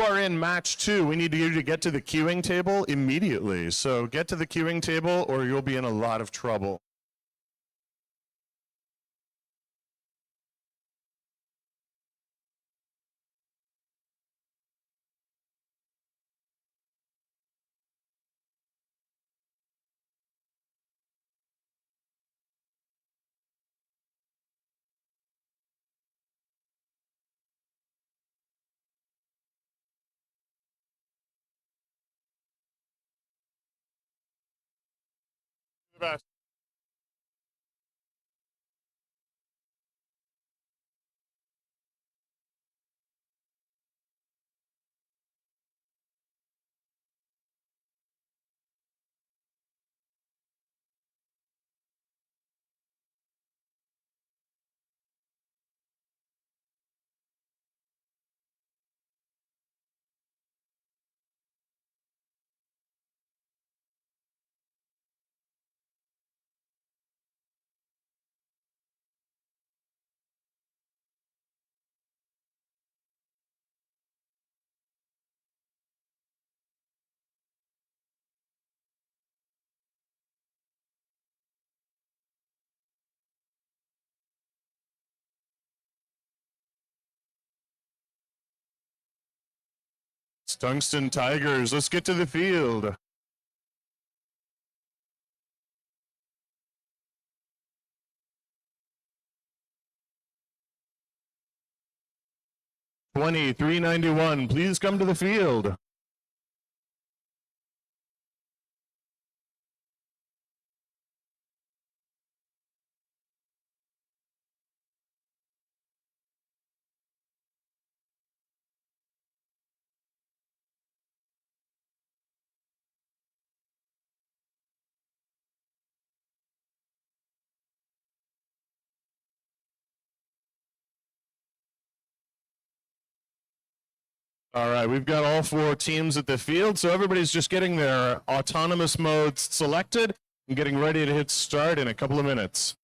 you are in match 2, we need you to get to the queuing table immediately. So get to the queuing table or you'll be in a lot of trouble. Best. Tungsten Tigers, let's get to the field. $23.91, please come to the field. All right, we've got all 4 teams at the field, so everybody's just getting their autonomous modes selected and getting ready to hit start in a couple of minutes.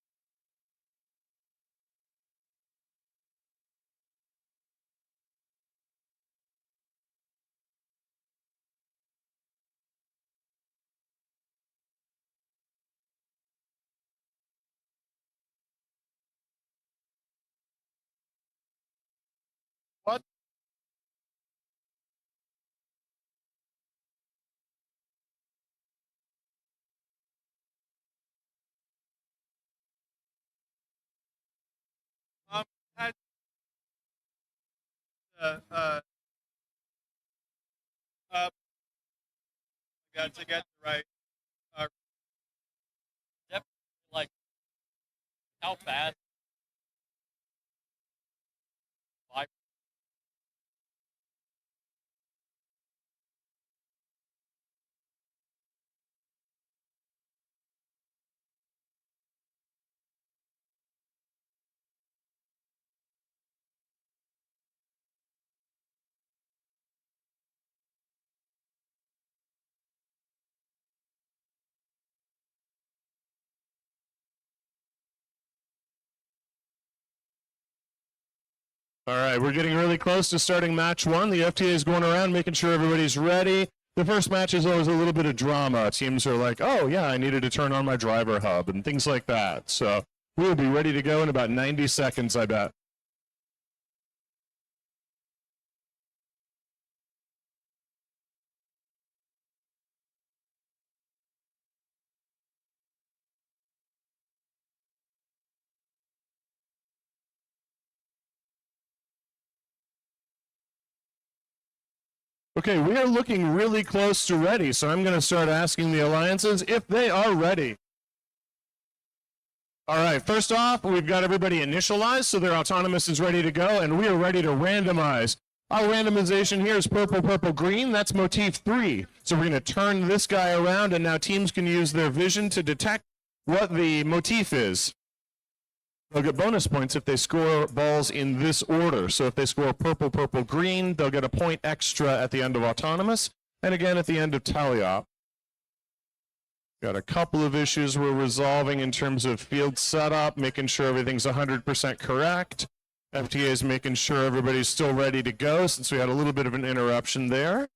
What? Had got to get the right. Definitely like how fast. All right, we're getting really close to starting match 1. The FTA is going around making sure everybody's ready. The first match is always a little bit of drama. Teams are like, oh yeah, I needed to turn on my driver hub and things like that. So we'll be ready to go in about 90 seconds, I bet. Okay, we are looking really close to ready, so I'm going to start asking the alliances if they are ready. All right, first off, we've got everybody initialized, so their autonomous is ready to go, and we are ready to randomize. Our randomization here is purple, purple, green. That's motif 3. So we're going to turn this guy around, and now teams can use their vision to detect what the motif is. They'll get bonus points if they score balls in this order. So if they score purple, purple, green, they'll get a point extra at the end of autonomous, and again at the end of tally-op. Got a couple of issues we're resolving in terms of field setup, making sure everything's 100% correct. FTA is making sure everybody's still ready to go since we had a little bit of an interruption there.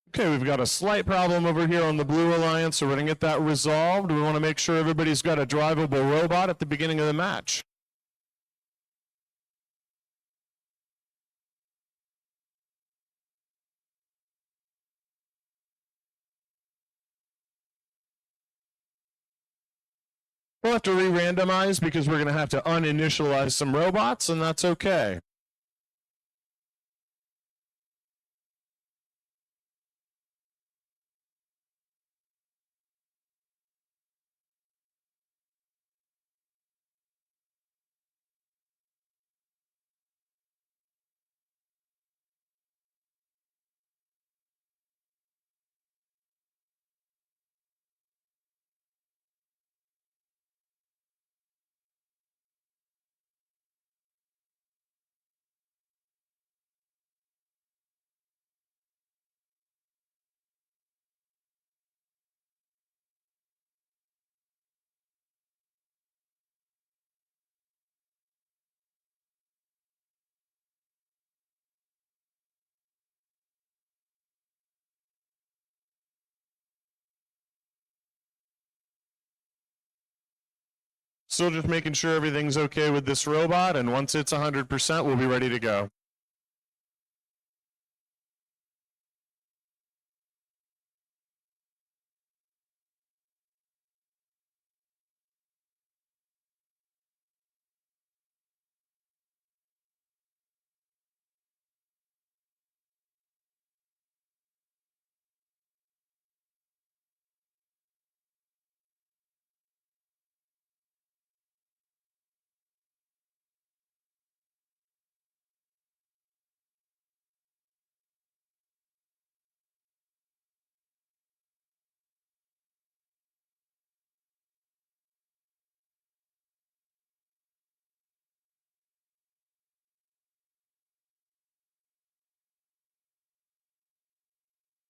Okay, we've got a slight problem over here on the Blue Alliance, so we're going to get that resolved. We want to make sure everybody's got a drivable robot at the beginning of the match. We'll have to re-randomize because we're going to have to uninitialize some robots, and that's okay. Still just making sure everything's okay with this robot, and once it's 100%, we'll be ready to go.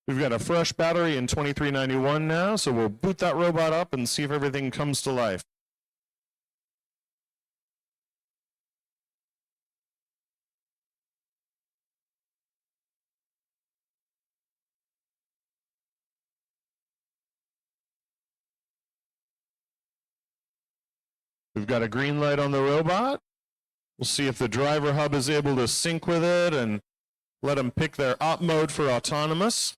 We've got a fresh battery in 2391 now, so we'll boot that robot up and see if everything comes to life. We've got a green light on the robot. We'll see if the driver hub is able to sync with it and let them pick their op mode for autonomous.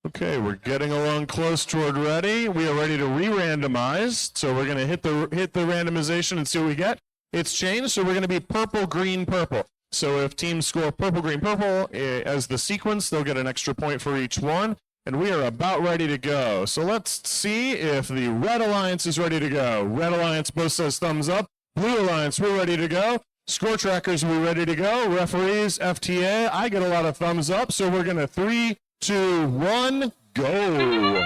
Okay, we're getting along close toward ready. We are ready to re-randomize. So we're going to hit the randomization and see what we get. It's changed, so we're going to be purple, green, purple. So if teams score purple, green, purple as the sequence, they'll get an extra point for each one. And we are about ready to go. So let's see if the Red Alliance is ready to go. Red Alliance both says thumbs up. Blue Alliance, we're ready to go. Score trackers, we're ready to go. Referees, FTA, I get a lot of thumbs up. So we're going to 3, 2, 1, go.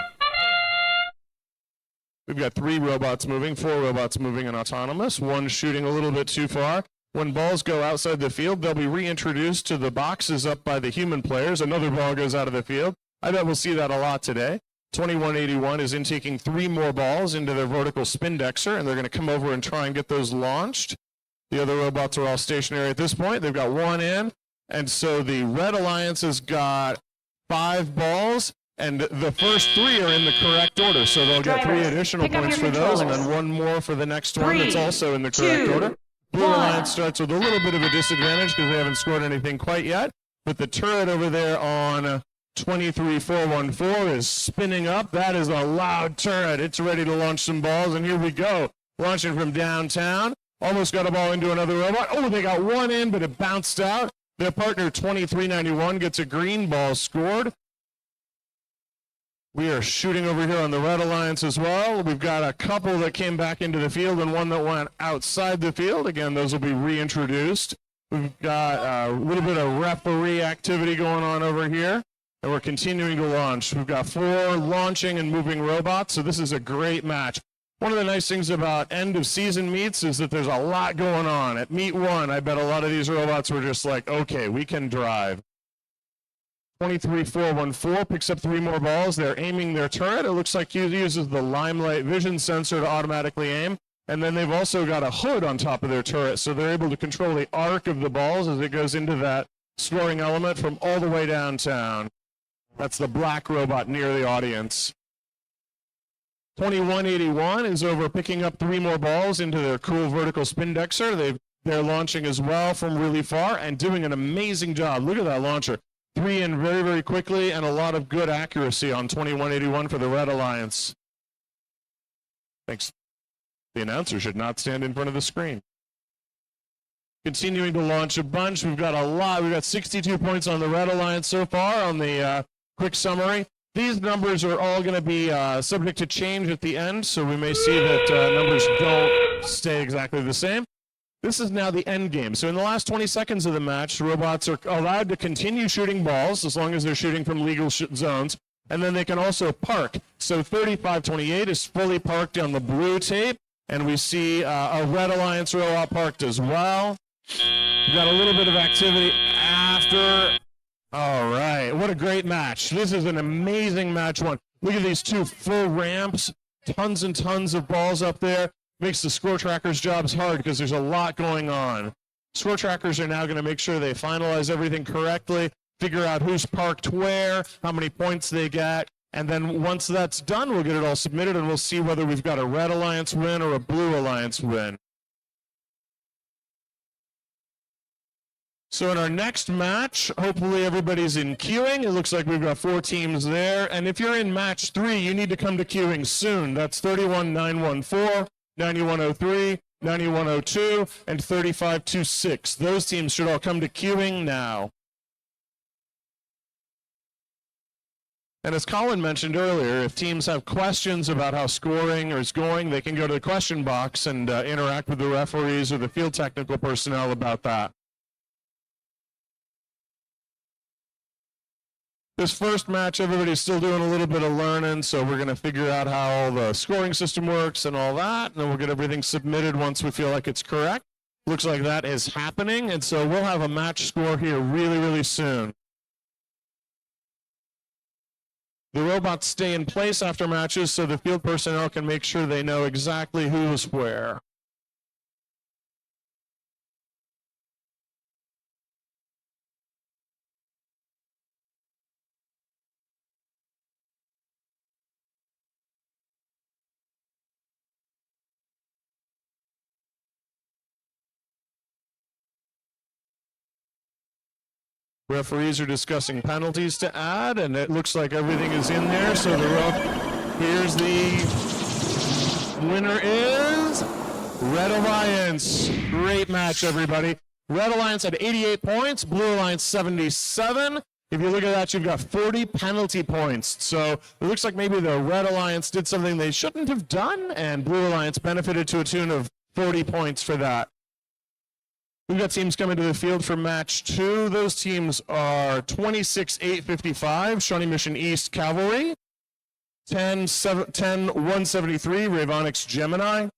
We've got 3 robots moving, 4 robots moving in autonomous, 1 shooting a little bit too far. When balls go outside the field, they'll be reintroduced to the boxes up by the human players. Another ball goes out of the field. I bet we'll see that a lot today. 2181 is intaking 3 more balls into their vertical spindexer, and they're going to come over and try and get those launched. The other robots are all stationary at this point. They've got 1 in, and so the Red Alliance has got 5 balls, and the first 3 are in the correct order, so they'll get 3 additional points for those, and then 1 more for the next one that's also in the correct order. Blue Alliance starts with a little bit of a disadvantage because they haven't scored anything quite yet, but the turret over there on 23414 is spinning up. That is a loud turret. It's ready to launch some balls, and here we go. Launching from downtown. Almost got a ball into another robot. Oh, they got 1 in, but it bounced out. Their partner, 2391, gets a green ball scored. We are shooting over here on the Red Alliance as well. We've got a couple that came back into the field and one that went outside the field. Again, those will be reintroduced. We've got a little bit of referee activity going on over here, and we're continuing to launch. We've got 4 launching and moving robots, so this is a great match. One of the nice things about end of season meets is that there's a lot going on. At meet 1, I bet a lot of these robots were just like, okay, we can drive. 23414 picks up 3 more balls. They're aiming their turret. It looks like he uses the Limelight vision sensor to automatically aim. And then they've also got a hood on top of their turret, so they're able to control the arc of the balls as it goes into that scoring element from all the way downtown. That's the black robot near the audience. 2181 is over picking up 3 more balls into their cool vertical spindexer. They're launching as well from really far and doing an amazing job. Look at that launcher. 3 in very, very quickly and a lot of good accuracy on 2181 for the Red Alliance. Thanks. The announcer should not stand in front of the screen. Continuing to launch a bunch. We've got a lot. We've got 62 points on the Red Alliance so far on the quick summary. These numbers are all going to be subject to change at the end, so we may see that numbers don't stay exactly the same. This is now the end game. So in the last 20 seconds of the match, robots are allowed to continue shooting balls as long as they're shooting from legal zones, and then they can also park. So 3528 is fully parked on the blue tape, and we see a Red Alliance robot parked as well. We've got a little bit of activity after. All right, what a great match. This is an amazing match one. Look at these 2 full ramps, tons and tons of balls up there. Makes the score trackers' jobs hard because there's a lot going on. Score trackers are now going to make sure they finalize everything correctly, figure out who's parked where, how many points they get, and then once that's done, we'll get it all submitted and we'll see whether we've got a Red Alliance win or a Blue Alliance win. So in our next match, hopefully everybody's in queuing. It looks like we've got 4 teams there. And if you're in match 3, you need to come to queuing soon. That's 31914, 9103, 9102, and 3526. Those teams should all come to queuing now. And as Colin mentioned earlier, if teams have questions about how scoring is going, they can go to the question box and interact with the referees or the field technical personnel about that. This first match, everybody's still doing a little bit of learning, so we're going to figure out how the scoring system works and all that, and then we'll get everything submitted once we feel like it's correct. Looks like that is happening, and so we'll have a match score here really, really soon. The robots stay in place after matches so the field personnel can make sure they know exactly who's where. Referees are discussing penalties to add, and it looks like everything is in there. So here's the winner is Red Alliance. Great match, everybody. Red Alliance had 88 points, Blue Alliance 77. If you look at that, you've got 40 penalty points. So it looks like maybe the Red Alliance did something they shouldn't have done, and Blue Alliance benefited to a tune of 40 points for that. We've got teams coming to the field for match 2. Those teams are 26-855, Shawnee Mission East Cavalry, 10-173, Ravonics Gemini,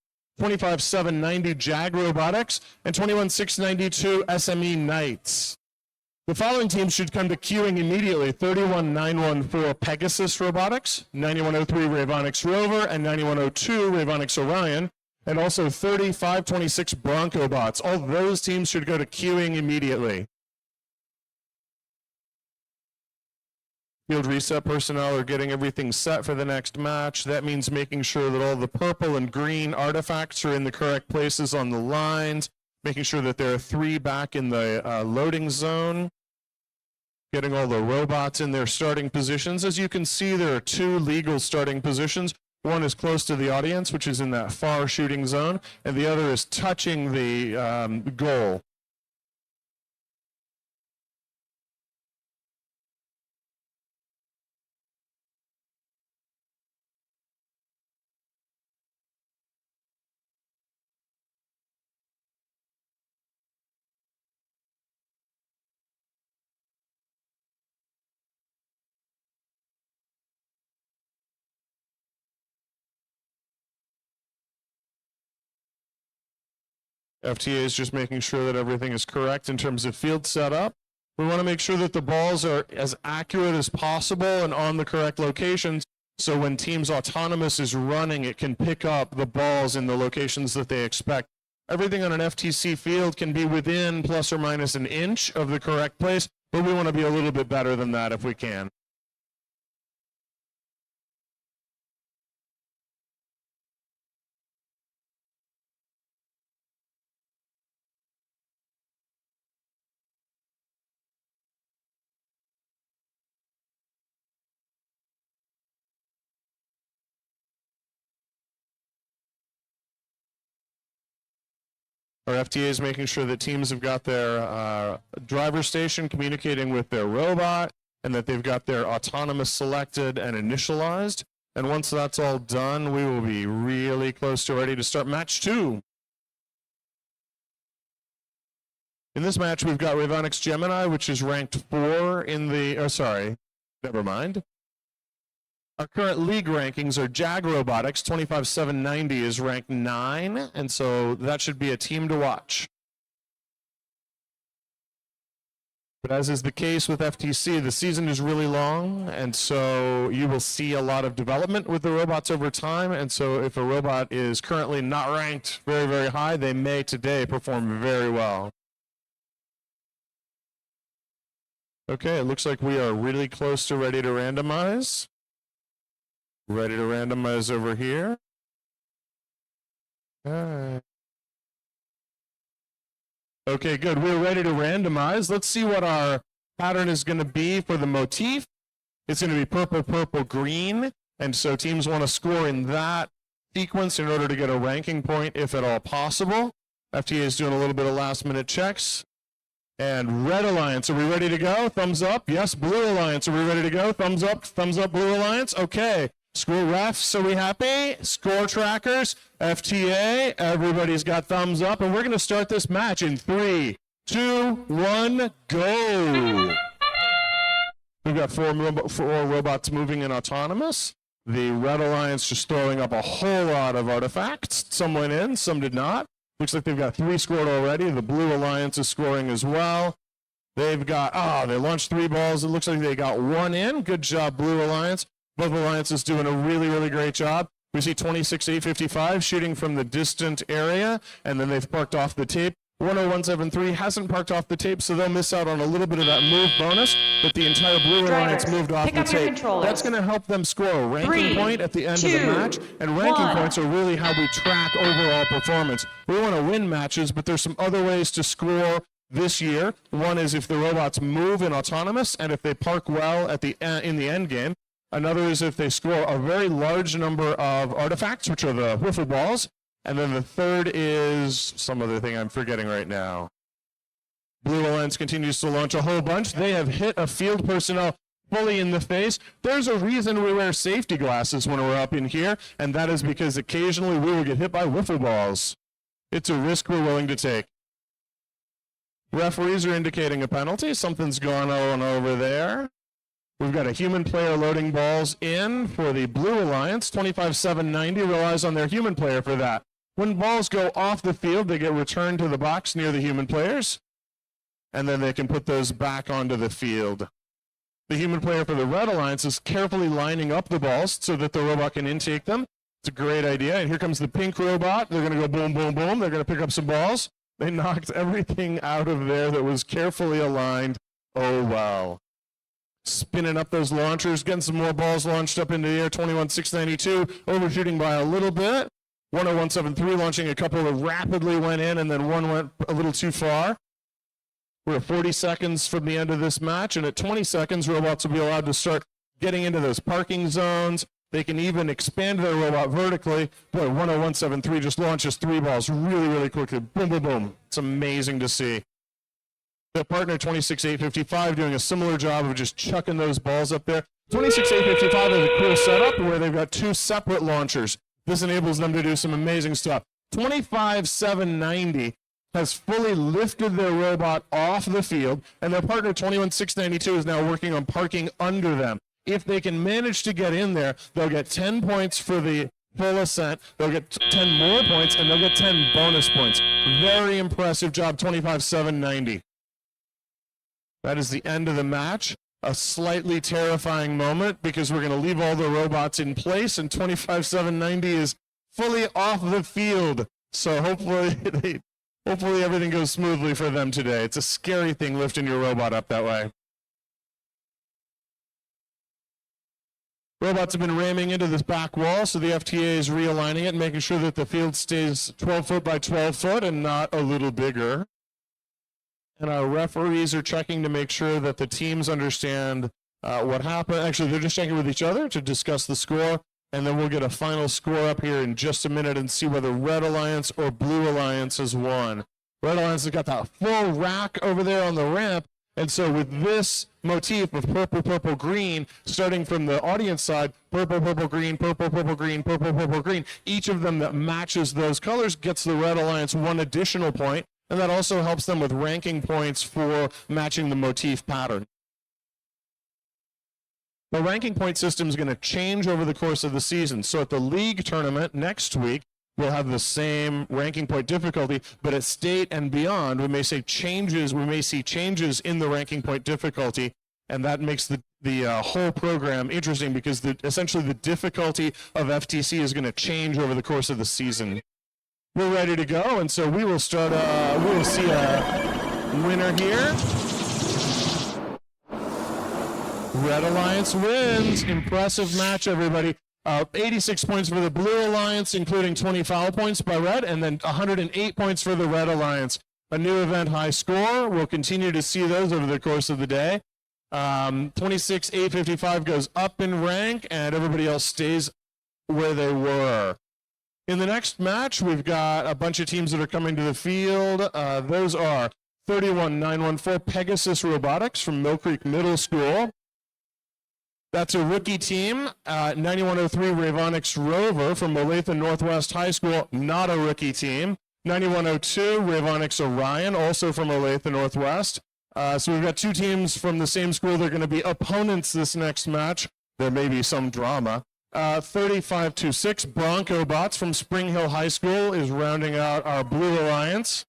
25-790, Jag Robotics, and 21-692, SME Knights. The following teams should come to queuing immediately: 31-914, Pegasus Robotics, 9103, Ravonics Rover, and 9102, Ravonics Orion. And also 3526 Bronco Bots. All those teams should go to queuing immediately. Field reset personnel are getting everything set for the next match. That means making sure that all the purple and green artifacts are in the correct places on the lines, making sure that there are 3 back in the loading zone, getting all the robots in their starting positions. As you can see, there are 2 legal starting positions. One is close to the audience, which is in that far shooting zone, and the other is touching the goal. FTA is just making sure that everything is correct in terms of field setup. We want to make sure that the balls are as accurate as possible and on the correct locations, so when Teams Autonomous is running, it can pick up the balls in the locations that they expect. Everything on an FTC field can be within plus or minus an inch of the correct place, but we want to be a little bit better than that if we can. Our FTA is making sure that teams have got their driver station communicating with their robot and that they've got their autonomous selected and initialized. And once that's all done, we will be really close to ready to start match 2. In this match, we've got Ravonix Gemini, which is ranked 4 in the, never mind. Our current league rankings are Jag Robotics, 25790 is ranked 9, and so that should be a team to watch. But as is the case with FTC, the season is really long, and so you will see a lot of development with the robots over time, and so if a robot is currently not ranked very, very high, they may today perform very well. Okay, it looks like we are really close to ready to randomize. Ready to randomize over here. Okay, good. We're ready to randomize. Let's see what our pattern is going to be for the motif. It's going to be purple, purple, green. And so teams want to score in that sequence in order to get a ranking point, if at all possible. FTA is doing a little bit of last-minute checks. And Red Alliance, are we ready to go? Thumbs up. Yes, Blue Alliance, are we ready to go? Thumbs up, Blue Alliance. Okay. School refs, are we happy? Score trackers, FTA, everybody's got thumbs up, and we're going to start this match in 3, 2, 1, go. We've got four robots moving in autonomous. The Red Alliance just throwing up a whole lot of artifacts. Some went in, some did not. Looks like they've got 3 scored already. The Blue Alliance is scoring as well. They've got, they launched 3 balls. It looks like they got 1 in. Good job, Blue Alliance. Both alliances doing a really, really great job. We see 26-855 shooting from the distant area, and then they've parked off the tape. 10173 hasn't parked off the tape, so they'll miss out on a little bit of that move bonus, but the entire Blue Alliance moved off the tape. That's going to help them score a ranking point at the end of the match, and ranking points are really how we track overall performance. We want to win matches, but there's some other ways to score this year. One is if the robots move in autonomous, and if they park well at in the end game. Another is if they score a very large number of artifacts, which are the wiffle balls. And then the third is some other thing I'm forgetting right now. Blue Alliance continues to launch a whole bunch. They have hit a field personnel fully in the face. There's a reason we wear safety glasses when we're up in here, and that is because occasionally we will get hit by wiffle balls. It's a risk we're willing to take. Referees are indicating a penalty. Something's gone on over there. We've got a human player loading balls in for the Blue Alliance. 25-790 relies on their human player for that. When balls go off the field, they get returned to the box near the human players, and then they can put those back onto the field. The human player for the Red Alliance is carefully lining up the balls so that the robot can intake them. It's a great idea. And here comes the pink robot. They're going to go boom, boom, boom. They're going to pick up some balls. They knocked everything out of there that was carefully aligned. Oh, wow. Spinning up those launchers, getting some more balls launched up into the air. 21-692, overshooting by a little bit. 10173 launching a couple that rapidly went in, and then one went a little too far. We're at 40 seconds from the end of this match, and at 20 seconds, robots will be allowed to start getting into those parking zones. They can even expand their robot vertically. Boy, 10173 just launches 3 balls really, really quickly. Boom, boom, boom. It's amazing to see. Their partner, 26-855, doing a similar job of just chucking those balls up there. 26-855 has a cool setup where they've got 2 separate launchers. This enables them to do some amazing stuff. 25-790 has fully lifted their robot off the field, and their partner, 21-692, is now working on parking under them. If they can manage to get in there, they'll get 10 points for the full ascent. They'll get 10 more points, and they'll get 10 bonus points. Very impressive job, 25-7-90. That is the end of the match. A slightly terrifying moment because we're going to leave all the robots in place, and 25-7-90 is fully off the field. So hopefully everything goes smoothly for them today. It's a scary thing lifting your robot up that way. Robots have been ramming into this back wall, so the FTA is realigning it and making sure that the field stays 12 foot by 12 foot and not a little bigger. And our referees are checking to make sure that the teams understand what happened. Actually, they're just checking with each other to discuss the score, and then we'll get a final score up here in just a minute and see whether Red Alliance or Blue Alliance has won. Red Alliance has got that full rack over there on the ramp, and so with this motif of purple, purple, green, starting from the audience side, purple, purple, green, purple, purple, green, purple, purple, green, each of them that matches those colors gets the Red Alliance one additional point, and that also helps them with ranking points for matching the motif pattern. The ranking point system is going to change over the course of the season. So at the league tournament next week, we'll have the same ranking point difficulty, but at state and beyond, we may see changes in the ranking point difficulty, and that makes the whole program interesting because essentially the difficulty of FTC is going to change over the course of the season. We're ready to go, and so we will start. We will see a winner here. Red Alliance wins. Impressive match, everybody. 86 points for the Blue Alliance, including 20 foul points by Red, and then 108 points for the Red Alliance. A new event high score. We'll continue to see those over the course of the day. 26-855 goes up in rank, and everybody else stays where they were. In the next match, we've got a bunch of teams that are coming to the field. Those are 31914 Pegasus Robotics from Mill Creek Middle School. That's a rookie team. 9103 Ravonix Rover from Olathe Northwest High School, not a rookie team. 9102 Ravonix Orion, also from Olathe Northwest. So we've got two teams from the same school. They're going to be opponents this next match. There may be some drama. 3526 Bronco Bots from Spring Hill High School is rounding out our Blue Alliance.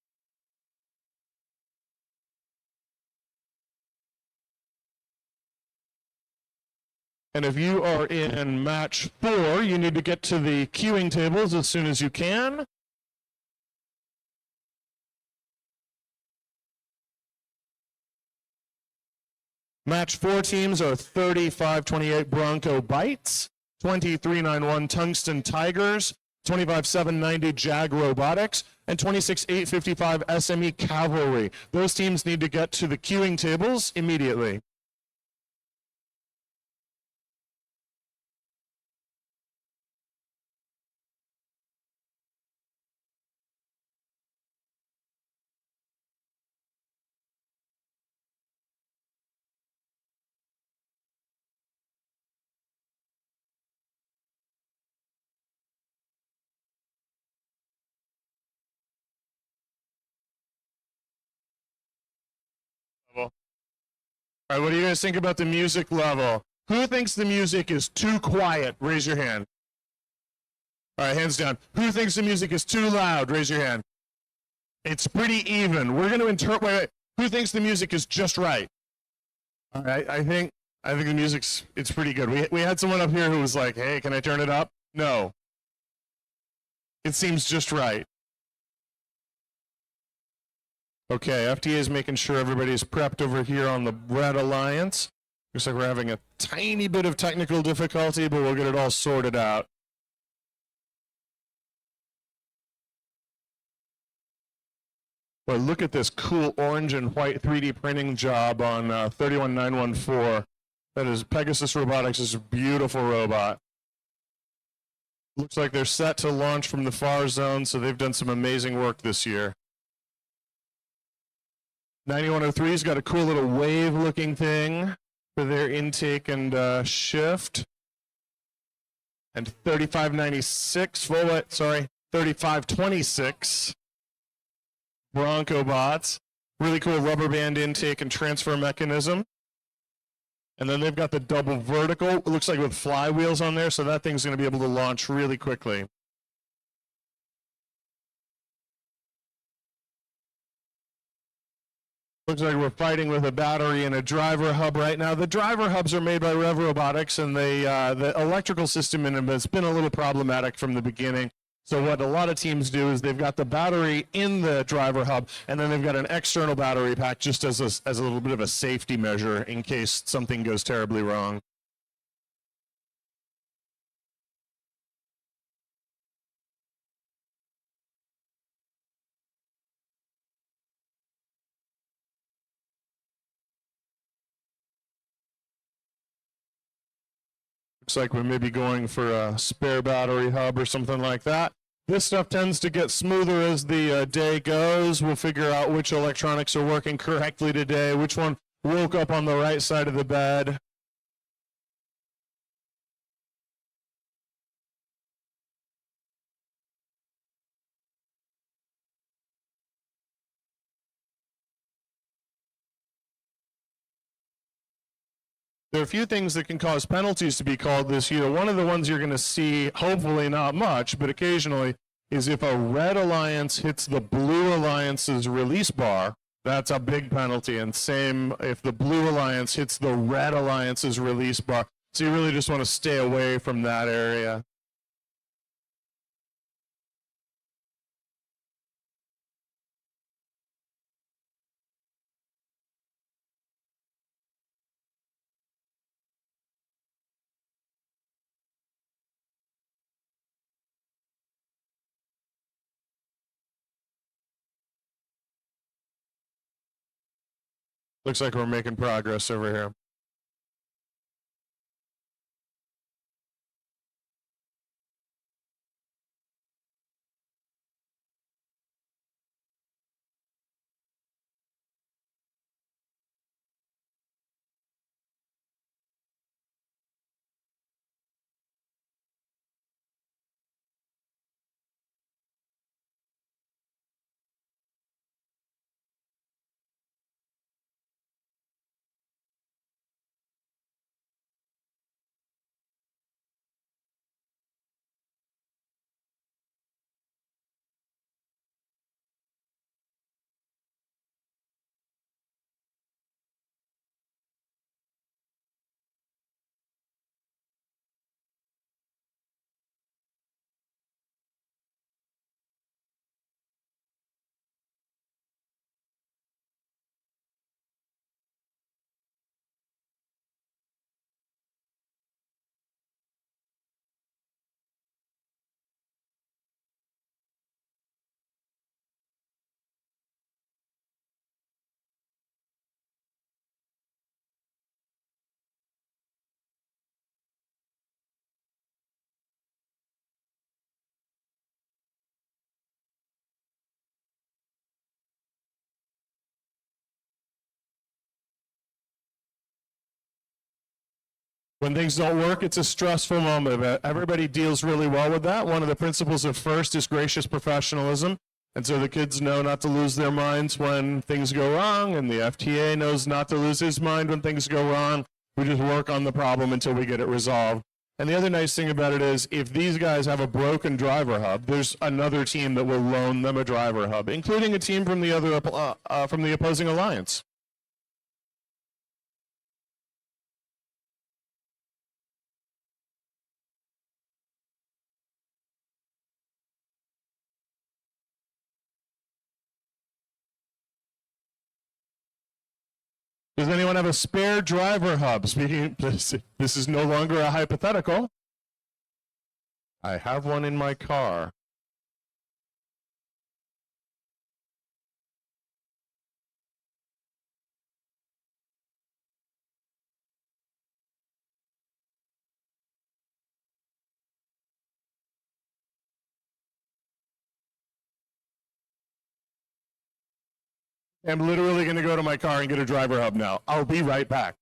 And if you are in match 4, you need to get to the queuing tables as soon as you can. Match 4 teams are 3528 Bronco Bites, 2391 Tungsten Tigers, 25790 Jag Robotics, and 26855 SME Cavalry. Those teams need to get to the queuing tables immediately. All right, what do you guys think about the music level? Who thinks the music is too quiet? Raise your hand. All right, hands down. Who thinks the music is too loud? Raise your hand. It's pretty even. We're going to interpret. Who thinks the music is just right? All right, I think the it's pretty good. We had someone up here who was like, "Hey, can I turn it up?" No. It seems just right. Okay, FTA is making sure everybody's prepped over here on the Red Alliance. Looks like we're having a tiny bit of technical difficulty, but we'll get it all sorted out. Well, look at this cool orange and white 3D printing job on 31914. That is Pegasus Robotics. Is a beautiful robot. Looks like they're set to launch from the far zone, so they've done some amazing work this year. 9103's got a cool little wave-looking thing for their intake and shift. And 3526 Bronco Bots. Really cool rubber band intake and transfer mechanism. And then they've got the double vertical, it looks like with flywheels on there, so that thing's going to be able to launch really quickly. Looks like we're fighting with a battery and a driver hub right now. The driver hubs are made by Rev Robotics, and the electrical system in them has been a little problematic from the beginning. So what a lot of teams do is they've got the battery in the driver hub, and then they've got an external battery pack just as a little bit of a safety measure in case something goes terribly wrong. Looks like we may be going for a spare battery hub or something like that. This stuff tends to get smoother as the day goes. We'll figure out which electronics are working correctly today, which one woke up on the right side of the bed. There are a few things that can cause penalties to be called this year. One of the ones you're going to see, hopefully not much, but occasionally, is if a red alliance hits the blue alliance's release bar, that's a big penalty. And same if the blue alliance hits the red alliance's release bar. So you really just want to stay away from that area. Looks like we're making progress over here. When things don't work, it's a stressful moment, but everybody deals really well with that. One of the principles of FIRST is gracious professionalism. And so the kids know not to lose their minds when things go wrong, and the FTA knows not to lose his mind when things go wrong. We just work on the problem until we get it resolved. And the other nice thing about it is if these guys have a broken driver hub, there's another team that will loan them a driver hub, including a team from the opposing alliance. Does anyone have a spare driver hub? Speaking, this is no longer a hypothetical. I have one in my car. I'm literally going to go to my car and get a driver hub now. I'll be right back.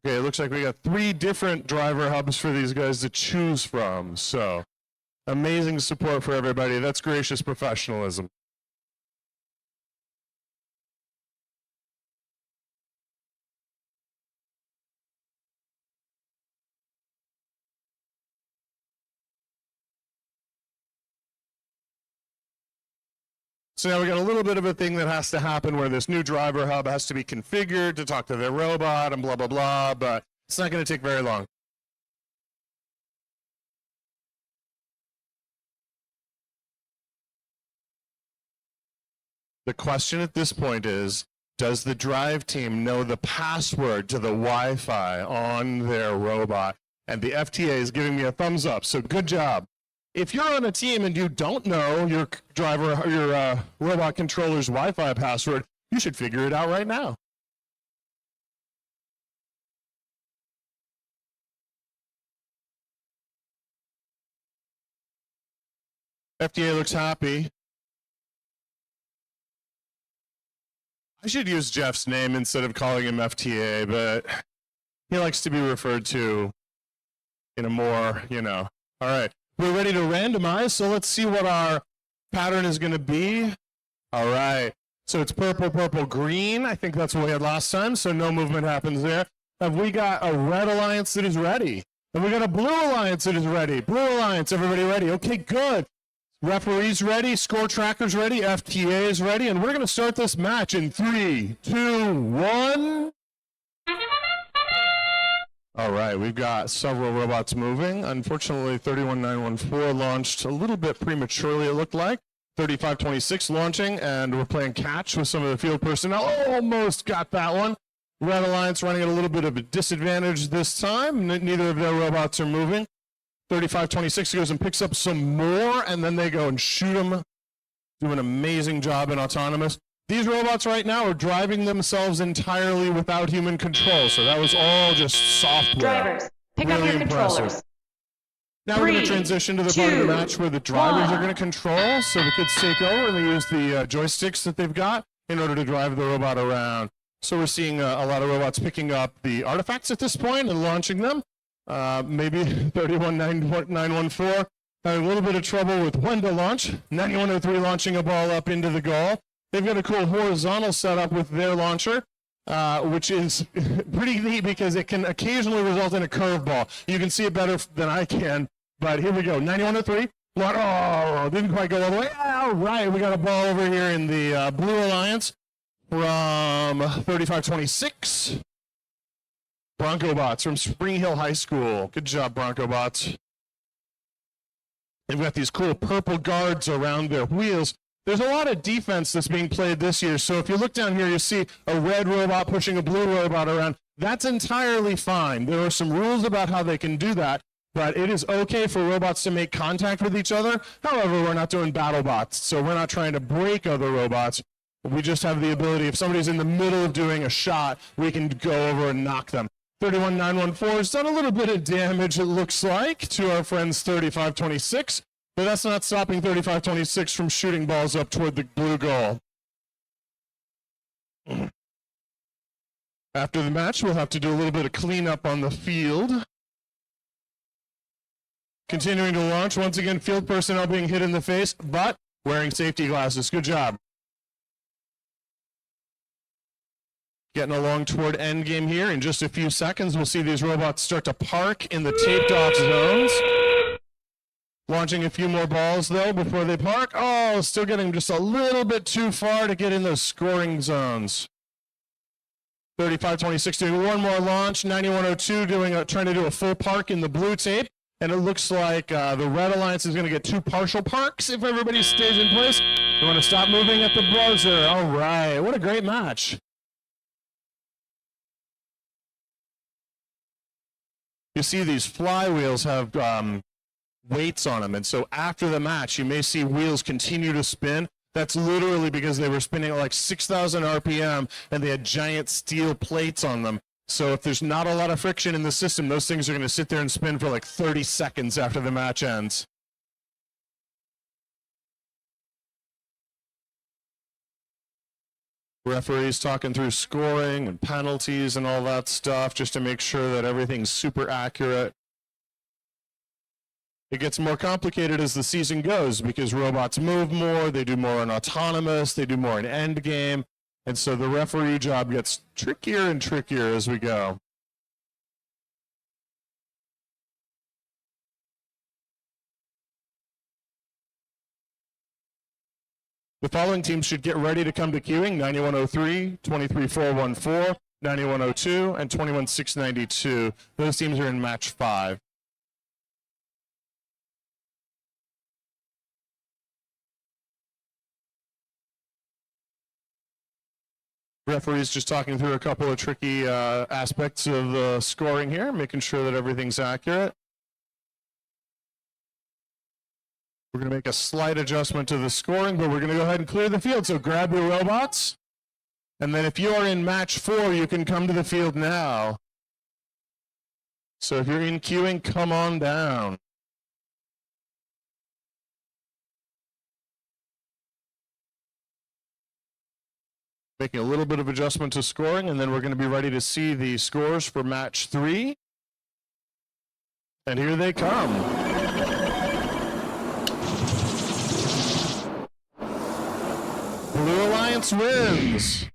Okay, it looks like we got 3 different driver hubs for these guys to choose from. So, amazing support for everybody. That's gracious professionalism. So now we got a little bit of a thing that has to happen where this new driver hub has to be configured to talk to their robot and blah, blah, blah, but it's not going to take very long. The question at this point is, does the drive team know the password to the Wi-Fi on their robot? And the FTA is giving me a thumbs up, so good job. If you're on a team and you don't know your robot controller's Wi-Fi password, you should figure it out right now. FTA looks happy. I should use Jeff's name instead of calling him FTA, but he likes to be referred to in a more, All right, we're ready to randomize, so let's see what our pattern is going to be. All right, so it's purple, purple, green. I think that's what we had last time, so no movement happens there. Have we got a red alliance that is ready? And we got a blue alliance that is ready. Blue alliance, everybody ready? Okay, good. Referees ready, score trackers ready, FTA is ready, and we're going to start this match in 3, 2, 1. All right, we've got several robots moving. Unfortunately, 31914 launched a little bit prematurely, it looked like. 3526 launching, and we're playing catch with some of the field personnel. Almost got that one. Red Alliance running at a little bit of a disadvantage this time. Neither of their robots are moving. 3526 goes and picks up some more, and then they go and shoot them. Do an amazing job in autonomous. These robots right now are driving themselves entirely without human control, so that was all just software. Drivers, pick up your controllers. Now we're going to transition to the part of the match where the drivers are going to control, so the kids take over and they use the joysticks that they've got in order to drive the robot around. So we're seeing a lot of robots picking up the artifacts at this point and launching them. Maybe 31914 having a little bit of trouble with when to launch. 9103 launching a ball up into the goal. They've got a cool horizontal setup with their launcher, which is pretty neat because it can occasionally result in a curveball. You can see it better than I can, but here we go. 9103. Oh, didn't quite go all the way. All right, we got a ball over here in the Blue Alliance from 3526. Bronco Bots from Spring Hill High School. Good job, Bronco Bots. They've got these cool purple guards around their wheels. There's a lot of defense that's being played this year, so if you look down here, you see a red robot pushing a blue robot around. That's entirely fine. There are some rules about how they can do that, but it is okay for robots to make contact with each other. However, we're not doing battle bots, so we're not trying to break other robots. We just have the ability, if somebody's in the middle of doing a shot, we can go over and knock them. 31914 has done a little bit of damage, it looks like, to our friends 3526, but that's not stopping 3526 from shooting balls up toward the blue goal. After the match, we'll have to do a little bit of cleanup on the field. Continuing to launch, once again, field personnel being hit in the face, but wearing safety glasses. Good job. Getting along toward end game here. In just a few seconds, we'll see these robots start to park in the taped off zones. Launching a few more balls, though, before they park. Oh, still getting just a little bit too far to get in those scoring zones. 3526 doing one more launch. 9102 trying to do a full park in the blue tape. And it looks like the Red Alliance is going to get 2 partial parks if everybody stays in place. You want to stop moving at the buzzer. All right. What a great match. You see these flywheels have weights on them, and so after the match, you may see wheels continue to spin. That's literally because they were spinning at like 6,000 RPM, and they had giant steel plates on them. So if there's not a lot of friction in the system, those things are going to sit there and spin for like 30 seconds after the match ends. Referees talking through scoring and penalties and all that stuff just to make sure that everything's super accurate. It gets more complicated as the season goes because robots move more, they do more in autonomous, they do more in endgame, and so the referee job gets trickier and trickier as we go. The following teams should get ready to come to queuing: 9103, 23414, 9102, and 21692. Those teams are in match 5. Referees just talking through a couple of tricky aspects of the scoring here, making sure that everything's accurate. We're going to make a slight adjustment to the scoring, but we're going to go ahead and clear the field. So grab your robots. And then if you are in match 4, you can come to the field now. So if you're in queuing, come on down. Making a little bit of adjustment to scoring, and then we're going to be ready to see the scores for match 3. And here they come. Blue Alliance wins.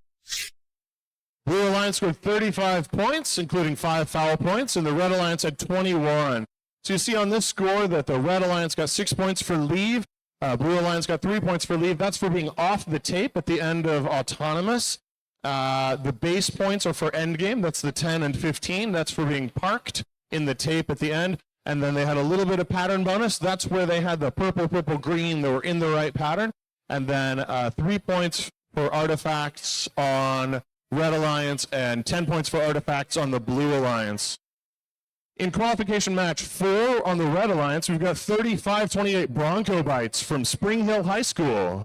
Blue Alliance scored 35 points, including 5 foul points, and the Red Alliance had 21. So you see on this score that the Red Alliance got 6 points for leave. Blue Alliance got 3 points for leave. That's for being off the tape at the end of autonomous. The base points are for endgame. That's the 10 and 15. That's for being parked in the tape at the end. And then they had a little bit of pattern bonus. That's where they had the purple, purple, green. They were in the right pattern. And then 3 points for artifacts on Red Alliance and 10 points for artifacts on the Blue Alliance. In qualification match 4 on the Red Alliance, we've got 35-28 Bronco Bites from Spring Hill High School.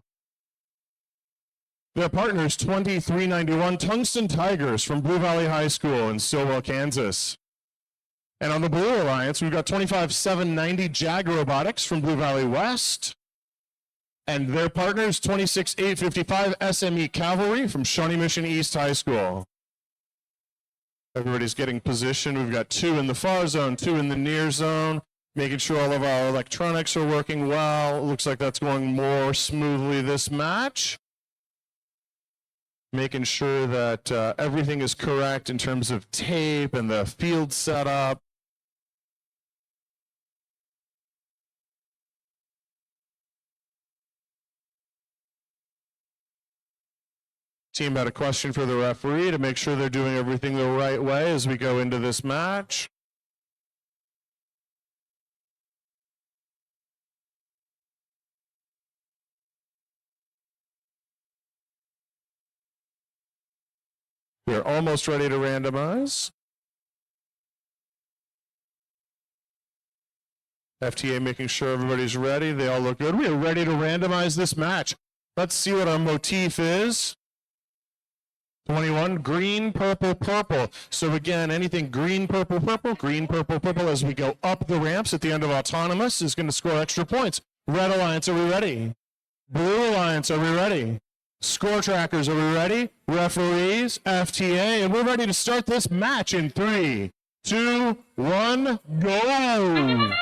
Their partners 2391 Tungsten Tigers from Blue Valley High School in Stillwell, Kansas. And on the Blue Alliance, we've got 25-790 Jag Robotics from Blue Valley West. And their partners 26-855 SME Cavalry from Shawnee Mission East High School. Everybody's getting positioned. We've got 2 in the far zone, 2 in the near zone, making sure all of our electronics are working well. It looks like that's going more smoothly this match. Making sure that everything is correct in terms of tape and the field setup. Team had a question for the referee to make sure they're doing everything the right way as we go into this match. We're almost ready to randomize. FTA making sure everybody's ready. They all look good. We are ready to randomize this match. Let's see what our motif is. 21, green, purple, purple. So again, anything green, purple, purple as we go up the ramps at the end of autonomous is going to score extra points. Red Alliance, are we ready? Blue Alliance, are we ready? Score trackers, are we ready? Referees, FTA, and we're ready to start this match in 3, 2, 1, go!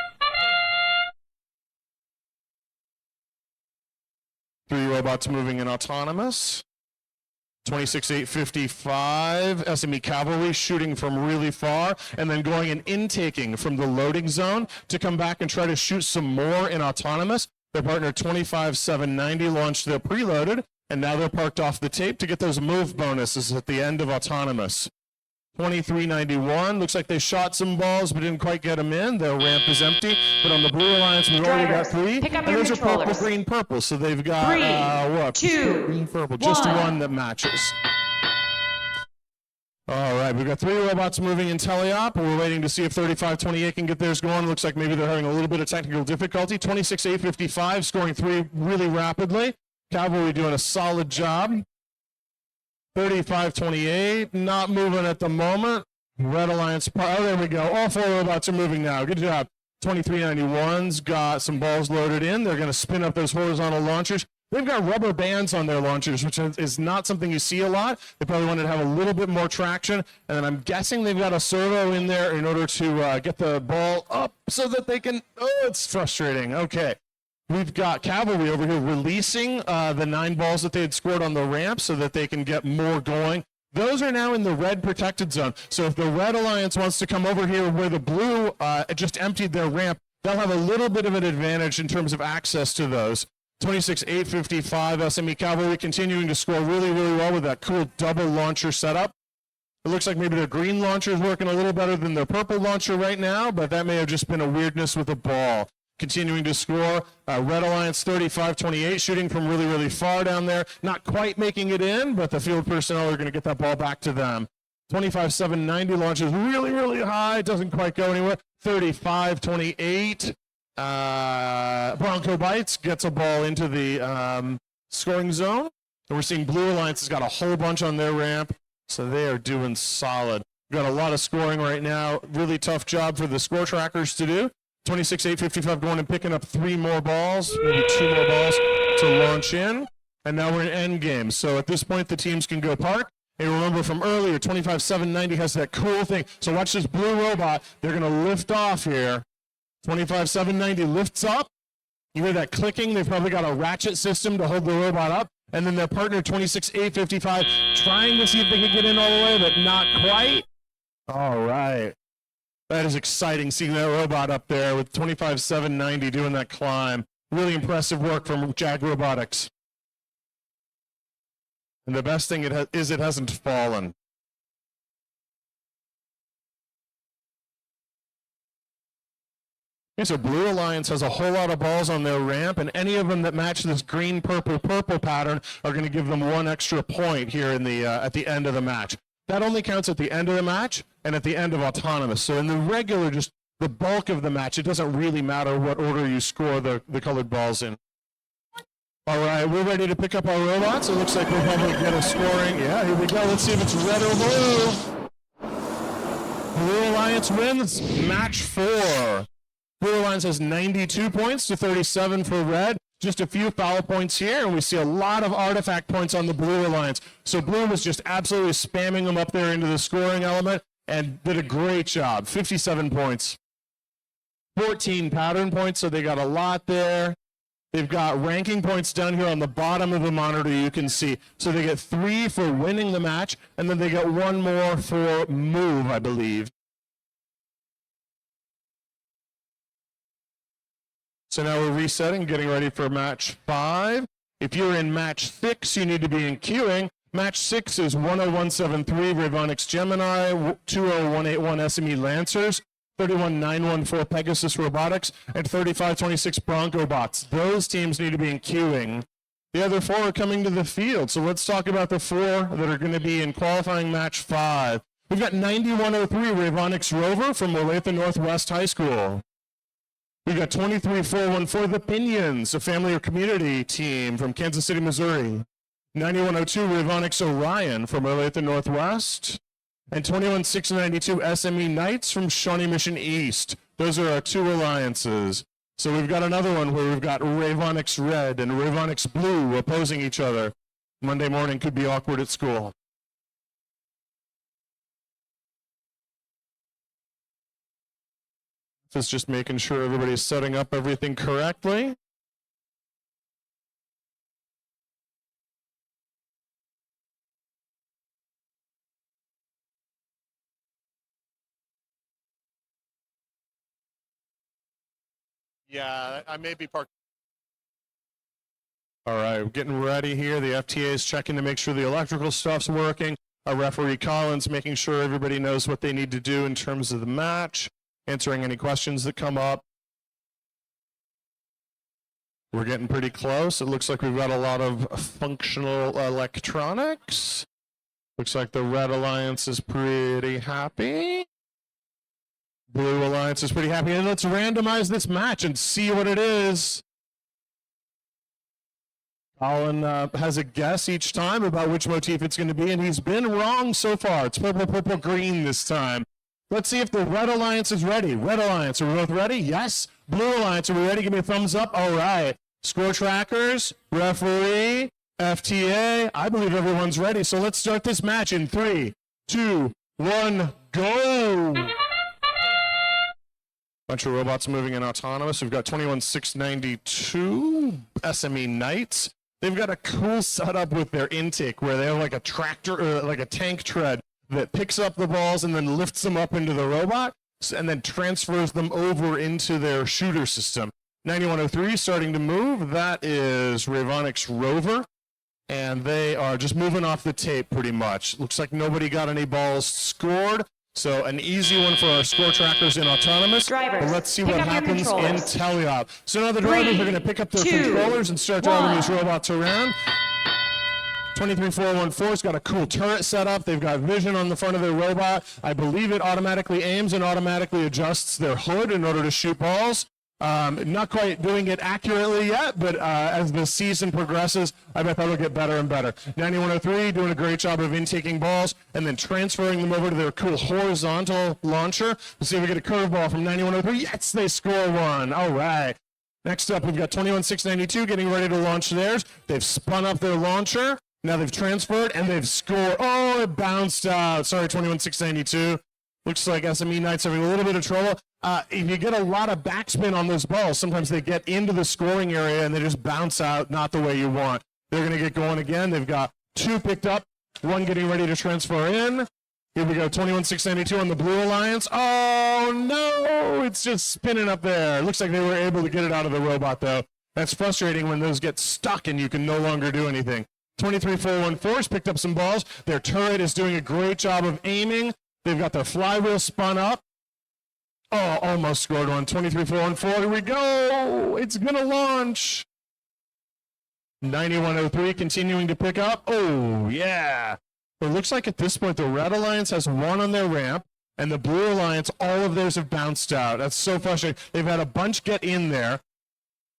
3 robots moving in autonomous. 26-855 SME Cavalry shooting from really far and then going and intaking from the loading zone to come back and try to shoot some more in autonomous. Their partner 25-790 launched their preloaded, and now they're parked off the tape to get those move bonuses at the end of autonomous. 2391, looks like they shot some balls but didn't quite get them in. Their ramp is empty, but on the Blue Alliance we've already got 3. Pick up and your those are purple, controllers. green, purple, so they've got 3, 2, green, purple, just 1 that matches. All right, we've got 3 robots moving in teleop. We're waiting to see if 3528 can get theirs going. Looks like maybe they're having a little bit of technical difficulty. 26-855 scoring 3 really rapidly. Cavalry doing a solid job. 3528, not moving at the moment. Red Alliance, oh, there we go. All 4 robots are moving now. Good job. 2391's got some balls loaded in. They're going to spin up those horizontal launchers They've got rubber bands on their launchers, which is not something you see a lot. They probably wanted to have a little bit more traction. And then I'm guessing they've got a servo in there in order to get the ball up so that they can, oh, it's frustrating. Okay. We've got Cavalry over here releasing the 9 balls that they had scored on the ramp so that they can get more going. Those are now in the red protected zone. So if the Red Alliance wants to come over here where the blue just emptied their ramp, they'll have a little bit of an advantage in terms of access to those. 26-855 SME Cavalry continuing to score really, really well with that cool double launcher setup. It looks like maybe their green launcher is working a little better than their purple launcher right now, but that may have just been a weirdness with the ball. Continuing to score, Red Alliance 35-28, shooting from really, really far down there. Not quite making it in, but the field personnel are going to get that ball back to them. 25-790 launches really, really high, doesn't quite go anywhere. 35-28. Bronco Bites gets a ball into the scoring zone. And we're seeing Blue Alliance has got a whole bunch on their ramp, so they are doing solid. We've got a lot of scoring right now. Really tough job for the score trackers to do. 26-855 going and picking up 3 more balls, maybe 2 more balls to launch in. And now we're in end game. So at this point, the teams can go park. And remember from earlier, 25-790 has that cool thing. So watch this blue robot. They're going to lift off here. 25-790 lifts up. You hear that clicking. They've probably got a ratchet system to hold the robot up. And then their partner, 26-855, trying to see if they can get in all the way, but not quite. All right. That is exciting, seeing that robot up there with 25-790 doing that climb. Really impressive work from Jag Robotics. And the best thing is it hasn't fallen. Okay, so Blue Alliance has a whole lot of balls on their ramp, and any of them that match this green-purple-purple pattern are going to give them 1 extra point here in the at the end of the match. That only counts at the end of the match and at the end of autonomous. So in the regular, just the bulk of the match, it doesn't really matter what order you score the colored balls in. All right, we're ready to pick up our robots. It looks like we'll probably get a scoring. Yeah, here we go. Let's see if it's red or blue. Blue Alliance wins match 4. Blue Alliance has 92 points to 37 for red. Just a few foul points here, and we see a lot of artifact points on the Blue Alliance. So Blue was just absolutely spamming them up there into the scoring element and did a great job. 57 points. 14 pattern points, so they got a lot there. They've got ranking points down here on the bottom of the monitor, you can see. So they get 3 for winning the match, and then they get 1 more for move, I believe. So now we're resetting, getting ready for match 5. If you're in match 6, you need to be in queuing. Match 6 is 10173 Ravonics Gemini, 20181 SME Lancers, 31914 Pegasus Robotics, and 3526 Bronco Bots. Those teams need to be in queuing. The other 4 are coming to the field. So let's talk about the 4 that are going to be in qualifying match 5. We've got 9103 Ravonics Rover from Olathe Northwest High School. We've got 23414 The Pinions, a family or community team from Kansas City, Missouri. 9102 Ravonics Orion from Olathe Northwest. And 21692 SME Knights from Shawnee Mission East. Those are our 2 alliances. So we've got another one where we've got Ravonics Red and Ravonics Blue opposing each other. Monday morning could be awkward at school. Just making sure everybody's setting up everything correctly. Yeah, I may be parked. All right, we're getting ready here. The FTA is checking to make sure the electrical stuff's working. Our referee Collins making sure everybody knows what they need to do in terms of the match, answering any questions that come up. We're getting pretty close. It looks like we've got a lot of functional electronics. Looks like the Red Alliance is pretty happy. Blue Alliance is pretty happy. And let's randomize this match and see what it is. Colin has a guess each time about which motif it's going to be, and he's been wrong so far. It's purple, purple, green this time. Let's see if the Red Alliance is ready. Red Alliance, are we both ready? Yes. Blue Alliance, are we ready? Give me a thumbs up. All right. Score trackers, referee, FTA. I believe everyone's ready. So let's start this match in 3, 2, 1, go. Bunch of robots moving in autonomous. We've got 21692 SME Knights. They've got a cool setup with their intake where they have like a tractor or like a tank tread that picks up the balls and then lifts them up into the robot and then transfers them over into their shooter system. 9103 starting to move. That is Ravonics Rover. And they are just moving off the tape pretty much. Looks like nobody got any balls scored. So an easy one for our score trackers in autonomous. Drivers, But let's see pick what up your happens in controllers. teleop. So now the drivers are going to pick up their 3, controllers and start 2, driving these robots around. 23414's got a cool turret set up. They've got vision on the front of their robot. I believe it automatically aims and automatically adjusts their hood in order to shoot balls. Not quite doing it accurately yet, but as the season progresses, I bet that'll get better and better. 9103 doing a great job of intaking balls and then transferring them over to their cool horizontal launcher. Let's see if we get a curveball from 9103. Yes, they score one. All right. Next up, we've got 21692 getting ready to launch theirs. They've spun up their launcher. Now they've transferred and they've scored. Oh, it bounced out. Sorry, 21692. Looks like SME Knights having a little bit of trouble. If you get a lot of backspin on those balls, sometimes they get into the scoring area and they just bounce out not the way you want. They're going to get going again. They've got 2 picked up, 1 getting ready to transfer in. Here we go, 21692 on the Blue Alliance. Oh, no, it's just spinning up there. Looks like they were able to get it out of the robot, though. That's frustrating when those get stuck and you can no longer do anything. 23414's picked up some balls. Their turret is doing a great job of aiming. They've got their flywheel spun up. Oh, almost scored one. 23414. Here we go. It's going to launch. 9103 continuing to pick up. Oh, yeah. It looks like at this point the Red Alliance has 1 on their ramp, and the Blue Alliance, all of theirs have bounced out. That's so frustrating. They've had a bunch get in there.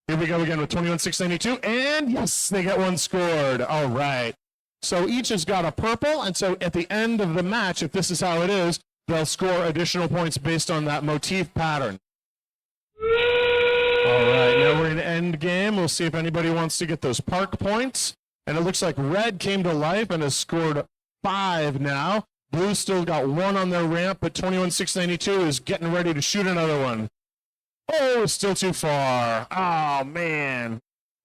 Here we go again with 21692, and yes, they get 1 scored. All right. So each has got a purple, and so at the end of the match, if this is how it is, they'll score additional points based on that motif pattern. All right, now we're in end game. We'll see if anybody wants to get those park points. And it looks like red came to life and has scored 5 now. Blue still got 1 on their ramp, but 21692 is getting ready to shoot another one. Oh, it's still too far. Oh, man.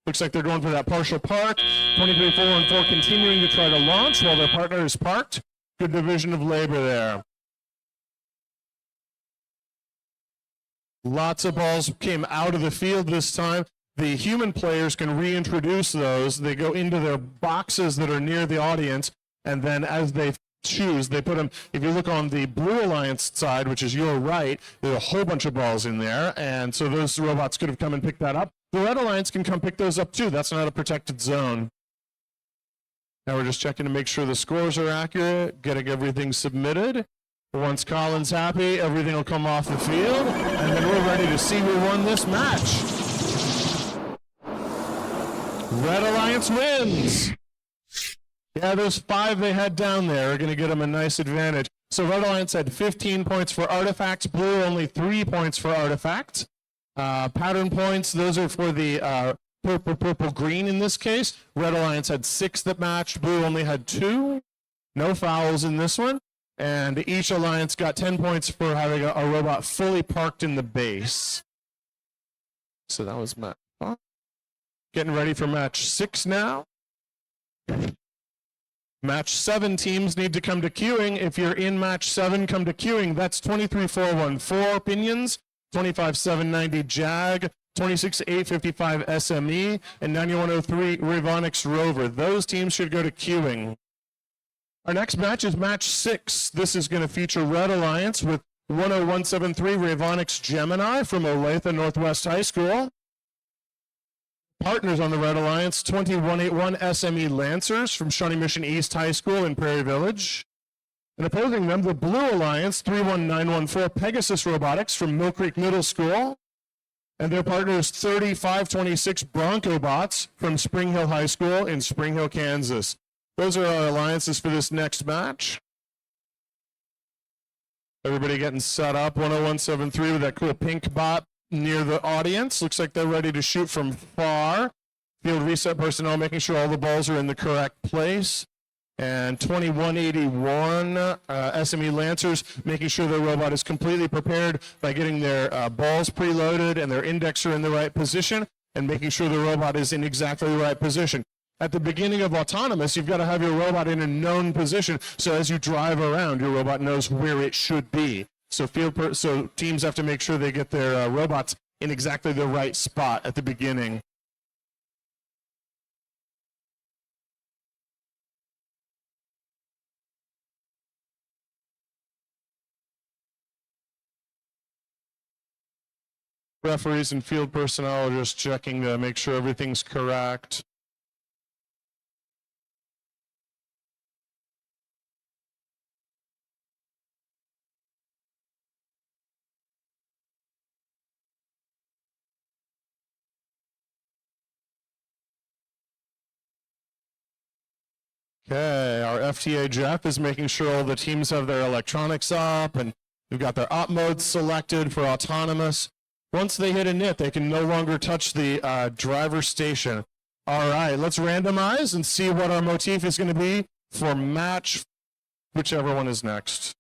Looks like they're going for that partial park. 23414 continuing to try to launch while their partner is parked. Good division of labor there. Lots of balls came out of the field this time. The human players can reintroduce those. They go into their boxes that are near the audience, and then as they choose, they put them, if you look on the Blue Alliance side, which is your right, there's a whole bunch of balls in there, and so those robots could have come and picked that up. The Red Alliance can come pick those up too. That's not a protected zone. Now we're just checking to make sure the scores are accurate, getting everything submitted. Once Colin's happy, everything will come off the field, and then we're ready to see who won this match. Red Alliance wins. Yeah, those 5 they had down there are going to get them a nice advantage. So Red Alliance had 15 points for artifacts. Blue only 3 points for artifacts. Pattern points, those are for the purple, green in this case. Red Alliance had 6 that matched. Blue only had 2. No fouls in this one. And each alliance got 10 points for having a robot fully parked in the base. So that was match 5. Getting ready for match 6 now. Match 7 teams need to come to queuing. If you're in match 7, come to queuing. That's 23414 Pinions, 25790 Jag, 26855 SME, and 9103 Ravonics Rover. Those teams should go to queuing. Our next match is match 6. This is going to feature Red Alliance with 10173 Ravonics Gemini from Olathe Northwest High School. Partners on the Red Alliance, 2181 SME Lancers from Shawnee Mission East High School in Prairie Village. And opposing them, the Blue Alliance, 31914 Pegasus Robotics from Mill Creek Middle School. And their partners, 3526 Bronco Bots from Spring Hill High School in Spring Hill, Kansas. Those are our alliances for this next match. Everybody getting set up, 10173 with that cool pink bot. near the audience. Looks like they're ready to shoot from far. Field reset personnel making sure all the balls are in the correct place. And 2181 SME Lancers making sure their robot is completely prepared by getting their balls preloaded and their indexer in the right position and making sure the robot is in exactly the right position. At the beginning of autonomous, you've got to have your robot in a known position so as you drive around, your robot knows where it should be. So teams have to make sure they get their robots in exactly the right spot at the beginning. Referees and field personnel are just checking to make sure everything's correct. Okay, our FTA Jeff is making sure all the teams have their electronics up and we've got their op modes selected for autonomous. Once they hit a nit, they can no longer touch the driver station. All right, let's randomize and see what our motif is going to be for match, whichever one is next.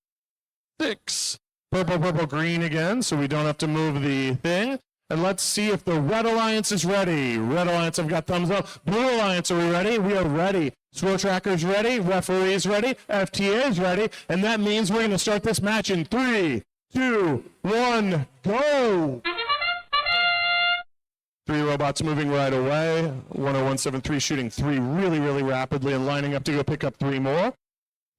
6. Purple, purple, green again, so we don't have to move the thing. And let's see if the Red Alliance is ready. Red Alliance, I've got thumbs up. Blue Alliance, are we ready? We are ready. Score Tracker's ready. Referee's ready. FTA is ready. And that means we're going to start this match in 3, 2, 1, go! 3 robots moving right away. 10173 shooting 3 really, really rapidly and lining up to go pick up 3 more.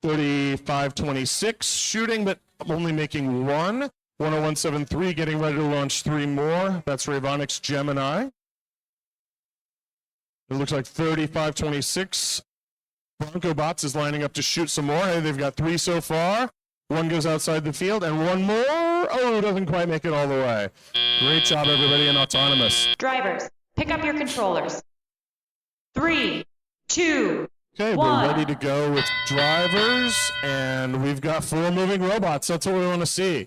3526 shooting, but only making 1. 10173 getting ready to launch 3 more. That's Ravonics Gemini. It looks like 3526. Bronco Bots is lining up to shoot some more. Hey, they've got 3 so far. 1 goes outside the field, and 1 more. Oh, doesn't quite make it all the way. Great job, everybody in autonomous. Drivers, pick up your controllers. 3, 2, Okay, 1. we're ready to go with drivers, and we've got 4 moving robots. That's what we want to see.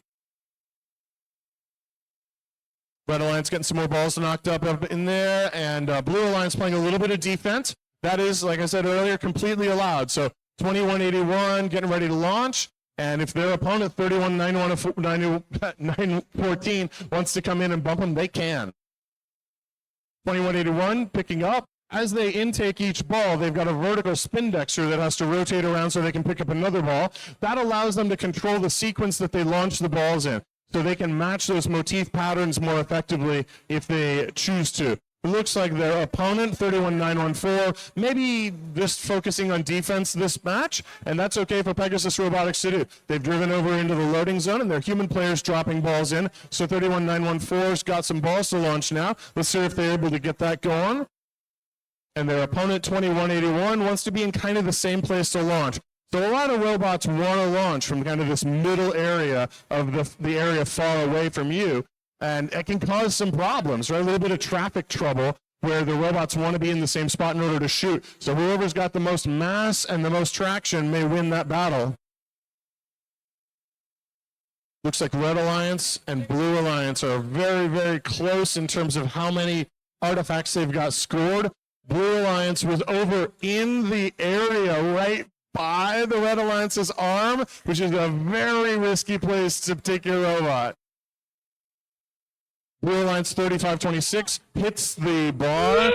Red Alliance getting some more balls knocked up in there, and Blue Alliance playing a little bit of defense. That is, like I said earlier, completely allowed. So 2181 getting ready to launch, and if their opponent 3191 wants to come in and bump them, they can. 2181 picking up. As they intake each ball, they've got a vertical spindexer that has to rotate around so they can pick up another ball. That allows them to control the sequence that they launch the balls in, so they can match those motif patterns more effectively if they choose to. It looks like their opponent, 31914, maybe just focusing on defense this match, and that's okay for Pegasus Robotics to do. They've driven over into the loading zone, and their human players dropping balls in, so 31914's got some balls to launch now. Let's see if they're able to get that going. And their opponent, 2181, wants to be in kind of the same place to launch. So a lot of robots want to launch from kind of this middle area of the area far away from you. And it can cause some problems, right? A little bit of traffic trouble where the robots want to be in the same spot in order to shoot. So whoever's got the most mass and the most traction may win that battle. Looks like Red Alliance and Blue Alliance are very, very close in terms of how many artifacts they've got scored. Blue Alliance was over in the area right by the Red Alliance's arm, which is a very risky place to take your robot. Blue Alliance 3526 hits the bar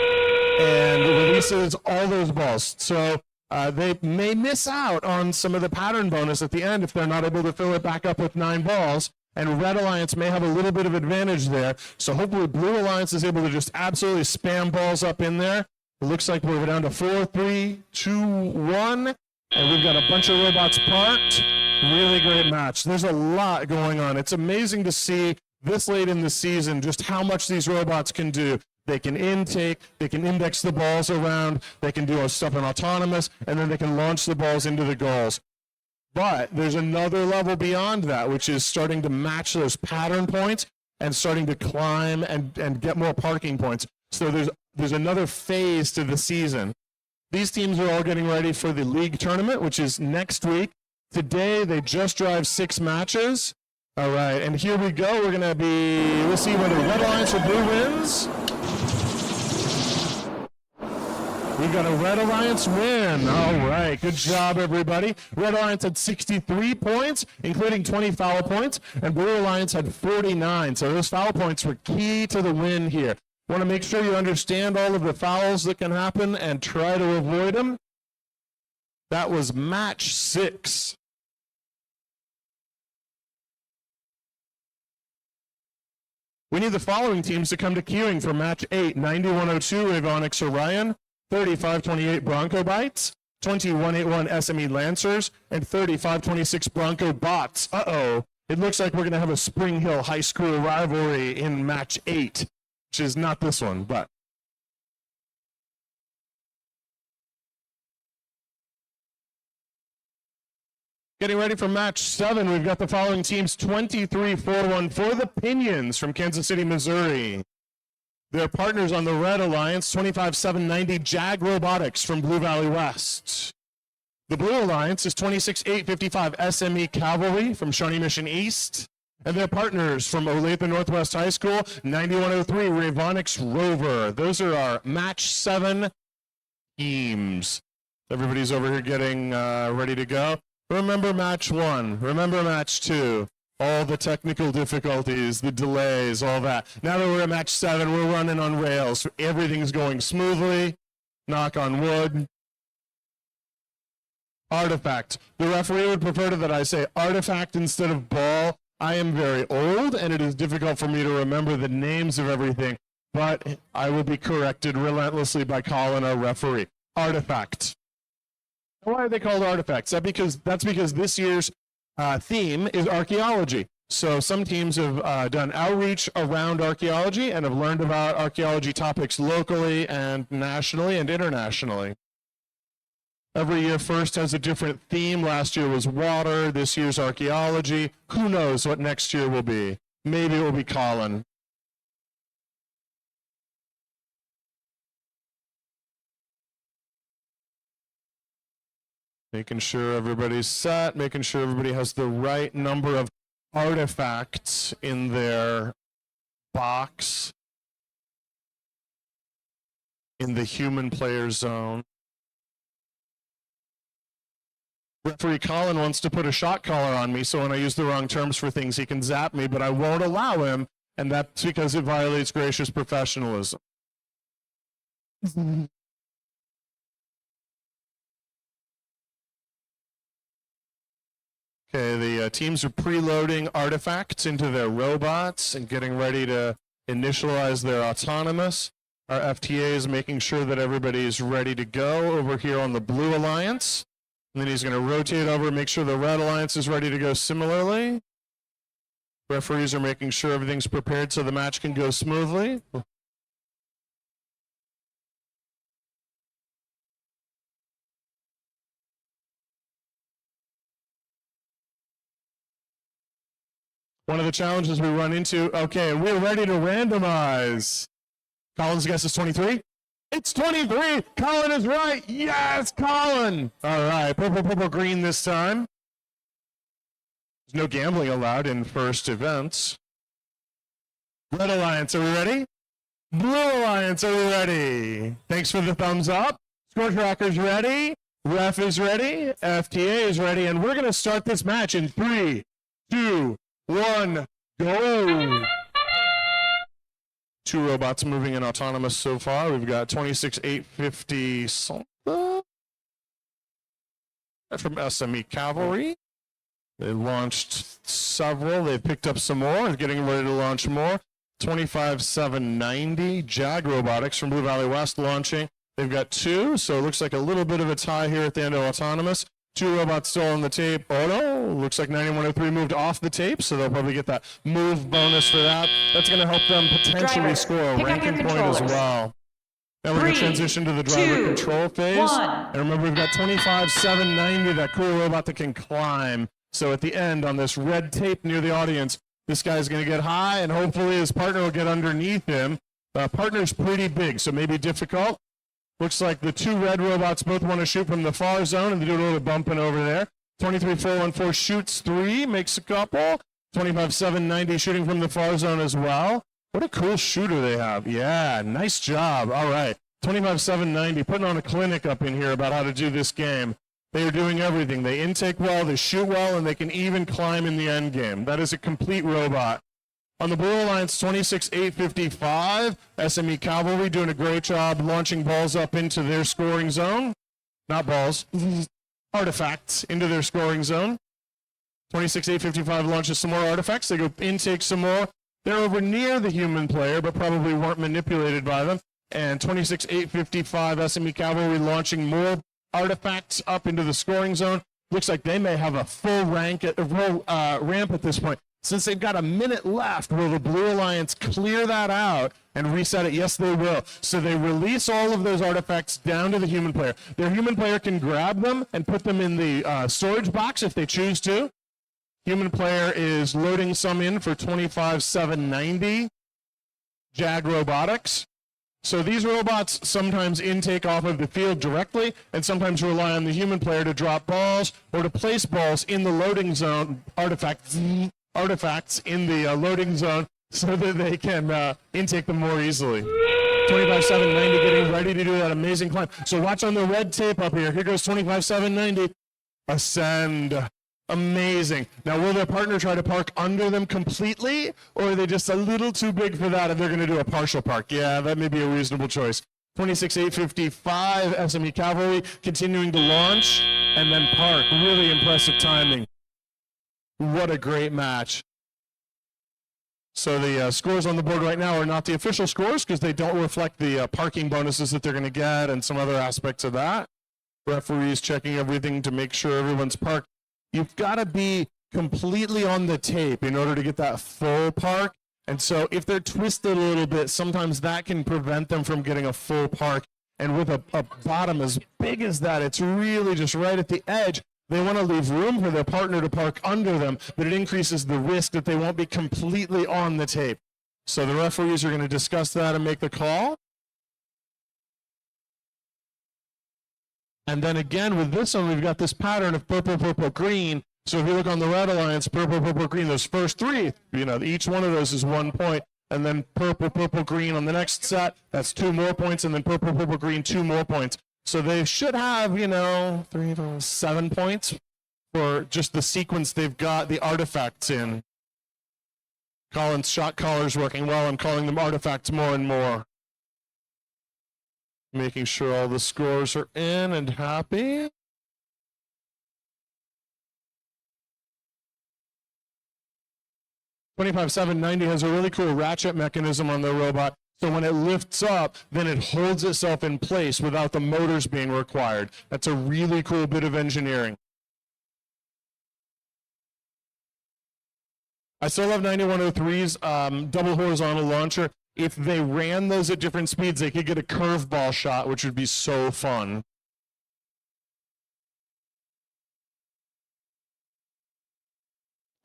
and releases all those balls. So they may miss out on some of the pattern bonus at the end if they're not able to fill it back up with 9 balls. And Red Alliance may have a little bit of advantage there. So hopefully Blue Alliance is able to just absolutely spam balls up in there. It looks like we're down to 4, 3, 2, 1. And we've got a bunch of robots parked. Really great match. There's a lot going on. It's amazing to see this late in the season just how much these robots can do. They can intake, they can index the balls around, they can do stuff in autonomous, and then they can launch the balls into the goals. But there's another level beyond that, which is starting to match those pattern points and starting to climb and get more parking points. So there's another phase to the season. These teams are all getting ready for the league tournament, which is next week. Today, they just drive 6 matches. All right, and here we go. We're gonna be, we'll see whether Red Alliance or Blue wins. We've got a Red Alliance win. All right, good job, everybody. Red Alliance had 63 points, including 20 foul points, and Blue Alliance had 49. So those foul points were key to the win here. Want to make sure you understand all of the fouls that can happen and try to avoid them. That was match 6. We need the following teams to come to queuing for match 8. 9102 Avonix Orion, 3528 Bronco Bites, 2181 SME Lancers, and 3526 Bronco Bots. Uh-oh. It looks like we're going to have a Spring Hill High School rivalry in match 8, which is not this one, but. Getting ready for match 7, we've got the following teams: 23-4-1 for the Pinions from Kansas City, Missouri. Their partners on the Red Alliance, 25-7-90 Jag Robotics from Blue Valley West. The Blue Alliance is 26-8-55 SME Cavalry from Shawnee Mission East. And their partners from Olathe Northwest High School, 9103 Ravonix Rover. Those are our match 7 teams. Everybody's over here getting ready to go. Remember match 1, remember match 2, all the technical difficulties, the delays, all that. Now that we're at match 7, we're running on rails. Everything's going smoothly, knock on wood. Artifact. The referee would prefer that I say artifact instead of ball. I am very old, and it is difficult for me to remember the names of everything, but I will be corrected relentlessly by Colin, our referee. Artifact. Why are they called artifacts? That's because this year's theme is archaeology. So some teams have done outreach around archaeology and have learned about archaeology topics locally and nationally and internationally. Every year first has a different theme. Last year was water. This year's archaeology. Who knows what next year will be? Maybe it will be Colin. Making sure everybody's set, making sure everybody has the right number of artifacts in their box in the human player zone. Referee Colin wants to put a shot collar on me, so when I use the wrong terms for things, he can zap me, but I won't allow him, and that's because it violates gracious professionalism. Okay, the teams are preloading artifacts into their robots and getting ready to initialize their autonomous. Our FTA is making sure that everybody is ready to go over here on the Blue Alliance. And then he's going to rotate over and make sure the Red Alliance is ready to go similarly. Referees are making sure everything's prepared so the match can go smoothly. One of the challenges we run into, okay, we're ready to randomize. Colin's guess is 23. It's 23. Colin is right. Yes, Colin. All right, purple, purple, green this time. There's no gambling allowed in first events. Red Alliance, are we ready? Blue Alliance, are we ready? Thanks for the thumbs up. Score tracker's ready. Ref is ready. FTA is ready. And we're going to start this match in 3, 2, 1, go. 2 robots moving in autonomous so far. We've got 26-850 something from SME Cavalry. They launched several. They've picked up some more. They're getting ready to launch more. 25-790 Jag Robotics from Blue Valley West launching. They've got 2, so it looks like a little bit of a tie here at the end of autonomous. 2 robots still on the tape. Oh no, looks like 9103 moved off the tape, so they'll probably get that move bonus for that. That's going to help them potentially Driver, score a pick up ranking your point as controllers. well. Now we're going to 3, transition to the driver 2, control phase. 1. And remember, we've got 25-790, that cool robot that can climb. So at the end, on this red tape near the audience, this guy's going to get high, and hopefully his partner will get underneath him. Partner's pretty big, so maybe difficult. Looks like the 2 red robots both want to shoot from the far zone, and they do a little bumping over there. 23-414 shoots 3, makes a couple. 25-7-90 shooting from the far zone as well. What a cool shooter they have. Yeah, nice job. All right. 25-7-90, putting on a clinic up in here about how to do this game. They are doing everything. They intake well, they shoot well, and they can even climb in the end game. That is a complete robot. On the Blue Alliance, 26-8-55, SME Cavalry doing a great job launching balls up into their scoring zone. Not balls, artifacts into their scoring zone. 26-8-55 launches some more artifacts. They go intake some more. They're over near the human player, but probably weren't manipulated by them. And 26-8-55 SME Cavalry launching more artifacts up into the scoring zone. Looks like they may have a full ramp at this point. Since they've got a minute left, will the Blue Alliance clear that out and reset it? Yes, they will. So they release all of those artifacts down to the human player. Their human player can grab them and put them in the storage box if they choose to. Human player is loading some in for 25-7-90 JAG Robotics. So these robots sometimes intake off of the field directly and sometimes rely on the human player to drop balls or to place balls in the loading zone, artifacts in the loading zone so that they can intake them more easily. 25-7-90 getting ready to do that amazing climb. So watch on the red tape up here. Here goes 25-7-90. Ascend. Amazing. Now, will their partner try to park under them completely, or are they just a little too big for that and they're going to do a partial park? Yeah, that may be a reasonable choice. 26-8-55, SME Cavalry continuing to launch and then park. Really impressive timing. What a great match. So the scores on the board right now are not the official scores because they don't reflect the parking bonuses that they're going to get and some other aspects of that. Referees checking everything to make sure everyone's parked. You've got to be completely on the tape in order to get that full park. And so if they're twisted a little bit, sometimes that can prevent them from getting a full park. And with a bottom as big as that, it's really just right at the edge. They want to leave room for their partner to park under them, but it increases the risk that they won't be completely on the tape. So the referees are going to discuss that and make the call. And then again, with this one, we've got this pattern of purple, purple, green. So if you look on the Red Alliance, purple, purple, green, those first three, each one of those is 1 point. And then purple, purple, green on the next set, that's 2 more points. And then purple, purple, green, 2 more points. So they should have, 7 points for just the sequence they've got the artifacts in. Colin's shot caller's working well. I'm calling them artifacts more and more. Making sure all the scores are in and happy. $25-790 has a really cool ratchet mechanism on the robot. So when it lifts up, then it holds itself in place without the motors being required. That's a really cool bit of engineering. I still have 9103's double horizontal launcher. If they ran those at different speeds, they could get a curveball shot, which would be so fun.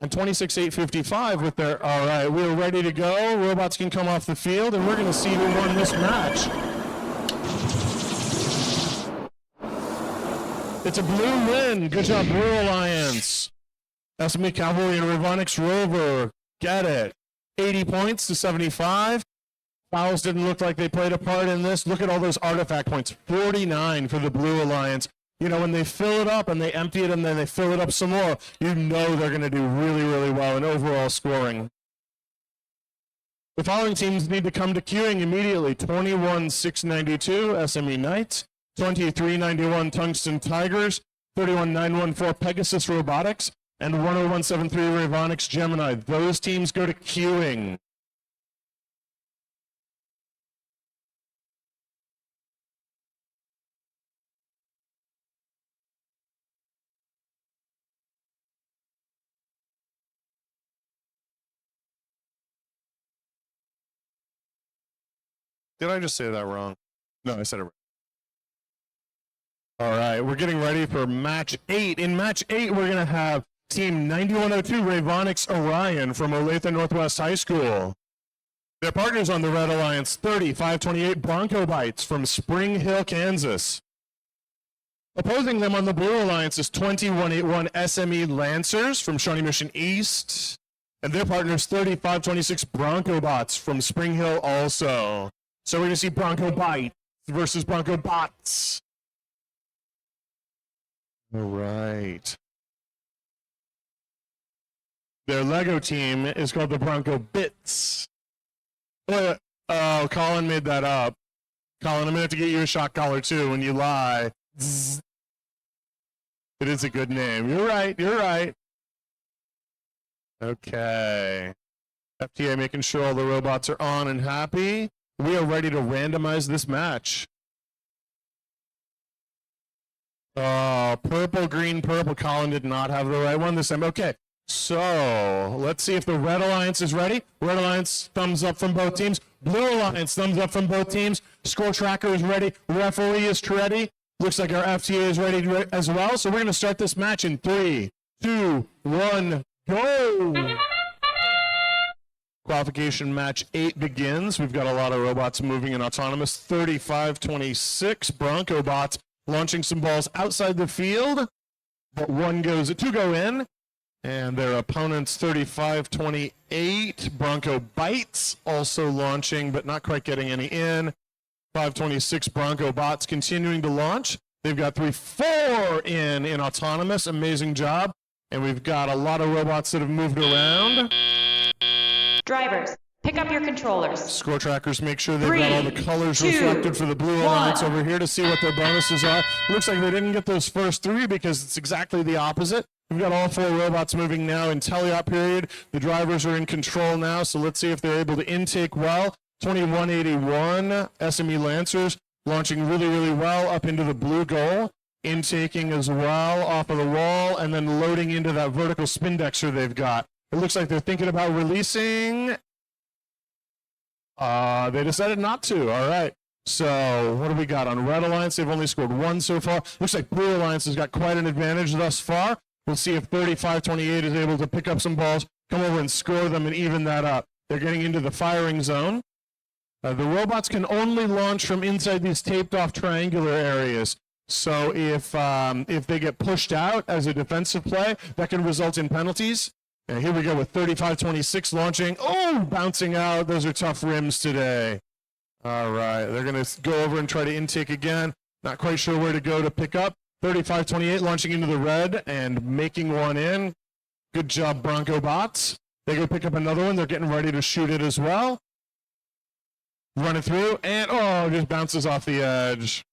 And 26-8-55 with their, all right, we're ready to go. Robots can come off the field, and we're going to see who won this match. It's a blue win. Good job, Blue Alliance. SME Cavalry and Ravonix Rover. Get it. 80 points to 75. Fouls didn't look like they played a part in this. Look at all those artifact points. 49 for the Blue Alliance. When they fill it up and they empty it and then they fill it up some more, they're going to do really, really well in overall scoring. The following teams need to come to queuing immediately. 21-692 SME Knights, 2391 Tungsten Tigers, 31914 Pegasus Robotics, and 10173 Ravonix Gemini. Those teams go to queuing. Did I just say that wrong? No, I said it right. All right, we're getting ready for match 8. In match 8, we're going to have team 9102 Ravonix Orion from Olathe Northwest High School. Their partners on the Red Alliance, 30-528 Bronco Bites from Spring Hill, Kansas. Opposing them on the Blue Alliance is 2181 SME Lancers from Shawnee Mission East. And their partners, 3526 Bronco Bots from Spring Hill also. So we're going to see Bronco Bite versus Bronco Bots. All right. Their Lego team is called the Bronco Bits. Oh, Colin made that up. Colin, I'm going to have to get you a shot collar too when you lie. Zzz. It is a good name. You're right. You're right. Okay. FTA making sure all the robots are on and happy. We are ready to randomize this match. Purple, green, purple. Colin did not have the right one this time. Okay. So let's see if the Red Alliance is ready. Red Alliance, thumbs up from both teams. Blue Alliance, thumbs up from both teams. Score tracker is ready. Referee is ready. Looks like our FTA is ready as well. So we're going to start this match in 3, 2, 1, go. Qualification match 8 begins. We've got a lot of robots moving in autonomous. 3526 Bronco Bots launching some balls outside the field. But 2 go in. And their opponents, 3528 Bronco Bites, also launching, but not quite getting any in. 526 Bronco Bots continuing to launch. They've got 4 in autonomous. Amazing job. And we've got a lot of robots that have moved around. Drivers, pick up your controllers. Score trackers make sure they've got all the colors 2, reflected for the Blue Alliance over here to see what their bonuses are. Looks like they didn't get those first 3 because it's exactly the opposite. We've got all 4 robots moving now in teleop period. The drivers are in control now, so let's see if they're able to intake well. 2181 SME Lancers launching really, really well up into the blue goal. Intaking as well off of the wall and then loading into that vertical spindexer they've got. It looks like they're thinking about releasing. They decided not to. All right. So what do we got on Red Alliance? They've only scored 1 so far. Looks like Blue Alliance has got quite an advantage thus far. We'll see if 3528 is able to pick up some balls, come over and score them and even that up. They're getting into the firing zone. The robots can only launch from inside these taped off triangular areas. So if they get pushed out as a defensive play, that can result in penalties. And here we go with 3526 launching. Oh, bouncing out. Those are tough rims today. All right, they're going to go over and try to intake again. Not quite sure where to go to pick up. 3528 launching into the red and making one in. Good job, Bronco Bots. They go pick up another one. They're getting ready to shoot it as well. Run it through, and just bounces off the edge.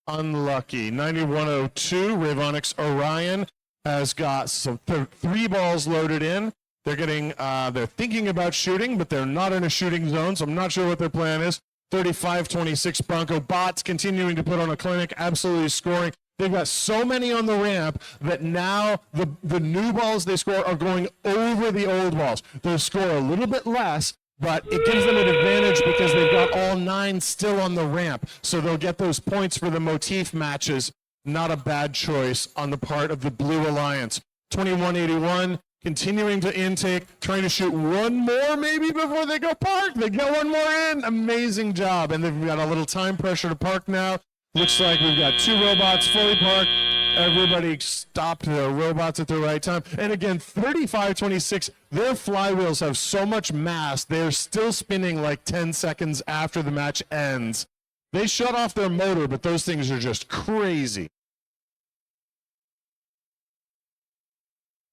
Unlucky. 9102, Ravonix Orion has got some 3 balls loaded in. They're thinking about shooting, but they're not in a shooting zone, so I'm not sure what their plan is. 3526 Bronco Bots continuing to put on a clinic, absolutely scoring. They've got so many on the ramp that now the new balls they score are going over the old balls. They'll score a little bit less, but it gives them an advantage because they've got all 9 still on the ramp. So they'll get those points for the motif matches. Not a bad choice on the part of the Blue Alliance. 2181 continuing to intake, trying to shoot one more maybe before they go park. They get one more in. Amazing job. And they've got a little time pressure to park now. Looks like we've got 2 robots fully parked. Everybody stopped the robots at the right time. And again, 3526, their flywheels have so much mass, they're still spinning like 10 seconds after the match ends. They shut off their motor, but those things are just crazy.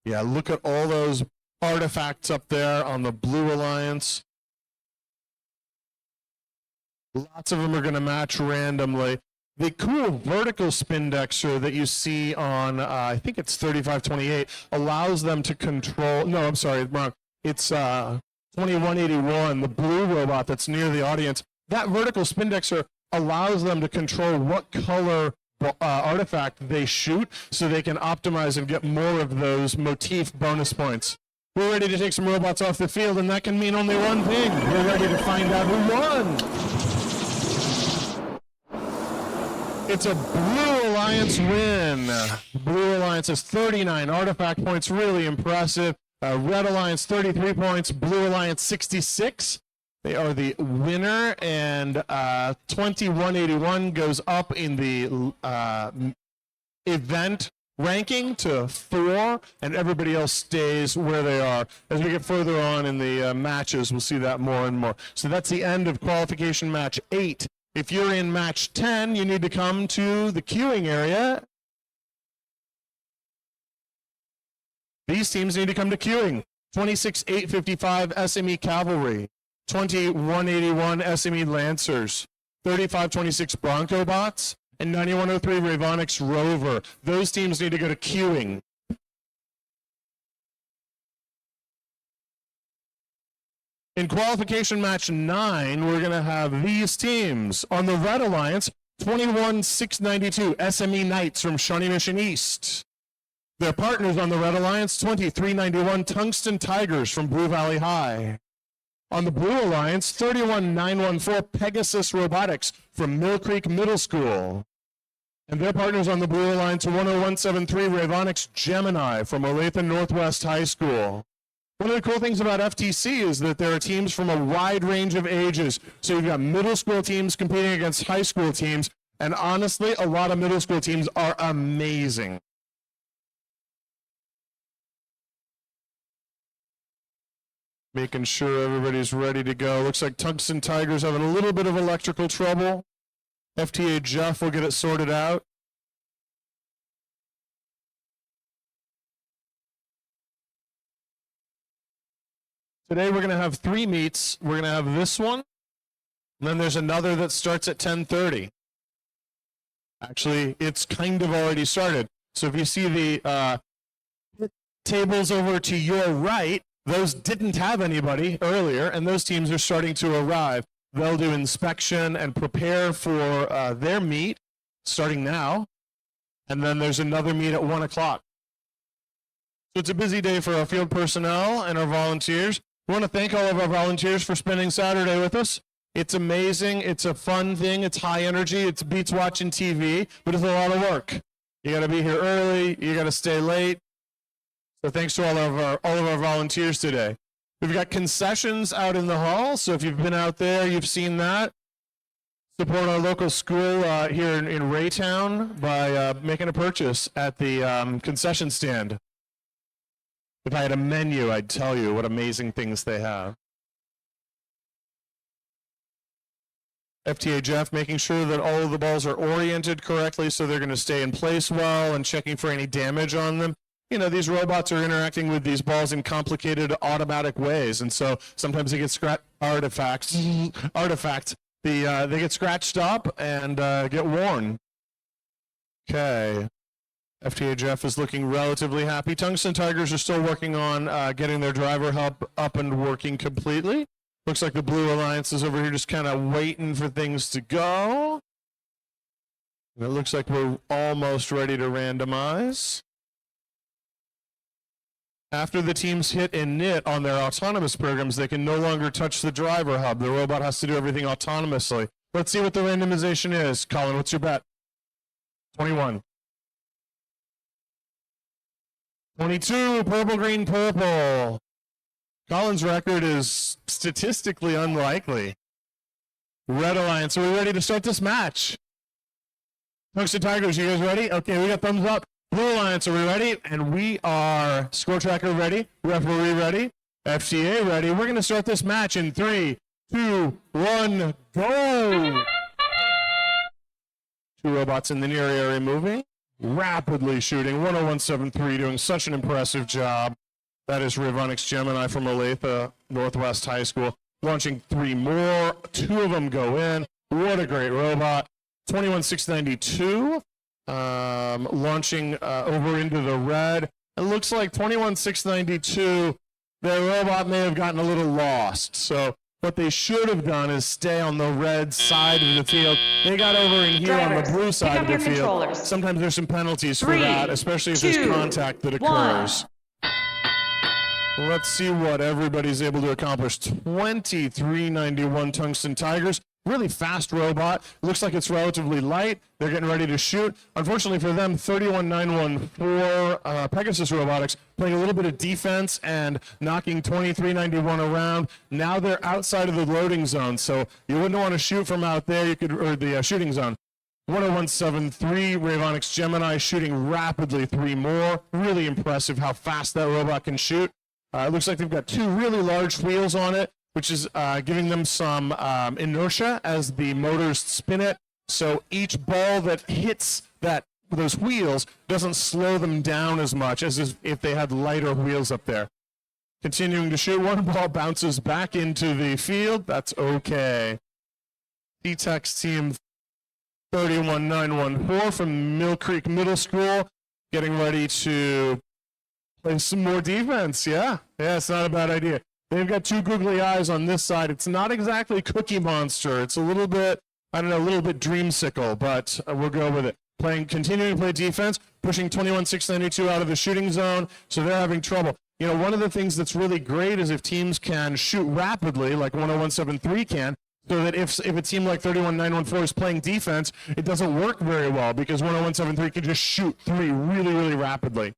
Yeah, look at all those artifacts up there on the Blue Alliance. Lots of them are going to match randomly. The cool vertical spindexer that you see on, I think it's 3528, allows them to control, no, I'm sorry, wrong. It's 2181, the blue robot that's near the audience. That vertical spindexer allows them to control what color artifact they shoot so they can optimize and get more of those motif bonus points. We're ready to take some robots off the field, and that can mean only one thing. We're ready to find out who won. It's a Blue Alliance win. Blue Alliance has 39 artifact points, really impressive. Red Alliance 33 points, Blue Alliance 66. They are the winner, and 2181 goes up in the event ranking to 4, and everybody else stays where they are. As we get further on in the matches, we'll see that more and more. So that's the end of qualification match 8. If you're in match 10, you need to come to the queuing area. These teams need to come to queuing. 26-855 SME Cavalry, 2181 SME Lancers, 3526 Bronco Bots, and 9103 Ravonics Rover. Those teams need to go to queuing. In qualification match 9, we're going to have these teams. On the Red Alliance, 21-692 SME Knights from Shawnee Mission East. Their partners on the Red Alliance, 2391 Tungsten Tigers from Blue Valley High. On the Blue Alliance, 31914 Pegasus Robotics from Mill Creek Middle School. And their partners on the Blue Alliance, 10173 Ravonics Gemini from Olathe Northwest High School. One of the cool things about FTC is that there are teams from a wide range of ages. So you've got middle school teams competing against high school teams, and honestly, a lot of middle school teams are amazing. Making sure everybody's ready to go. Looks like Tungsten Tigers having a little bit of electrical trouble. FTA Jeff will get it sorted out. Today we're going to have 3 meets. We're going to have this one, and then there's another that starts at 10:30. Actually, it's kind of already started. So if you see the tables over to your right, those didn't have anybody earlier, and those teams are starting to arrive. They'll do inspection and prepare for their meet starting now, and then there's another meet at 1 o'clock. So it's a busy day for our field personnel and our volunteers. We want to thank all of our volunteers for spending Saturday with us. It's amazing. It's a fun thing. It's high energy. It beats watching TV, but it's a lot of work. You got to be here early. You got to stay late. So thanks to all of our volunteers today. We've got concessions out in the hall. So if you've been out there, you've seen that. Support our local school here in Raytown by making a purchase at the concession stand. If I had a menu, I'd tell you what amazing things they have. FTA Jeff making sure that all of the balls are oriented correctly so they're going to stay in place well and checking for any damage on them. You know, these robots are interacting with these balls in complicated automatic ways, and so sometimes they get they get scratched up and get worn. Okay. FTA Jeff is looking relatively happy. Tungsten Tigers are still working on getting their driver hub up and working completely. Looks like the Blue Alliance is over here just kind of waiting for things to go. And it looks like we're almost ready to randomize. After the teams hit and knit on their autonomous programs, they can no longer touch the driver hub. The robot has to do everything autonomously. Let's see what the randomization is. Colin, what's your bet? 21. 22, purple, green, purple. Colin's record is statistically unlikely. Red Alliance, are we ready to start this match? Tungsten Tigers, you guys ready? Okay, we got thumbs up. Blue Alliance, are we ready? And we are. Score tracker ready. Referee ready. FTA ready. We're going to start this match in 3, 2, 1, go! 2 robots in the near area moving. Rapidly shooting. 10173 doing such an impressive job. That is Ravonics Gemini from Olathe Northwest High School. Launching 3 more. 2 of them go in. What a great robot. 21692. Launching over into the red. It looks like 21692, their robot may have gotten a little lost. So what they should have done is stay on the red side of the field. They got over in here on the blue side of the field. Sometimes there's some penalties for that, especially if there's contact that occurs. Let's see what everybody's able to accomplish. 2391 Tungsten Tigers. Really fast robot. Looks like it's relatively light. They're getting ready to shoot. Unfortunately for them, 31914 Pegasus Robotics playing a little bit of defense and knocking 2391 around. Now they're outside of the loading zone, so you wouldn't want to shoot from out there. You could, or the shooting zone. 10173, Ravonix Gemini shooting rapidly 3 more. Really impressive how fast that robot can shoot. It looks like they've got 2 really large wheels on it, which is giving them some inertia as the motors spin it. So each ball that hits those wheels doesn't slow them down as much as if they had lighter wheels up there. Continuing to shoot, one ball bounces back into the field. That's okay. D-Tech's team 31914 from Mill Creek Middle School getting ready to play some more defense. Yeah, it's not a bad idea. They've got 2 googly eyes on this side. It's not exactly Cookie Monster. It's a little bit, a little bit dreamsicle, but we'll go with it. Continuing to play defense, pushing 21-692 out of the shooting zone, so they're having trouble. You know, one of the things that's really great is if teams can shoot rapidly, like 10173 can, so that if a team like 31914 is playing defense, it doesn't work very well because 10173 can just shoot 3 really, really rapidly.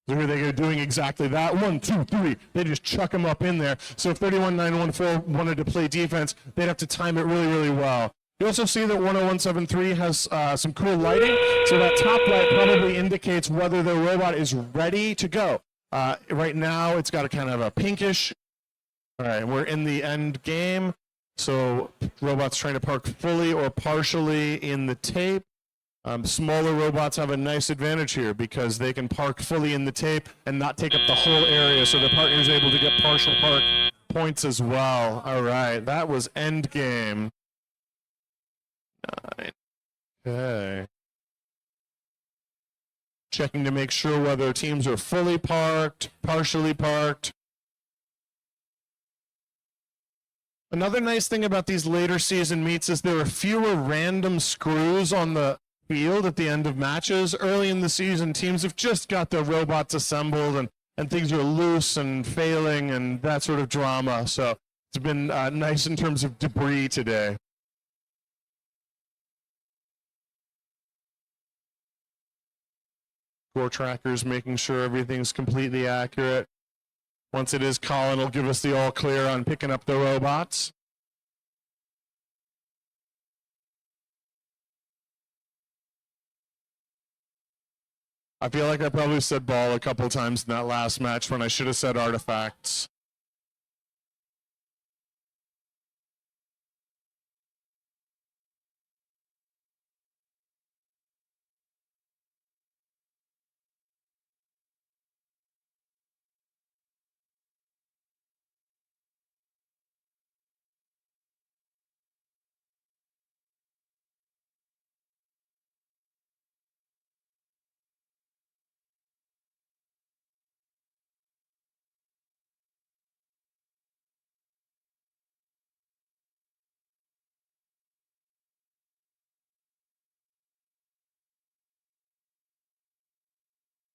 So here they're doing exactly that. 1, 2, 3. They just chuck them up in there. So if 31914 wanted to play defense, they'd have to time it really, really well. You also see that 10173 has some cool lighting, so that top light probably indicates whether the robot is ready to go. Right now, it's got a kind of a pinkish. All right, we're in the end game, so robots trying to park fully or partially in the tape. Smaller robots have a nice advantage here because they can park fully in the tape and not take up the whole area, so the partner is able to get partial park points as well. All right, that was end game. 9. Okay. Checking to make sure whether teams are fully parked, partially parked. Another nice thing about these later season meets is there are fewer random screws on the field at the end of matches. Early in the season, teams have just got their robots assembled and things are loose and failing and that sort of drama. So it's been nice in terms of debris today. Score trackers making sure everything's completely accurate. Once it is, Colin will give us the all clear on picking up the robots. I feel like I probably said ball a couple times in that last match when I should have said artifacts.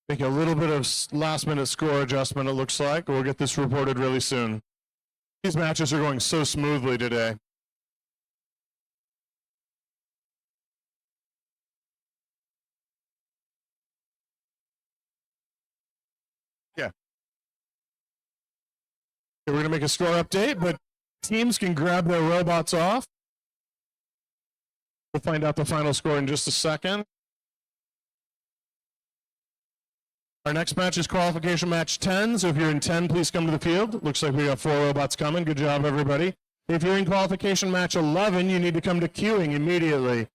Make a little bit of last-minute score adjustment, it looks like. We'll get this reported really soon. These matches are going so smoothly today. Yeah. We're going to make a score update, but teams can grab their robots off. We'll find out the final score in just a second. Our next match is qualification match 10, so if you're in 10, please come to the field. Looks like we got 4 robots coming. Good job, everybody. If you're in qualification match 11, you need to come to queuing immediately.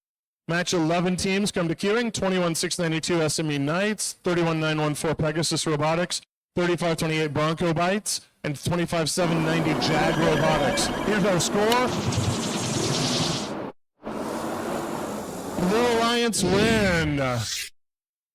Match 11 teams come to queuing: 21-692 SME Knights, 31914 Pegasus Robotics, 3528 Bronco Bites, and 25-790 Jag Robotics. Here's our score. Blue Alliance win.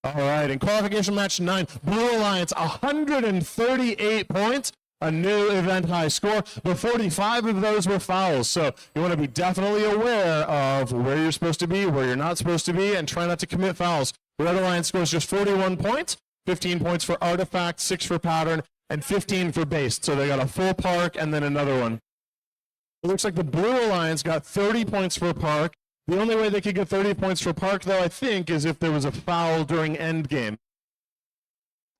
All right, in qualification match 9, Blue Alliance, 138 points, a new event high score, but 45 of those were fouls. So you want to be definitely aware of where you're supposed to be, where you're not supposed to be, and try not to commit fouls. Red Alliance scores just 41 points, 15 points for Artifact, 6 for Pattern, and 15 for Base. So they got a full Park and then another one. It looks like the Blue Alliance got 30 points for Park. The only way they could get 30 points for Park, though, I think, is if there was a foul during endgame.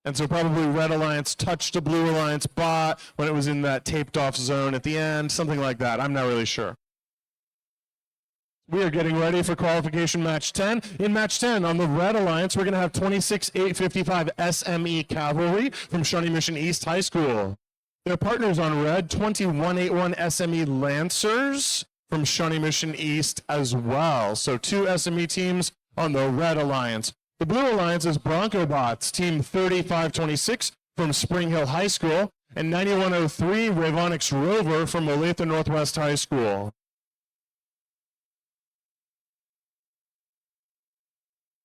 And so probably Red Alliance touched a Blue Alliance bot when it was in that taped off zone at the end, something like that. I'm not really sure. We are getting ready for qualification match 10. In match 10 on the Red Alliance, we're going to have 26-855 SME Cavalry from Shawnee Mission East High School. Their partners on Red, 2181 SME Lancers from Shawnee Mission East as well. So 2 SME teams on the Red Alliance. The Blue Alliance is Bronco Bots, team 3526 from Spring Hill High School, and 9103 Ravonix Rover from Olathe Northwest High School.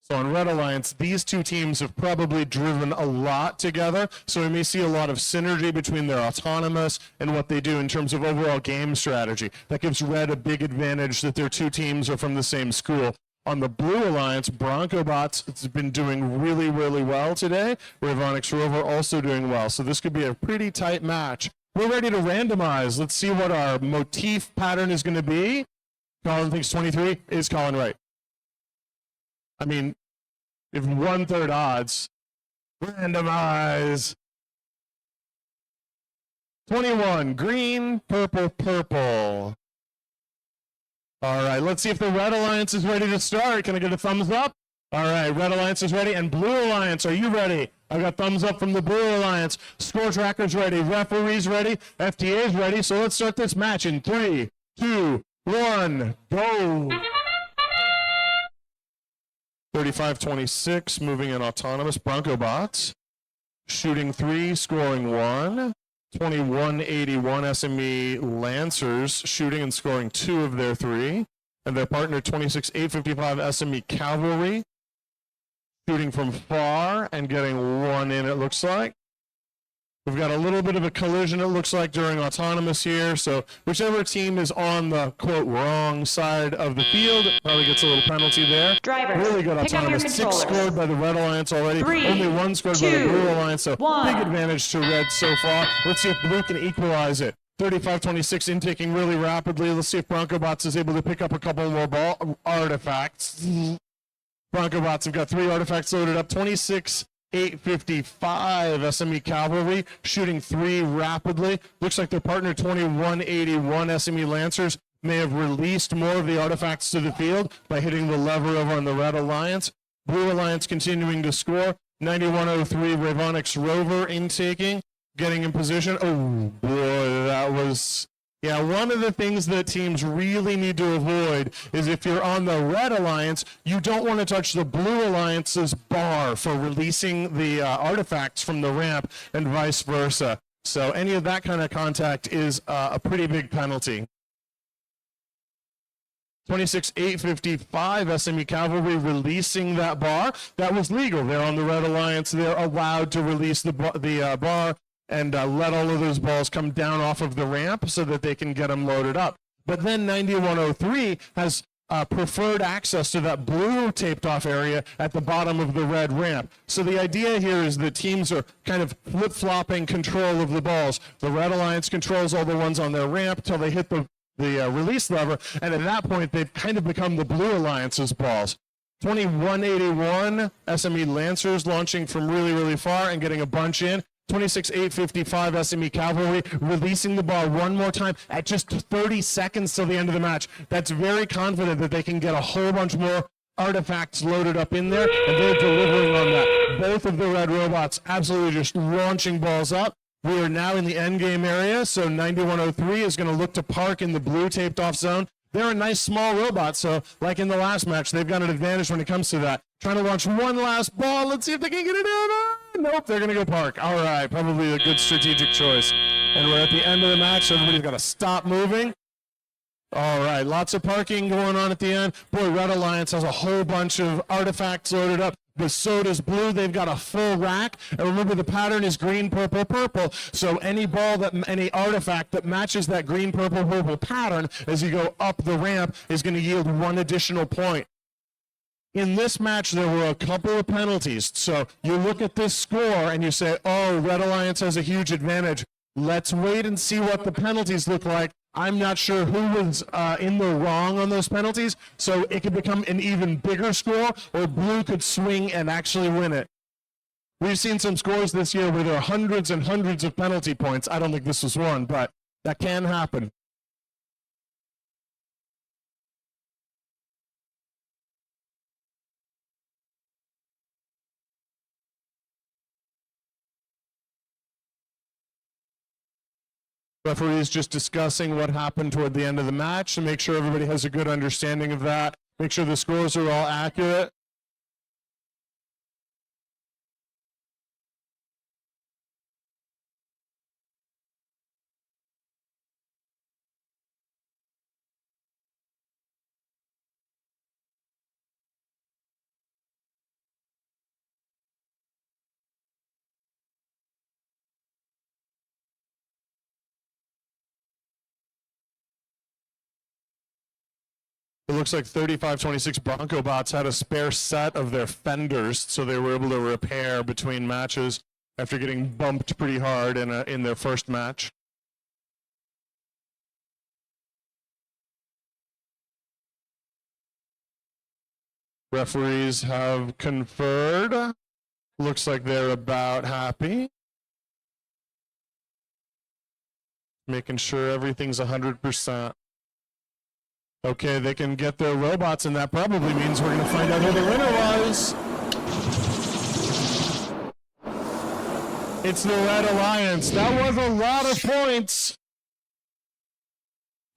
So on Red Alliance, these 2 teams have probably driven a lot together, so we may see a lot of synergy between their autonomous and what they do in terms of overall game strategy. That gives Red a big advantage that their 2 teams are from the same school. On the Blue Alliance, Bronco Bots has been doing really, really well today. Ravonix Rover also doing well, so this could be a pretty tight match. We're ready to randomize. Let's see what our motif pattern is going to be. Colin thinks 23. Is Colin right? I mean, if 1/3 odds, randomize. 21, green, purple, purple. All right, let's see if the Red Alliance is ready to start. Can I get a thumbs up? All right, Red Alliance is ready, and Blue Alliance, are you ready? I got thumbs up from the Blue Alliance. Score tracker's ready, referees ready, FTA's ready, so let's start this match in 3, 2, 1, go. 35-26, moving in autonomous. Bronco Bots, shooting 3, scoring 1. 2181 SME Lancers, shooting and scoring 2 of their 3. And their partner 26-855 SME Cavalry, shooting from far and getting 1 in, it looks like. We've got a little bit of a collision, it looks like, during autonomous here. So whichever team is on the, quote, wrong side of the field probably gets a little penalty there. Drivers, really good pick up your autonomous. 6 controllers. scored by the Red Alliance already. 3, Only 1 scored by the 2, Blue Alliance. So 1. big advantage to Red so far. Let's see if Blue can equalize it. 35-26 intaking really rapidly. Let's see if Bronco Bots is able to pick up a couple more ball artifacts. Bronco Bots have got 3 artifacts loaded up. 26-855 SME Cavalry, shooting 3 rapidly. Looks like their partner 2181 SME Lancers may have released more of the artifacts to the field by hitting the lever over on the Red Alliance. Blue Alliance continuing to score. 9103 Ravonix Rover intaking, getting in position. Oh boy, that was... Yeah, one of the things that teams really need to avoid is if you're on the Red Alliance, you don't want to touch the Blue Alliance's bar for releasing the artifacts from the ramp and vice versa. So any of that kind of contact is a pretty big penalty. 26-855 SME Cavalry releasing that bar. That was legal. They're on the Red Alliance. They're allowed to release the bar and let all of those balls come down off of the ramp so that they can get them loaded up. But then 9103 has preferred access to that blue taped off area at the bottom of the red ramp. So the idea here is that teams are kind of flip-flopping control of the balls. The Red Alliance controls all the ones on their ramp till they hit the release lever, and at that point they've kind of become the Blue Alliance's balls. 2181 SME Lancers launching from really, really far and getting a bunch in. 26-855 SME Cavalry releasing the ball one more time at just 30 seconds till the end of the match. That's very confident that they can get a whole bunch more artifacts loaded up in there, and they're delivering on that. Both of the Red Robots absolutely just launching balls up. We are now in the end game area, so 9103 is going to look to park in the blue taped off zone. They're a nice small robot, so like in the last match, they've got an advantage when it comes to that. Trying to launch one last ball. Let's see if they can get it in. Nope, they're going to go park. All right, probably a good strategic choice. And we're at the end of the match, so everybody's got to stop moving. All right, lots of parking going on at the end. Boy, Red Alliance has a whole bunch of artifacts loaded up. But so does Blue. They've got a full rack. And remember, the pattern is green, purple, purple. So any artifact that matches that green, purple, purple pattern as you go up the ramp is going to yield 1 additional point. In this match, there were a couple of penalties. So you look at this score and you say, oh, Red Alliance has a huge advantage. Let's wait and see what the penalties look like. I'm not sure who was in the wrong on those penalties, so it could become an even bigger score, or Blue could swing and actually win it. We've seen some scores this year where there are hundreds and hundreds of penalty points. I don't think this was one, but that can happen. Referees just discussing what happened toward the end of the match to make sure everybody has a good understanding of that. Make sure the scores are all accurate. It looks like 3526 Bronco Bots had a spare set of their fenders, so they were able to repair between matches after getting bumped pretty hard in their first match. Referees have conferred. Looks like they're about happy. Making sure everything's 100%. Okay, they can get their robots, and that probably means we're going to find out who the winner was. It's the Red Alliance. That was a lot of points.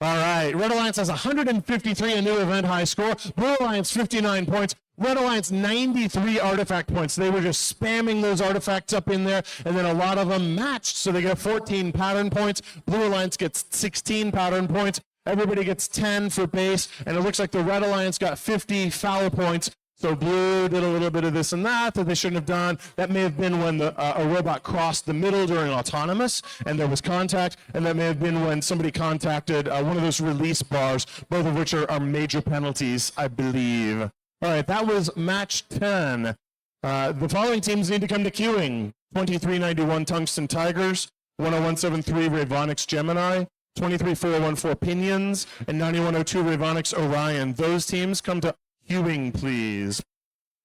All right, Red Alliance has 153, a new event high score. Blue Alliance, 59 points. Red Alliance, 93 artifact points. They were just spamming those artifacts up in there, and then a lot of them matched, so they get 14 pattern points. Blue Alliance gets 16 pattern points. Everybody gets 10 for base, and it looks like the Red Alliance got 50 foul points. So Blue did a little bit of this and that they shouldn't have done. That may have been when a robot crossed the middle during autonomous, and there was contact, and that may have been when somebody contacted one of those release bars, both of which are major penalties, I believe. All right, that was match 10. The following teams need to come to queuing. 2391 Tungsten Tigers, 10173 Ravonix Gemini, 23414 Pinions, and 9102 Ravonix Orion. Those teams come to queuing, please.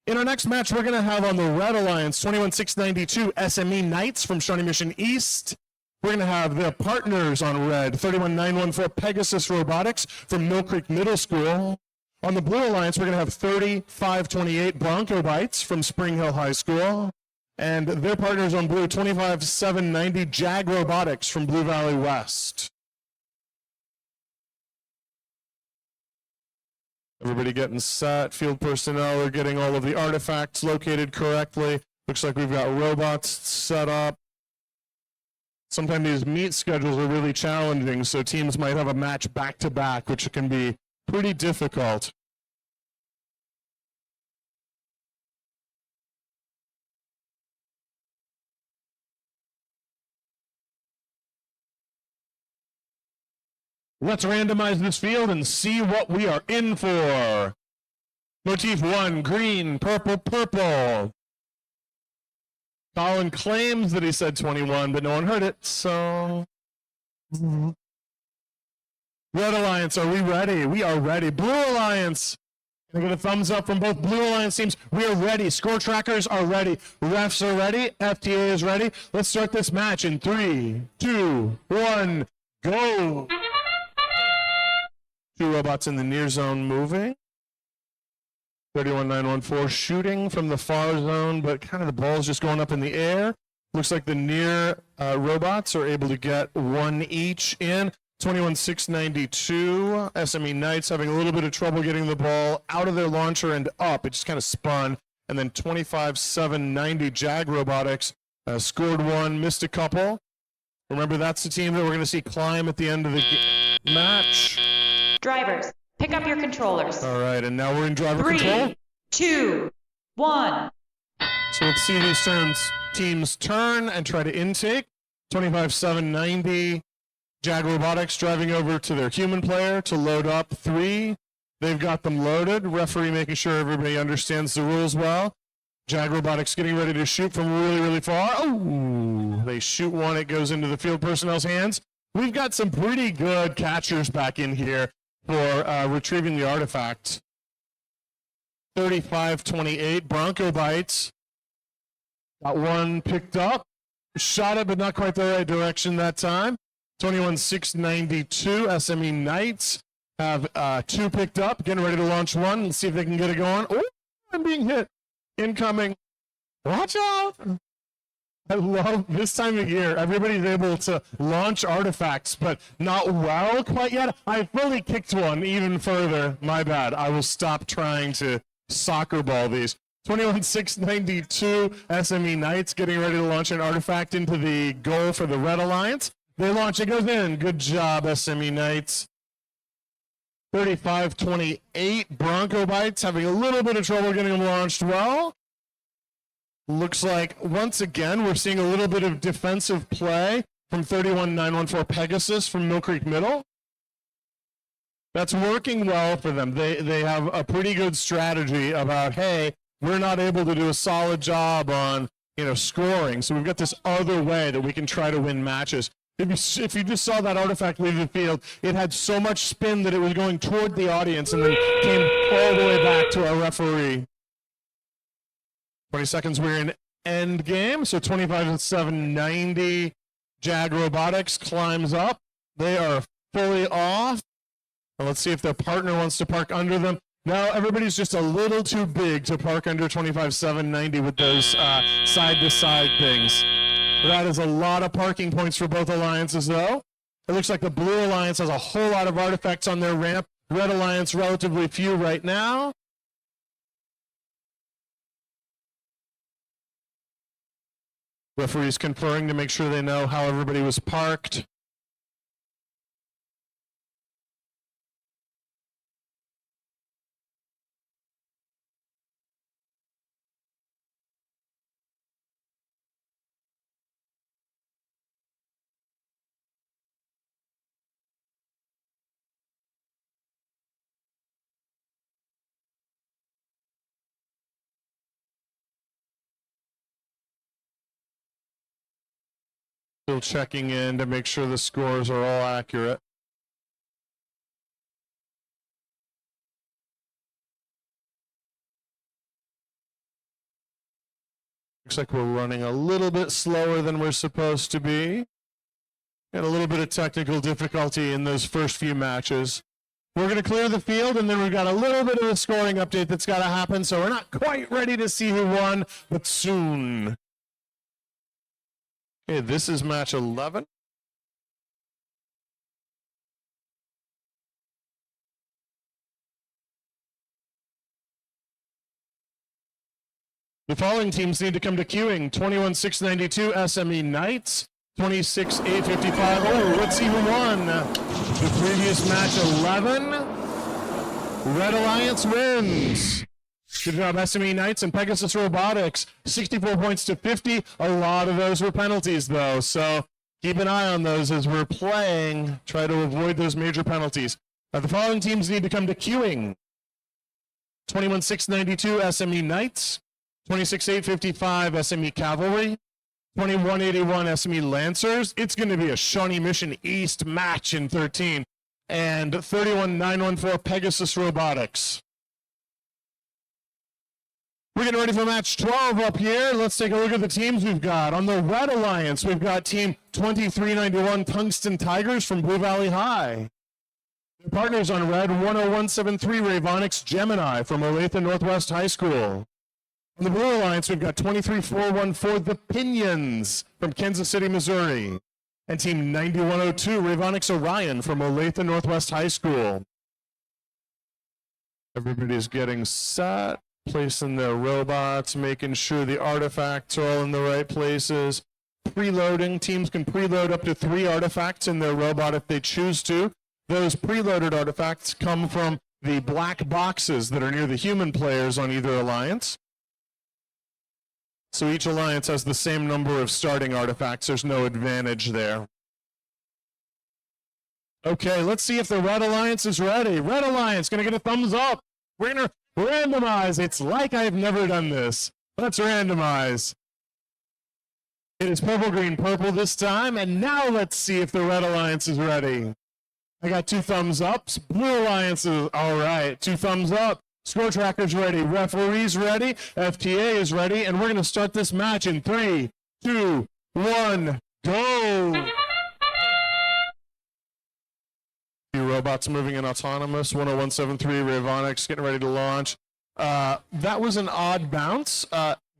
In our next match, we're going to have on the Red Alliance 21692 SME Knights from Shawnee Mission East. We're going to have the partners on Red, 31914 Pegasus Robotics from Mill Creek Middle School. On the Blue Alliance, we're going to have 3528 Bronco Bites from Spring Hill High School. And their partners on Blue, 25790 Jag Robotics from Blue Valley West. Everybody getting set. Field personnel are getting all of the artifacts located correctly. Looks like we've got robots set up. Sometimes these meet schedules are really challenging, so teams might have a match back-to-back, which can be pretty difficult. Let's randomize this field and see what we are in for. Motif 1, green, purple, purple. Colin claims that he said 21, but no one heard it, so... Red Alliance, are we ready? We are ready. Blue Alliance. Can I get a thumbs up from both Blue Alliance teams? We are ready. Score trackers are ready. Refs are ready. FTA is ready. Let's start this match in 3, 2, 1, go. 2 robots in the near zone moving. 31914 shooting from the far zone, but kind of the ball's just going up in the air. Looks like the near robots are able to get 1 each in. 21692 SME Knights having a little bit of trouble getting the ball out of their launcher and up. It just kind of spun. And then 25790 Jag Robotics scored 1, missed a couple. Remember, that's the team that we're going to see climb at the end of the match. Drivers, pick up your controllers. All right, and now we're in driver control. 3, 2, 1. So let's see these teams turn and try to intake. 25790 Jag Robotics driving over to their human player to load up 3. They've got them loaded. Referee making sure everybody understands the rules well. Jag Robotics getting ready to shoot from really, really far. Oh, they shoot 1. It goes into the field personnel's hands. We've got some pretty good catchers back in here for retrieving the artifact. 3528 Bronco Bites. Got 1 picked up. Shot it, but not quite the right direction that time. 21692 SME Knights have 2 picked up. Getting ready to launch 1. Let's see if they can get it going. Oh, I'm being hit. Incoming. Watch out. I love this time of year. Everybody's able to launch artifacts, but not well quite yet. I fully kicked one even further. My bad. I will stop trying to soccer ball these. 21-692 SME Knights getting ready to launch an artifact into the goal for the Red Alliance. They launch, it goes in. Good job, SME Knights. 35-28 Bronco Bites having a little bit of trouble getting them launched well. Looks like, once again, we're seeing a little bit of defensive play from 31-914 Pegasus from Mill Creek Middle. That's working well for them. They have a pretty good strategy about, hey, we're not able to do a solid job on, scoring, so we've got this other way that we can try to win matches. If you just saw that artifact leave the field, it had so much spin that it was going toward the audience and then came all the way back to our referee. 20 seconds, we're in end game, so 25-790. Jag Robotics climbs up. They are fully off. Well, let's see if their partner wants to park under them. No, everybody's just a little too big to park under 25-790 with those side-to-side things. That is a lot of parking points for both alliances, though. It looks like the Blue Alliance has a whole lot of artifacts on their ramp. Red Alliance, relatively few right now. Referees conferring to make sure they know how everybody was parked. Still checking in to make sure the scores are all accurate. Looks like we're running a little bit slower than we're supposed to be. And a little bit of technical difficulty in those first few matches. We're going to clear the field, and then we've got a little bit of a scoring update that's got to happen, so we're not quite ready to see who won, but soon. Okay, this is match 11. The following teams need to come to queuing. 21-692 SME Knights, 26-855. Oh, let's see who won. The previous match 11. Red Alliance wins. Good job, SME Knights and Pegasus Robotics. 64 points to 50. A lot of those were penalties, though, so keep an eye on those as we're playing. Try to avoid those major penalties. The following teams need to come to queuing. 21-692 SME Knights, 26-855 SME Cavalry, 21-81 SME Lancers. It's going to be a Shawnee Mission East match in 13. And 31-914 Pegasus Robotics. We're getting ready for match 12 up here. Let's take a look at the teams we've got. On the Red Alliance, we've got team 2391 Tungsten Tigers from Blue Valley High. Their partners on Red, 10173 Ravonics Gemini from Olathe Northwest High School. On the Blue Alliance, we've got 23414 The Pinions from Kansas City, Missouri. And team 9102 Ravonics Orion from Olathe Northwest High School. Everybody's getting set. Placing their robots, making sure the artifacts are all in the right places. Preloading. Teams can preload up to 3 artifacts in their robot if they choose to. Those preloaded artifacts come from the black boxes that are near the human players on either alliance. So each alliance has the same number of starting artifacts. There's no advantage there. Okay, let's see if the Red Alliance is ready. Red Alliance, gonna get a thumbs up. We're gonna randomize. It's like I've never done this. Let's randomize. It is purple, green, purple this time. And now let's see if the Red Alliance is ready. I got 2 thumbs ups. Blue Alliance is all right. 2 thumbs up. Score tracker's ready. Referees ready. FTA is ready. And we're going to start this match in 3, 2, 1, go. Robots moving in autonomous, 10173 Ravonics getting ready to launch. That was an odd bounce.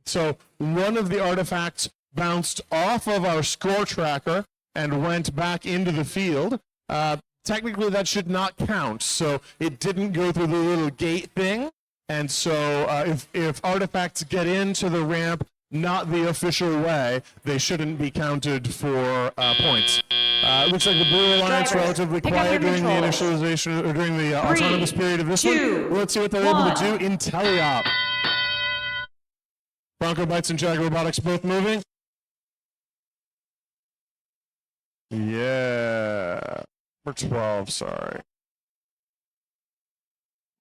So one of the artifacts bounced off of our score tracker and went back into the field. Technically, that should not count. So it didn't go through the little gate thing. And so if artifacts get into the ramp not the official way, they shouldn't be counted for points. Looks like the Blue Alliance Drivers, relatively pick up quiet your during the controllers. initialization or during the 3, autonomous period of this 2, one. Let's see what they're able to do in teleop. Bronco Bites and Jag Robotics both moving. Yeah. For 12, sorry.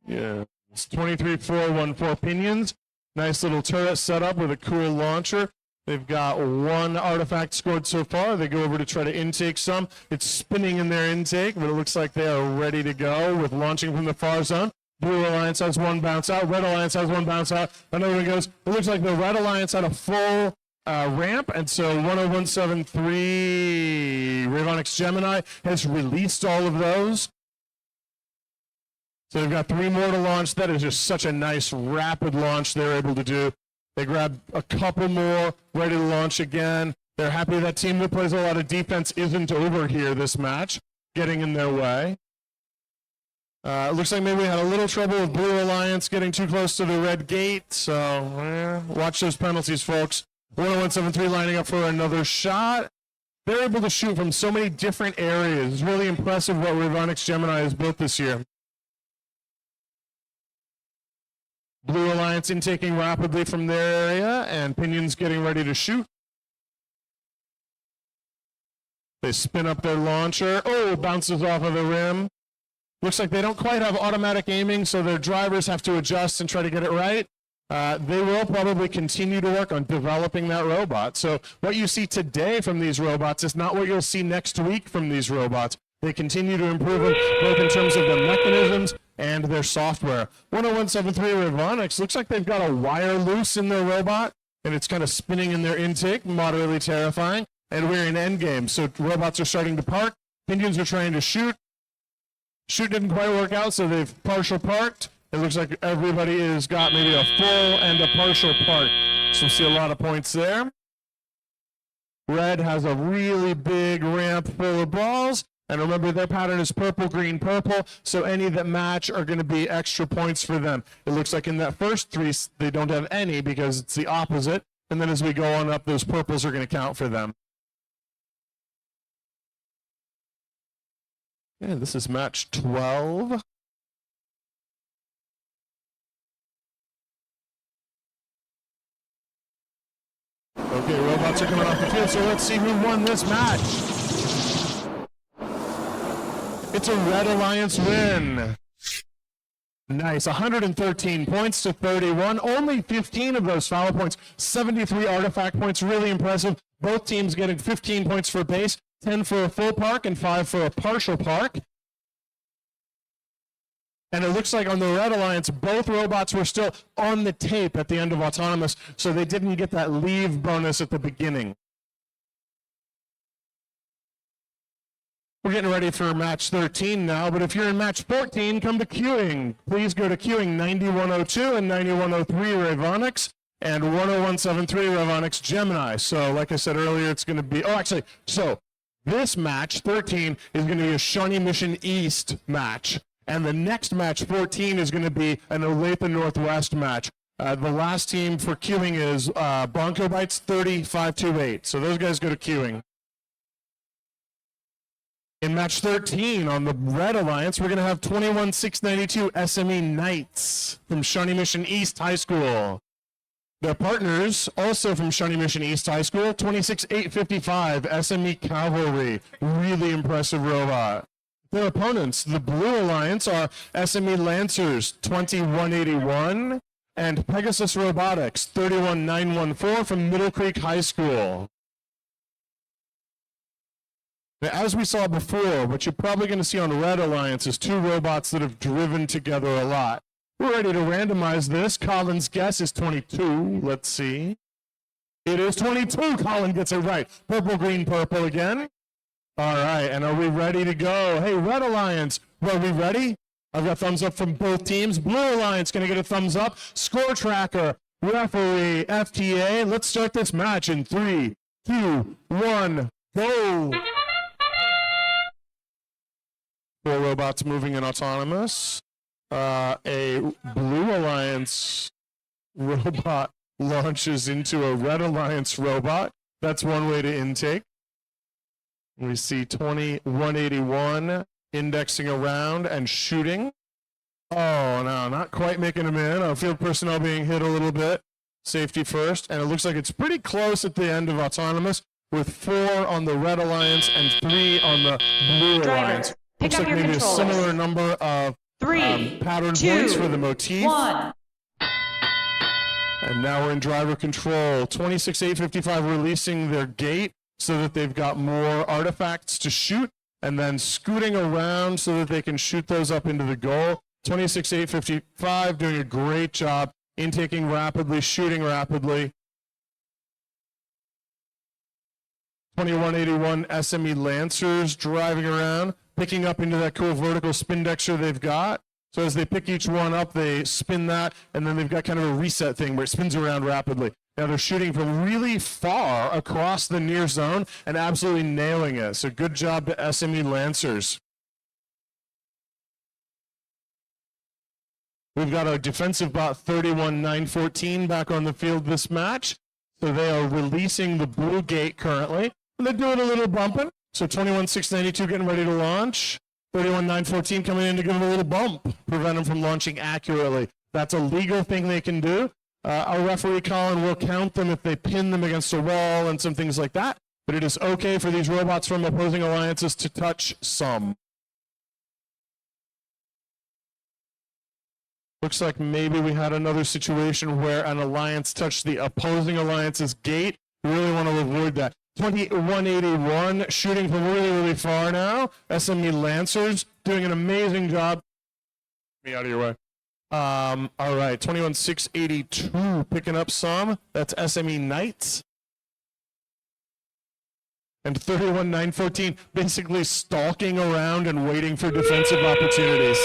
Yeah. It's 23-4-1-4 pinions. Nice little turret setup with a cool launcher. They've got 1 artifact scored so far. They go over to try to intake some. It's spinning in their intake, but it looks like they are ready to go with launching from the far zone. Blue Alliance has 1 bounce out. Red Alliance has 1 bounce out. Another one goes. It looks like the Red Alliance had a full ramp, and so 10173 Ravonix Gemini has released all of those. So they've got 3 more to launch. That is just such a nice rapid launch they're able to do. They grab a couple more, ready to launch again. They're happy that team that plays a lot of defense isn't over here this match, getting in their way. It looks like maybe we had a little trouble with Blue Alliance getting too close to the red gate. So watch those penalties, folks. 10173 lining up for another shot. They're able to shoot from so many different areas. It's really impressive what Ravonix Gemini has built this year. Blue Alliance intaking rapidly from their area, and Pinions getting ready to shoot. They spin up their launcher. Oh, bounces off of the rim. Looks like they don't quite have automatic aiming, so their drivers have to adjust and try to get it right. They will probably continue to work on developing that robot. So what you see today from these robots is not what you'll see next week from these robots. They continue to improve them, both in terms of the mechanisms and their software. 10173 Ravonix looks like they've got a wire loose in their robot, and it's kind of spinning in their intake, moderately terrifying. And we're in endgame, so robots are starting to park. Pinions are trying to shoot. Shoot didn't quite work out, so they've partial parked. It looks like everybody has got maybe a full and a partial park. So we'll see a lot of points there. Red has a really big ramp full of balls. And remember, their pattern is purple, green, purple. So any that match are going to be extra points for them. It looks like in that first 3, they don't have any because it's the opposite. And then as we go on up, those purples are going to count for them. Yeah, this is match 12. Okay, robots are coming off the field, so let's see who won this match. It's a Red Alliance win. Nice, 113 points to 31. Only 15 of those foul points, 73 artifact points, really impressive. Both teams getting 15 points for base, 10 for a full park, and 5 for a partial park. And it looks like on the Red Alliance, both robots were still on the tape at the end of Autonomous, so they didn't get that leave bonus at the beginning. We're getting ready for match 13 now, but if you're in match 14, come to queuing. Please go to queuing 9102 and 9103 Ravonix and 10173 Ravonix Gemini. So like I said earlier, it's going to be, so this match 13 is going to be a Shawnee Mission East match. And the next match, 14, is going to be an Olathe Northwest match. The last team for queuing is Bronco Bites 3528. So those guys go to queuing. In match 13 on the Red Alliance, we're going to have 21692 SME Knights from Shawnee Mission East High School. Their partners, also from Shawnee Mission East High School, 26855 SME Cavalry. Really impressive robot. Their opponents, the Blue Alliance, are SME Lancers 2181 and Pegasus Robotics 31914 from Middle Creek High School. Now, as we saw before, what you're probably going to see on Red Alliance is 2 robots that have driven together a lot. We're ready to randomize this. Colin's guess is 22. Let's see. It is 22. Colin gets it right. Purple, green, purple again. All right, and are we ready to go? Hey, Red Alliance, are we ready? I've got thumbs up from both teams. Blue Alliance going to get a thumbs up. Score tracker, referee, FTA. Let's start this match in 3, 2, 1, go. 4 robots moving in autonomous. A Blue Alliance robot launches into a Red Alliance robot. That's one way to intake. We see 2181 indexing around and shooting. Oh, no, not quite making him in. Our field personnel being hit a little bit. Safety first. And it looks like it's pretty close at the end of autonomous with 4 on the Red Alliance and 3 on the Blue Alliance. Drivers, pick Looks up like your maybe controllers. a similar number of 3, pattern 2, points for the motif. 1. And now we're in driver control. 26855 releasing their gate so that they've got more artifacts to shoot, and then scooting around so that they can shoot those up into the goal. 26855 doing a great job intaking rapidly, shooting rapidly. 2181 SME Lancers driving around, picking up into that cool vertical spindexer they've got. So as they pick each one up, they spin that, and then they've got kind of a reset thing where it spins around rapidly. Now they're shooting from really far across the near zone and absolutely nailing it. So good job to SME Lancers. We've got our defensive bot 31914 back on the field this match. So they are releasing the blue gate currently. And they're doing a little bumping. So 21692 getting ready to launch. 31914 coming in to give them a little bump, prevent them from launching accurately. That's a legal thing they can do. Our referee, Colin, will count them if they pin them against a wall and some things like that. But it is okay for these robots from opposing alliances to touch some. Looks like maybe we had another situation where an alliance touched the opposing alliance's gate. We really want to avoid that. 2181 shooting from really, really far now. SME Lancers doing an amazing job. Get me out of your way. All right, 21682 picking up some. That's SME Knights. And 31914 basically stalking around and waiting for defensive opportunities.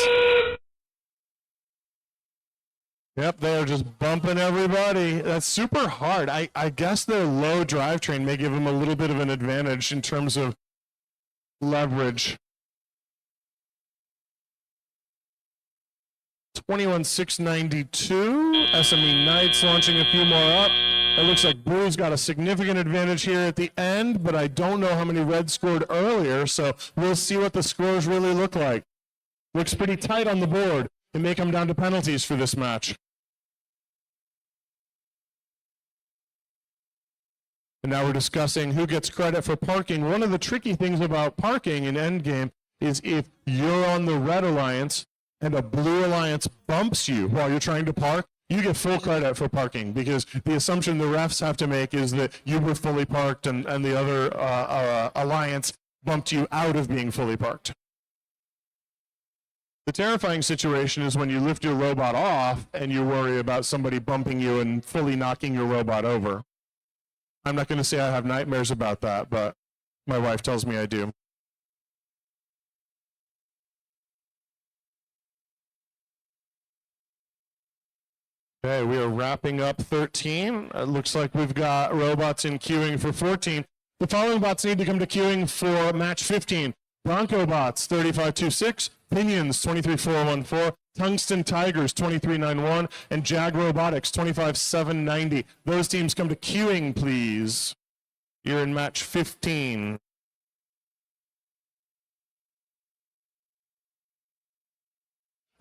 Yep, they're just bumping everybody. That's super hard. I guess their low drivetrain may give them a little bit of an advantage in terms of leverage. 21692. SME Knights launching a few more up. It looks like Blue's got a significant advantage here at the end, but I don't know how many Reds scored earlier, so we'll see what the scores really look like. Looks pretty tight on the board. It may come down to penalties for this match. And now we're discussing who gets credit for parking. One of the tricky things about parking in Endgame is if you're on the Red Alliance and a Blue Alliance bumps you while you're trying to park, you get full credit for parking because the assumption the refs have to make is that you were fully parked and the other alliance bumped you out of being fully parked. The terrifying situation is when you lift your robot off and you worry about somebody bumping you and fully knocking your robot over. I'm not going to say I have nightmares about that, but my wife tells me I do. Okay, we are wrapping up 13. It looks like we've got robots in queuing for 14. The following bots need to come to queuing for match 15. Bronco bots 3526, Pinions 23414, Tungsten Tigers 2391, and Jag Robotics 25790. Those teams come to queuing, please. You're in match 15.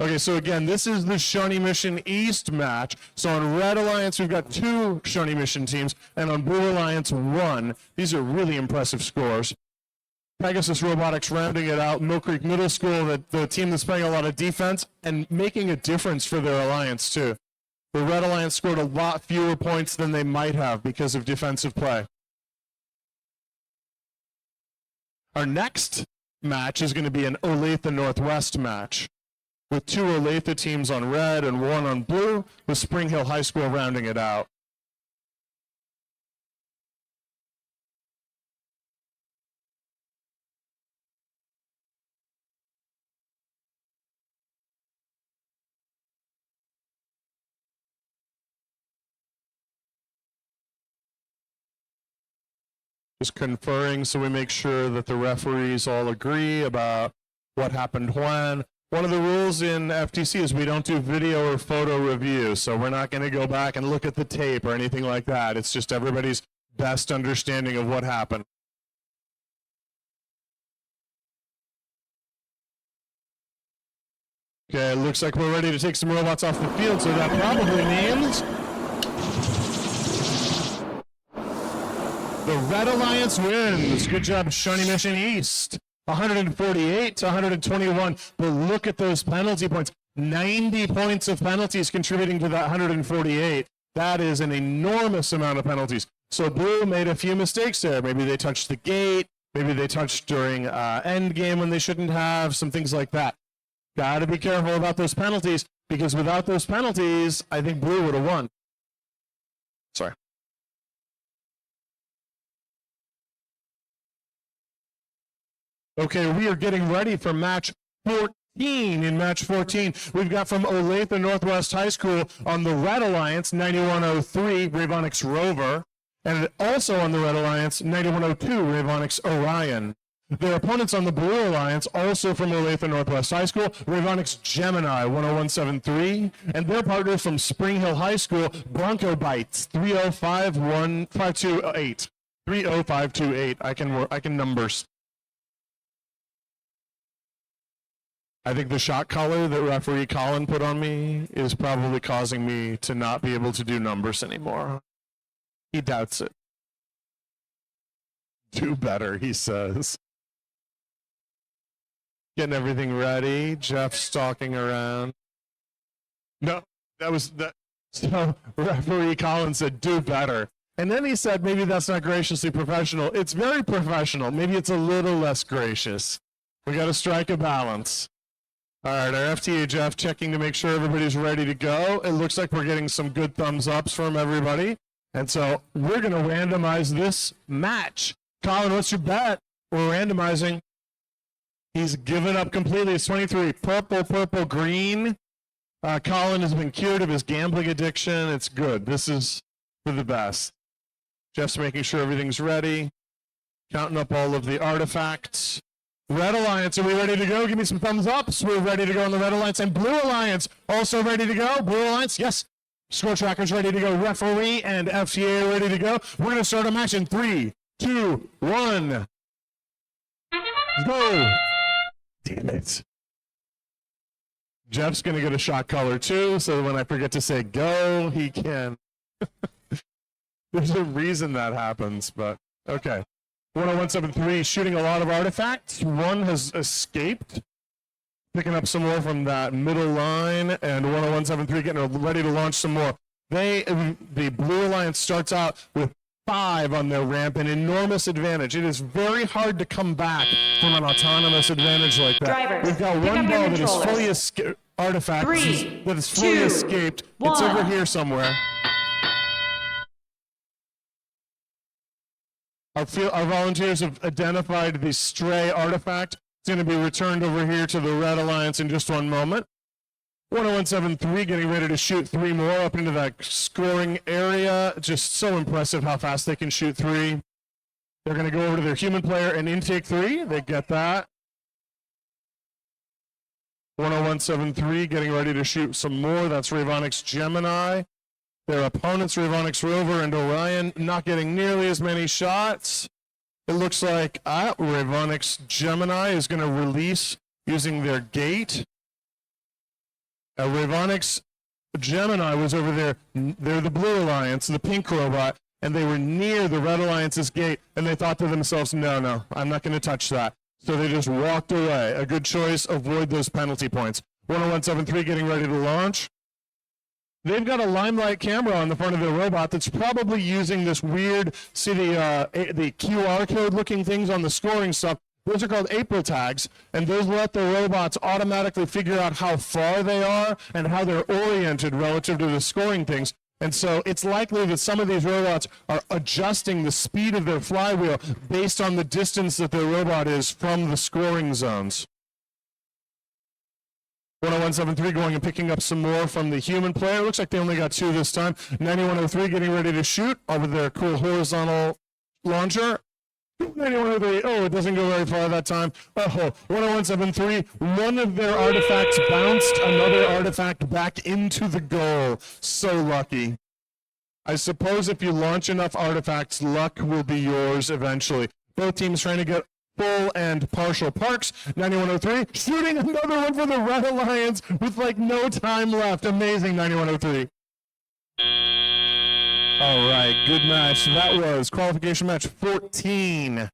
Okay, so again, this is the Shawnee Mission East match. So on Red Alliance, we've got 2 Shawnee Mission teams, and on Blue Alliance, 1. These are really impressive scores. Pegasus Robotics rounding it out. Mill Creek Middle School, the team that's playing a lot of defense and making a difference for their alliance, too. The Red Alliance scored a lot fewer points than they might have because of defensive play. Our next match is going to be an Olathe Northwest match, with 2 Olathe teams on red and 1 on blue, with Spring Hill High School rounding it out. Just conferring so we make sure that the referees all agree about what happened when. One of the rules in FTC is we don't do video or photo review, so we're not going to go back and look at the tape or anything like that. It's just everybody's best understanding of what happened. Okay, it looks like we're ready to take some robots off the field, so that probably means the Red Alliance wins. Good job, Shawnee Mission East. 148 to 121. But look at those penalty points. 90 points of penalties contributing to that 148. That is an enormous amount of penalties. So Blue made a few mistakes there. Maybe they touched the gate. Maybe they touched during end game when they shouldn't have. Some things like that. Got to be careful about those penalties, because without those penalties, I think Blue would have won. Sorry. Okay, we are getting ready for match 14. In match 14, we've got from Olathe Northwest High School on the Red Alliance, 9103, Ravonix Rover, and also on the Red Alliance, 9102, Ravonix Orion. Their opponents on the Blue Alliance, also from Olathe Northwest High School, Ravonix Gemini, 10173, and their partners from Spring Hill High School, Bronco Bites, 3051528. 30528. I can numbers. I think the shot collar that referee Colin put on me is probably causing me to not be able to do numbers anymore. He doubts it. Do better, he says. Getting everything ready. Jeff stalking around. No, that was that. So referee Colin said, do better. And then he said, maybe that's not graciously professional. It's very professional. Maybe it's a little less gracious. We got to strike a balance. All right, our FTA Jeff checking to make sure everybody's ready to go. It looks like we're getting some good thumbs ups from everybody. And so we're going to randomize this match. Colin, what's your bet? We're randomizing. He's given up completely. It's 23. Purple, purple, green. Colin has been cured of his gambling addiction. It's good. This is for the best. Jeff's making sure everything's ready. Counting up all of the artifacts. Red Alliance, are we ready to go? Give me some thumbs up. So we're ready to go on the Red Alliance. And Blue Alliance, also ready to go. Blue Alliance, yes. Score tracker's ready to go. Referee and FTA are ready to go. We're going to start a match in 3, 2, 1. Go. Damn it. Jeff's going to get a shot color too, so when I forget to say go, he can. There's a reason that happens, but okay. 10173 shooting a lot of artifacts. One has escaped. Picking up some more from that middle line, and 10173 getting ready to launch some more. The Blue Alliance starts out with 5 on their ramp, an enormous advantage. It is very hard to come back from an autonomous advantage like that. Drivers, we've got one ball that is fully escaped. Artifact 3, that is fully 2, escaped. 1. It's over here somewhere. Our volunteers have identified the stray artifact. It's going to be returned over here to the Red Alliance in just one moment. 10173 getting ready to shoot 3 more up into that scoring area. Just so impressive how fast they can shoot 3. They're going to go over to their human player and intake 3. They get that. 10173 getting ready to shoot some more. That's Ravonix Gemini. Their opponents, Ravonix Rover and Orion, not getting nearly as many shots. It looks like Ravonix Gemini is going to release using their gate. Ravonix Gemini was over there. They're the Blue Alliance, the pink robot, and they were near the Red Alliance's gate, and they thought to themselves, no, I'm not going to touch that. So they just walked away. A good choice. Avoid those penalty points. 10173 getting ready to launch. They've got a limelight camera on the front of their robot that's probably using this weird, see the QR code looking things on the scoring stuff. Those are called April tags, and those let the robots automatically figure out how far they are and how they're oriented relative to the scoring things. And so it's likely that some of these robots are adjusting the speed of their flywheel based on the distance that their robot is from the scoring zones. 10173 going and picking up some more from the human player. Looks like they only got 2 this time. 9103 getting ready to shoot over their cool horizontal launcher. 9103. Oh, it doesn't go very far that time. Oh, 10173. One of their artifacts bounced another artifact back into the goal. So lucky. I suppose if you launch enough artifacts, luck will be yours eventually. Both teams trying to get full and partial parks. 9103 shooting another one for the Red Alliance with like no time left. Amazing, 9103. All right, good match. That was qualification match 14.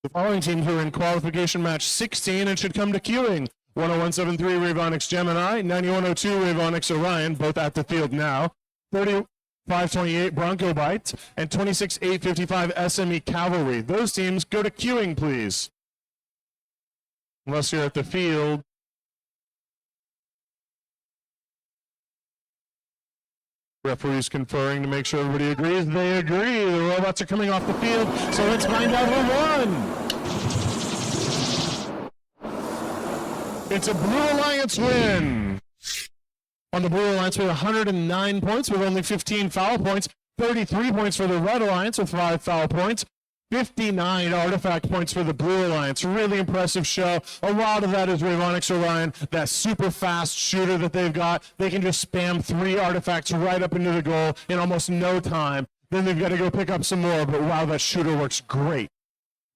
The following teams are in qualification match 16 and should come to queuing. 10173 Ravonix Gemini, 9102 Ravonix Orion, both at the field now. 3528 Bronco Bite, and 26855 SME Cavalry. Those teams go to queuing, please. Unless you're at the field. Referees conferring to make sure everybody agrees. They agree. The robots are coming off the field, so let's find out who won. It's a Blue Alliance win. On the Blue Alliance with 109 points with only 15 foul points, 33 points for the Red Alliance with 5 foul points, 59 artifact points for the Blue Alliance. Really impressive show. A lot of that is Ravonix Orion, that super fast shooter that they've got. They can just spam 3 artifacts right up into the goal in almost no time. Then they've got to go pick up some more, but wow, that shooter works great.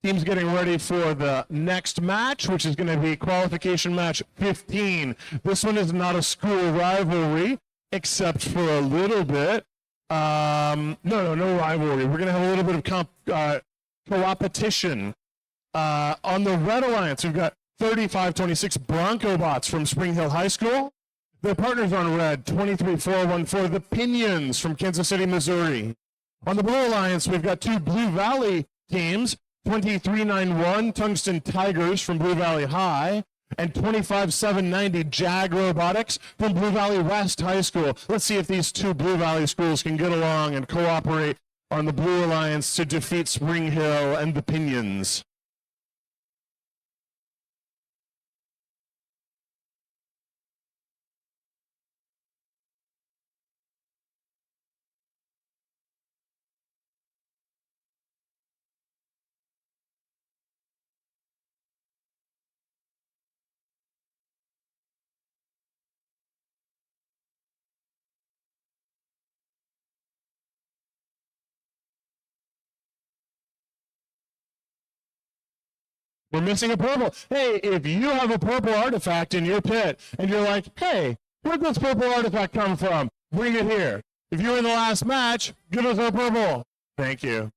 Team's getting ready for the next match, which is going to be qualification match 15. This one is not a school rivalry, except for a little bit. No rivalry. We're going to have a little bit of co-opetition. On the Red Alliance, we've got 3526 Bronco Bots from Spring Hill High School. Their partners on Red, 23414, the Pinions from Kansas City, Missouri. On the Blue Alliance, we've got 2 Blue Valley teams, 2391 Tungsten Tigers from Blue Valley High, and 25790 Jag Robotics from Blue Valley West High School. Let's see if these 2 Blue Valley schools can get along and cooperate on the Blue Alliance to defeat Spring Hill and the Pinions. We're missing a purple. Hey, if you have a purple artifact in your pit and you're like, hey, where'd this purple artifact come from? Bring it here. If you were in the last match, give us our purple. Thank you.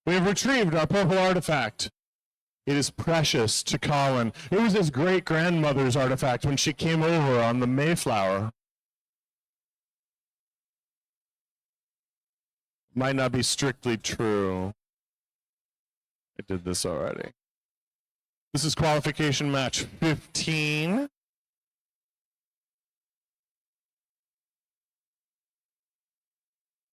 We have retrieved our purple artifact. It is precious to Colin. It was his great-grandmother's artifact when she came over on the Mayflower. Might not be strictly true. I did this already. This is qualification match 15.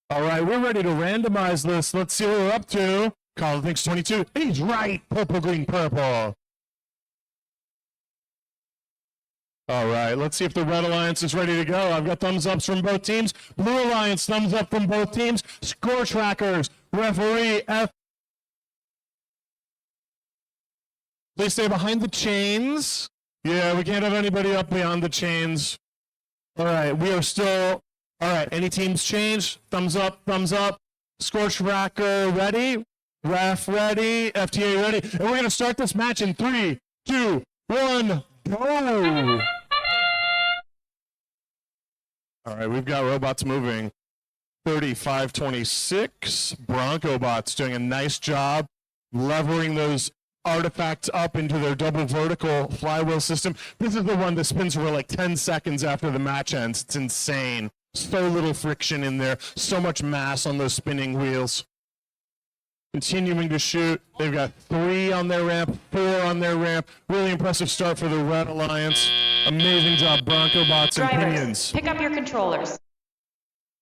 All right, we're ready to randomize this. Let's see what we're up to. Colin thinks 22. He's right. Purple, green, purple. All right, let's see if the Red Alliance is ready to go. I've got thumbs ups from both teams. Blue Alliance, thumbs up from both teams. Score trackers, referee F. Please stay behind the chains. Yeah, we can't have anybody up beyond the chains. All right, we are still, all right, any teams change? Thumbs up, thumbs up. Score tracker ready. Ref ready. FTA ready. And we're going to start this match in 3, 2, 1, go. All right, we've got robots moving. 3526. Bronco Bots doing a nice job levering those artifacts up into their double vertical flywheel system. This is the one that spins for like 10 seconds after the match ends. It's insane. So little friction in there. So much mass on those spinning wheels. Continuing to shoot. They've got 3 on their ramp, 4 on their ramp. Really impressive start for the Red Alliance. Amazing job, Bronco Bots and Drivers, Pinions. pick up your controllers.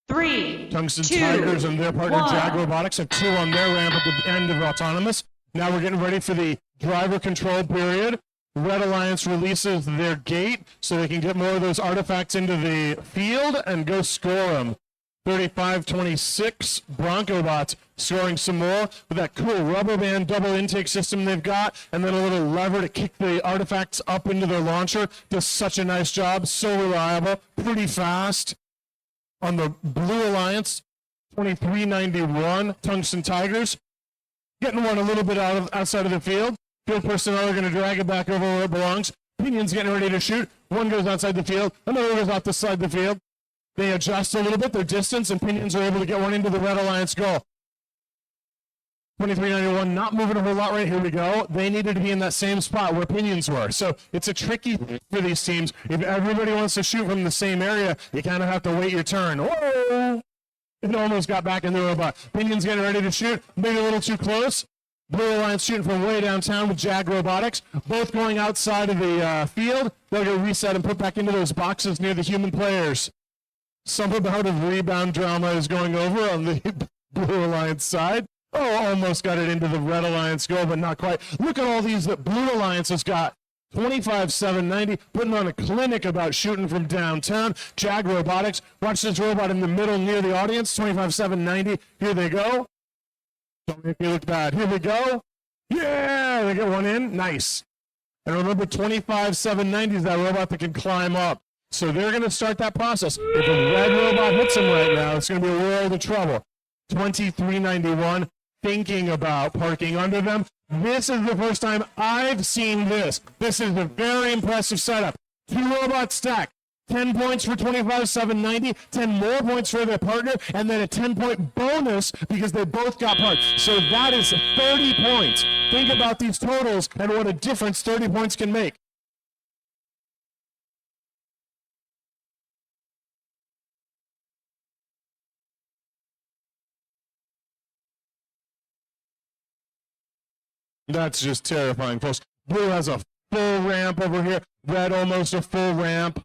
3, Tungsten 2, Tigers and their partner 1. Jag Robotics have 2 on their ramp at the end of Autonomous. Now we're getting ready for the driver control period. Red Alliance releases their gate so they can get more of those artifacts into the field and go score them. 35-26, Bronco Bots scoring some more with that cool rubber band double intake system they've got, and then a little lever to kick the artifacts up into their launcher. Does such a nice job, so reliable, pretty fast. On the Blue Alliance, 2391, Tungsten Tigers, getting one a little bit outside of the field. Field personnel are going to drag it back over where it belongs. Pinion's getting ready to shoot. One goes outside the field, another goes out the side of the field. They adjust a little bit, their distance, and Pinions are able to get one into the Red Alliance goal. 2391, not moving a whole lot right. Here we go. They needed to be in that same spot where Pinions were. So it's a tricky thing for these teams. If everybody wants to shoot from the same area, you kind of have to wait your turn. Whoa! It almost got back in the robot. Pinions getting ready to shoot. Maybe a little too close. Blue Alliance shooting from way downtown with Jag Robotics. Both going outside of the field. They'll get reset and put back into those boxes near the human players. Some amount of rebound drama is going over on the Blue Alliance side. Oh, almost got it into the Red Alliance goal, but not quite. Look at all these that Blue Alliance has got. 25-7-90, putting on a clinic about shooting from downtown. Jag Robotics, watch this robot in the middle near the audience. 25-7-90, here they go. Don't make me look bad. Here we go. Yeah, they get one in. Nice. And remember, 25-7-90 is that robot that can climb up. So they're going to start that process. If a red robot hits them right now, it's going to be a world of trouble. 2391, thinking about parking under them. This is the first time I've seen this. This is a very impressive setup. 2 robots stacked. 10 points for 25-7-90, 10 more points for their partner, and then a 10-point bonus because they both got parked. So that is 30 points. Think about these totals and what a difference 30 points can make. That's just terrifying, folks. Blue has a full ramp over here. Red almost a full ramp.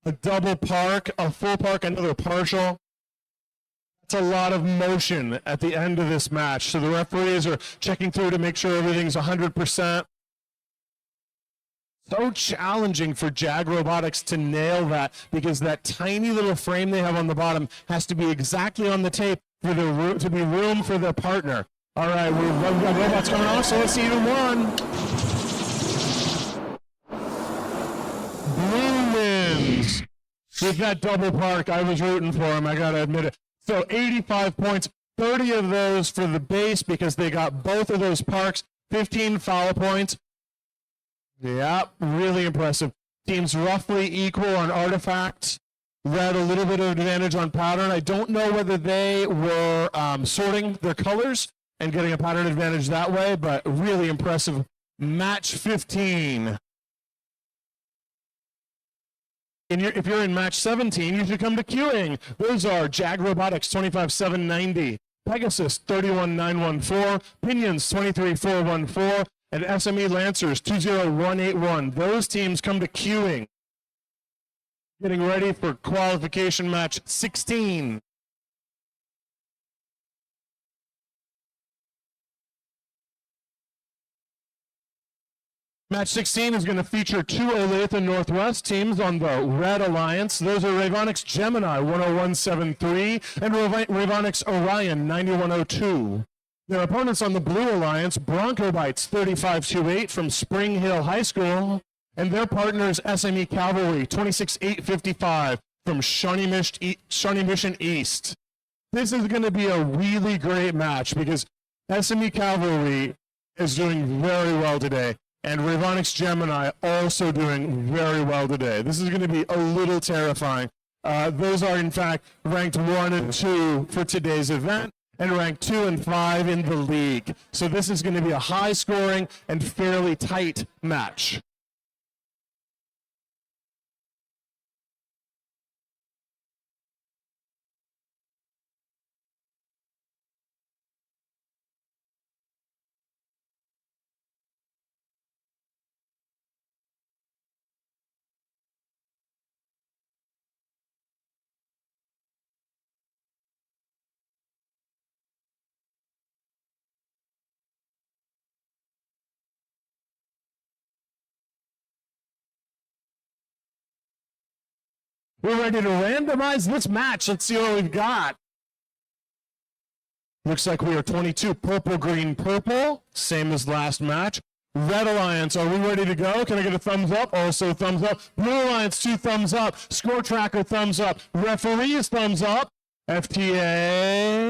A double park, a full park, another partial. That's a lot of motion at the end of this match. So the referees are checking through to make sure everything's 100%. So challenging for Jag Robotics to nail that because that tiny little frame they have on the bottom has to be exactly on the tape for the to be room for their partner. All right, we've got robots coming off, so let's see even one. Blue wins with that double park. I was rooting for him, I got to admit it. So 85 points, 30 of those for the base because they got both of those parks, 15 foul points. Yeah, really impressive. Teams roughly equal on artifacts. Red a little bit of advantage on pattern. I don't know whether they were sorting their colors and getting a pattern advantage that way, but really impressive. Match 15. If you're in match 17, you should come to queuing. Those are Jag Robotics 25-7-90, Pegasus 31-914, Pinions 23-414, and SME Lancers 20181. Those teams come to queuing. Getting ready for qualification match 16. Match 16 is going to feature 2 Olathe Northwest teams on the Red Alliance. Those are Ravonix Gemini 10173 and Ravonix Orion 9102. Their opponents on the Blue Alliance, Bronco Bites 3528 from Spring Hill High School, and their partners SME Cavalry 26855 from Shawnee Mission East. This is going to be a really great match because SME Cavalry is doing very well today. And Ravonix Gemini also doing very well today. This is going to be a little terrifying. Those are, in fact, ranked 1 and 2 for today's event and ranked 2 and 5 in the league. So this is going to be a high-scoring and fairly tight match. We're ready to randomize this match. Let's see what we've got. Looks like we are 22 purple, green, purple. Same as last match. Red Alliance, are we ready to go? Can I get a thumbs up? Also thumbs up. Blue Alliance, 2 thumbs up. Score tracker, thumbs up. Referees, thumbs up. FTA,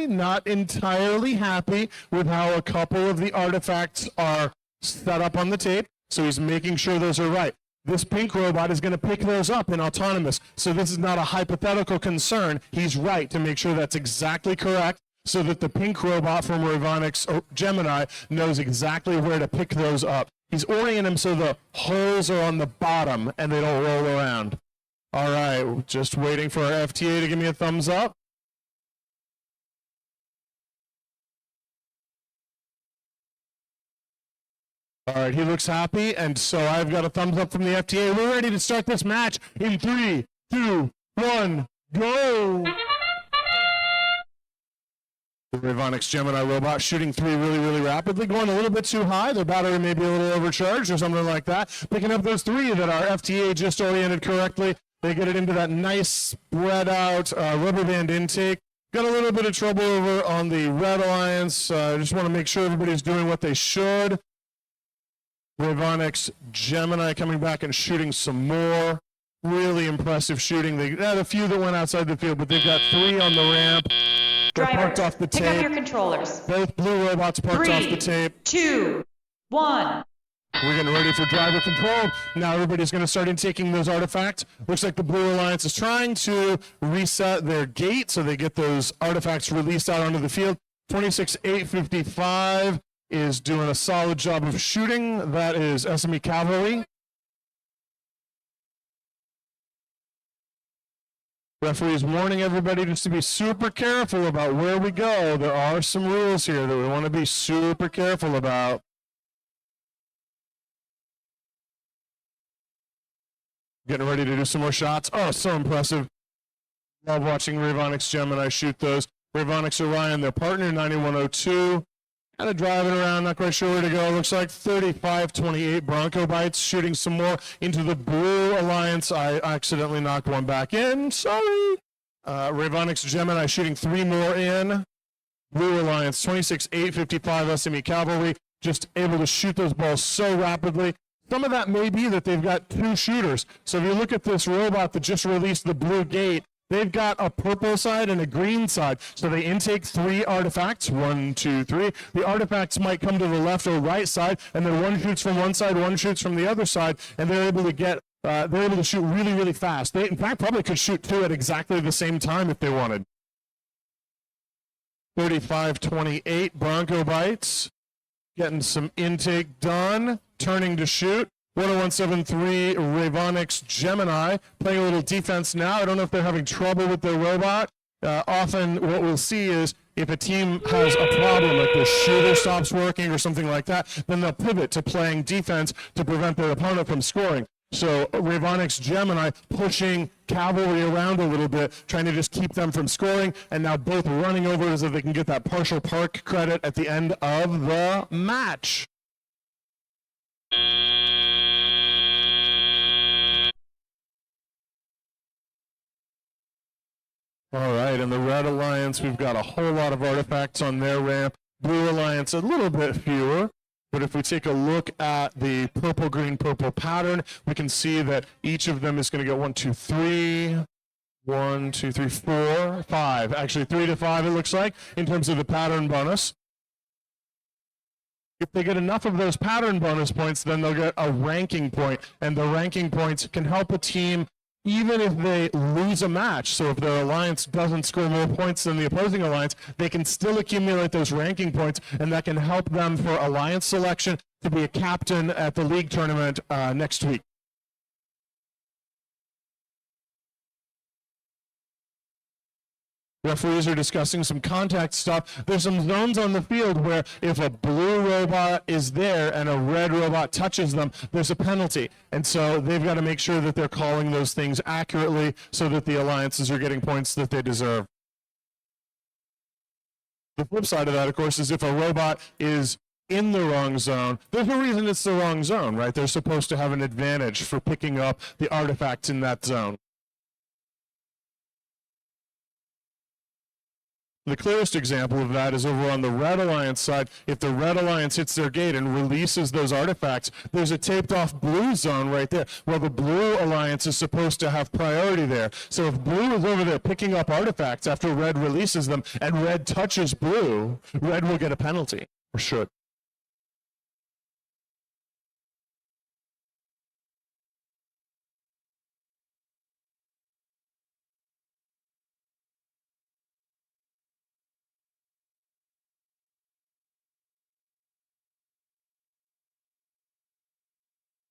not entirely happy with how a couple of the artifacts are set up on the tape, so he's making sure those are right. This pink robot is going to pick those up in autonomous, so this is not a hypothetical concern. He's right to make sure that's exactly correct, so that the pink robot from Ravonics Gemini knows exactly where to pick those up. He's orienting them so the holes are on the bottom and they don't roll around. All right, just waiting for our FTA to give me a thumbs up. All right, he looks happy, and so I've got a thumbs up from the FTA. We're ready to start this match in 3, 2, 1, go! The Ravonics Gemini robot shooting 3 really, really rapidly, going a little bit too high. Their battery may be a little overcharged or something like that. Picking up those 3 that our FTA just oriented correctly. They get it into that nice spread out rubber band intake. Got a little bit of trouble over on the Red Alliance. I just want to make sure everybody's doing what they should. Ravonics Gemini coming back and shooting some more. Really impressive shooting. They had a few that went outside the field, but they've got 3 on the ramp. They're parked off the pick tape. up your controllers. Both blue robots parked off the 3, tape. 2, 1. We're getting ready for driver control. Now everybody's going to start intaking those artifacts. Looks like the Blue Alliance is trying to reset their gate so they get those artifacts released out onto the field. 26-855 is doing a solid job of shooting. That is SME Cavalry. Referee's warning everybody just to be super careful about where we go. There are some rules here that we want to be super careful about. Getting ready to do some more shots. Oh, so impressive. Love watching Ravonics Gemini shoot those. Ravonics Orion, their partner, 9102. Kind of driving around, not quite sure where to go. Looks like 35-28 Bronco Bites shooting some more into the Blue Alliance. I accidentally knocked one back in. Sorry. Ravonics Gemini shooting 3 more in. Blue Alliance, 26-855 SME Cavalry. Just able to shoot those balls so rapidly. Some of that may be that they've got 2 shooters. So if you look at this robot that just released the blue gate, they've got a purple side and a green side. So they intake 3 artifacts, 1, 2, 3. The artifacts might come to the left or right side, and then one shoots from one side, one shoots from the other side, and they're able to get, they're able to shoot really, really fast. They, in fact, probably could shoot 2 at exactly the same time if they wanted. 35-28 Bronco Bites. Getting some intake done, turning to shoot. 10173 Ravonics Gemini playing a little defense now. I don't know if they're having trouble with their robot. Often what we'll see is if a team has a problem, like the shooter stops working or something like that, then they'll pivot to playing defense to prevent their opponent from scoring. So Ravonics Gemini pushing Cavalry around a little bit, trying to just keep them from scoring, and now both running over so they can get that partial park credit at the end of the match. All right, in the Red Alliance, we've got a whole lot of artifacts on their ramp. Blue Alliance, a little bit fewer. But if we take a look at the purple, green, purple pattern, we can see that each of them is going to get 1, 2, 3, 1, 2, 3, 4, 5. Actually, 3 to 5, it looks like, in terms of the pattern bonus. If they get enough of those pattern bonus points, then they'll get a ranking point. And the ranking points can help a team even if they lose a match. So if their alliance doesn't score more points than the opposing alliance, they can still accumulate those ranking points, and that can help them for alliance selection to be a captain at the league tournament next week. Referees are discussing some contact stuff. There's some zones on the field where if a blue robot is there and a red robot touches them, there's a penalty. And so they've got to make sure that they're calling those things accurately so that the alliances are getting points that they deserve. The flip side of that, of course, is if a robot is in the wrong zone, there's no reason it's the wrong zone, right? They're supposed to have an advantage for picking up the artifacts in that zone. The clearest example of that is over on the Red Alliance side. If the Red Alliance hits their gate and releases those artifacts, there's a taped off blue zone right there. Well, the Blue Alliance is supposed to have priority there. So if blue is over there picking up artifacts after red releases them and red touches blue, red will get a penalty, or should.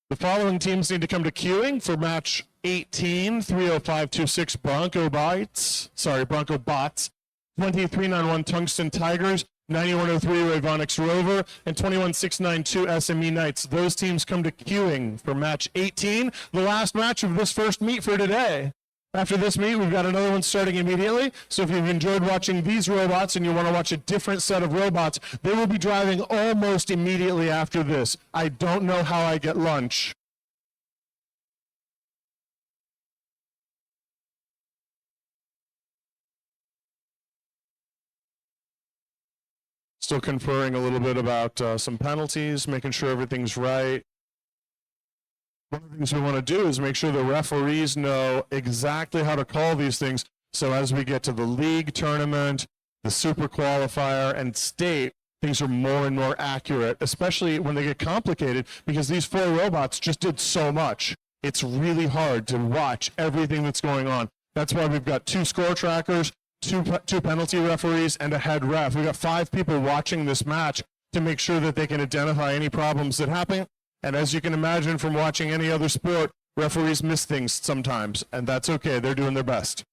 The following teams need to come to queuing for match 18, 30526 Bronco Bots, 2391 Tungsten Tigers, 9103 Ravonix Rover, and 21692 SME Knights. Those teams come to queuing for match 18, the last match of this first meet for today. After this meet, we've got another one starting immediately. So if you've enjoyed watching these robots and you want to watch a different set of robots, they will be driving almost immediately after this. I don't know how I get lunch. Still conferring a little bit about some penalties, making sure everything's right. One of the things we want to do is make sure the referees know exactly how to call these things. So as we get to the league tournament, the super qualifier, and state, things are more and more accurate, especially when they get complicated, because these 4 robots just did so much. It's really hard to watch everything that's going on. That's why we've got 2 score trackers, two penalty referees, and a head ref. We've got 5 people watching this match to make sure that they can identify any problems that happen. And as you can imagine from watching any other sport, referees miss things sometimes, and that's okay. They're doing their best.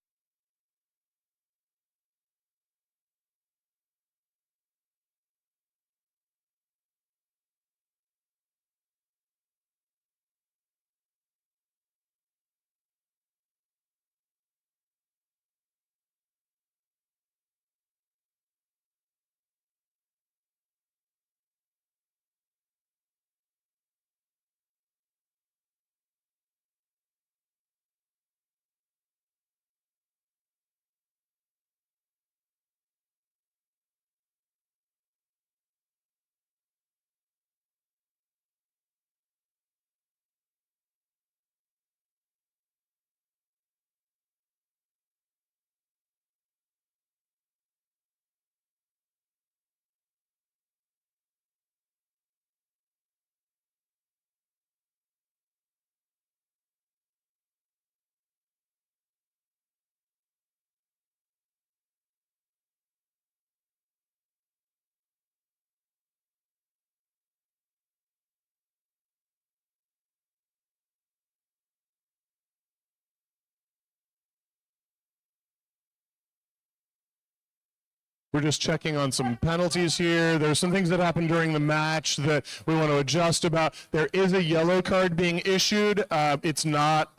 We're just checking on some penalties here. There's some things that happened during the match that we want to adjust about. There is a yellow card being issued. It's not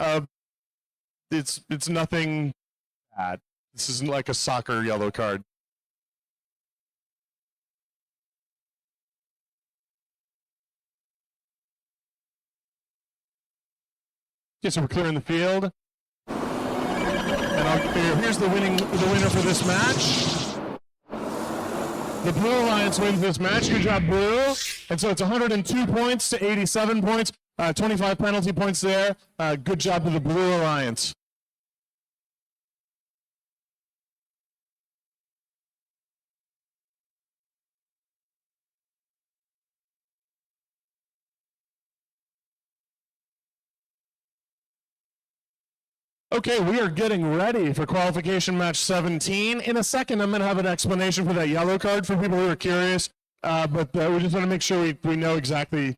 it's nothing bad. This isn't like a soccer yellow card. Okay, so we're clearing the field. And here's the winner for this match. The Blue Alliance wins this match. Good job, Blue. And so it's 102 points to 87 points. 25 penalty points there. Good job to the Blue Alliance. Okay, we are getting ready for qualification match 17. In a second, I'm going to have an explanation for that yellow card for people who are curious, but we just want to make sure we know exactly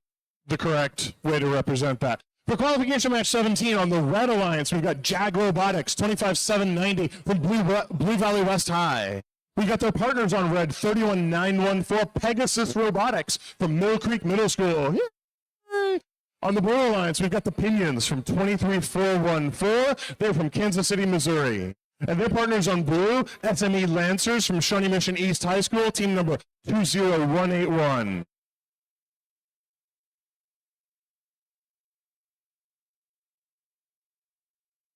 the correct way to represent that. For qualification match 17 on the Red Alliance, we've got Jag Robotics, 25790 from Blue Valley West High. We got their partners on red, 31914 Pegasus Robotics from Mill Creek Middle School. Yay! On the Blue Alliance, we've got the Pinions from 23414. They're from Kansas City, Missouri. And their partners on blue, SME Lancers from Shawnee Mission East High School, team number 20181.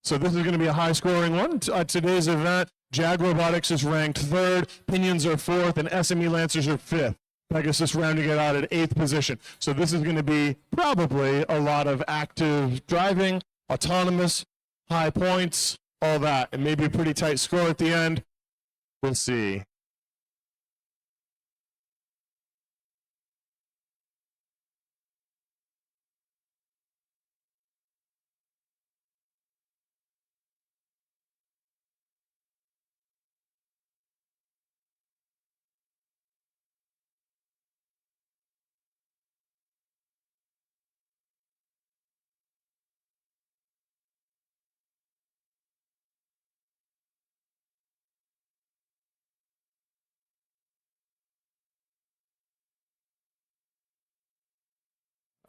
So this is going to be a high-scoring one. Today's event, Jag Robotics is ranked 3rd, Pinions are 4th, and SME Lancers are 5th. Pegasus rounding it out at 8th position. So this is going to be probably a lot of active driving, autonomous, high points, all that, and maybe a pretty tight score at the end. We'll see.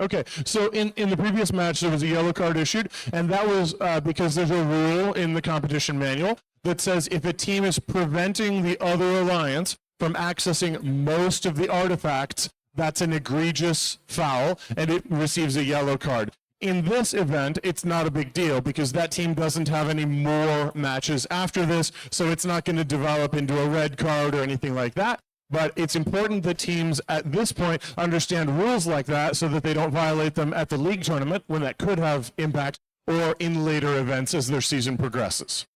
Okay, so in the previous match, there was a yellow card issued, and that was because there's a rule in the competition manual that says if a team is preventing the other alliance from accessing most of the artifacts, that's an egregious foul, and it receives a yellow card. In this event, it's not a big deal because that team doesn't have any more matches after this, so it's not going to develop into a red card or anything like that. But it's important that teams at this point understand rules like that so that they don't violate them at the league tournament when that could have impact or in later events as their season progresses.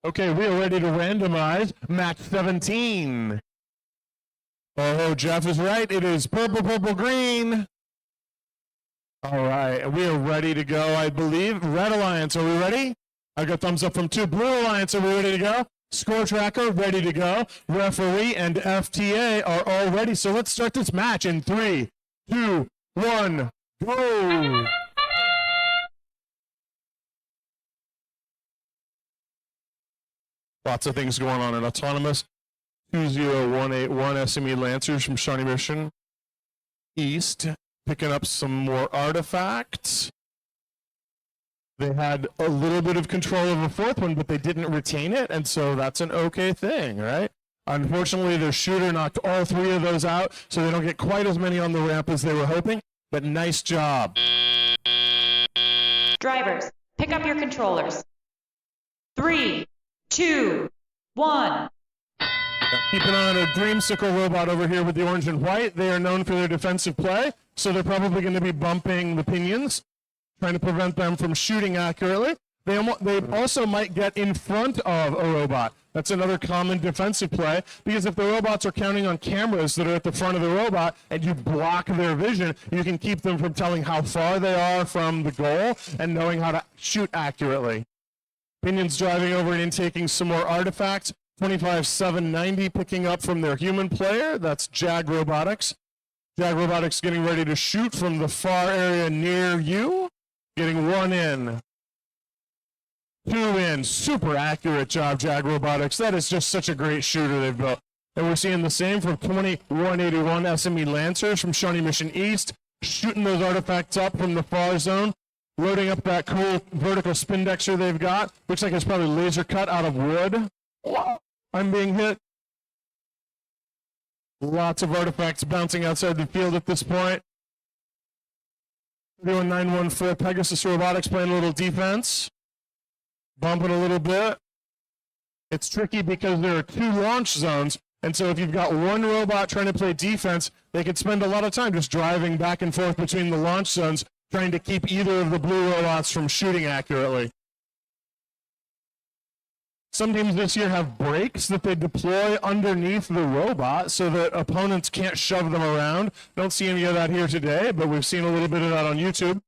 Okay, we are ready to randomize match 17. Oh, Jeff is right. It is purple, purple, green. All right, we are ready to go, I believe. Red Alliance, are we ready? I got thumbs up from 2. Blue Alliance, are we ready to go? Score tracker, ready to go. Referee and FTA are all ready. So let's start this match in 3, 2, 1, go! Lots of things going on in Autonomous. 20181 SME Lancers from Shawnee Mission East, picking up some more artifacts. They had a little bit of control of a 4th one, but they didn't retain it, and so that's an okay thing, right? Unfortunately, their shooter knocked all 3 of those out, so they don't get quite as many on the ramp as they were hoping, but nice job. Drivers, pick up your controllers. 3, 2, 1. Keep an eye on a Dreamsicle robot over here with the orange and white. They are known for their defensive play, so they're probably going to be bumping the Pinions, trying to prevent them from shooting accurately. They also might get in front of a robot. That's another common defensive play, because if the robots are counting on cameras that are at the front of the robot and you block their vision, you can keep them from telling how far they are from the goal and knowing how to shoot accurately. Pinions driving over and taking some more artifacts. 25790 picking up from their human player. That's Jag Robotics. Jag Robotics getting ready to shoot from the far area near you. Getting 1 in. 2 in. Super accurate job, Jag Robotics. That is just such a great shooter they've built. And we're seeing the same from 2181 SME Lancers from Shawnee Mission East. Shooting those artifacts up from the far zone. Loading up that cool vertical spindexer they've got. Looks like it's probably laser cut out of wood. I'm being hit. Lots of artifacts bouncing outside the field at this point. 31914 Pegasus Robotics playing a little defense. Bumping a little bit. It's tricky because there are 2 launch zones, and so if you've got one robot trying to play defense, they could spend a lot of time just driving back and forth between the launch zones, trying to keep either of the blue robots from shooting accurately. Some teams this year have brakes that they deploy underneath the robot so that opponents can't shove them around. Don't see any of that here today, but we've seen a little bit of that on YouTube.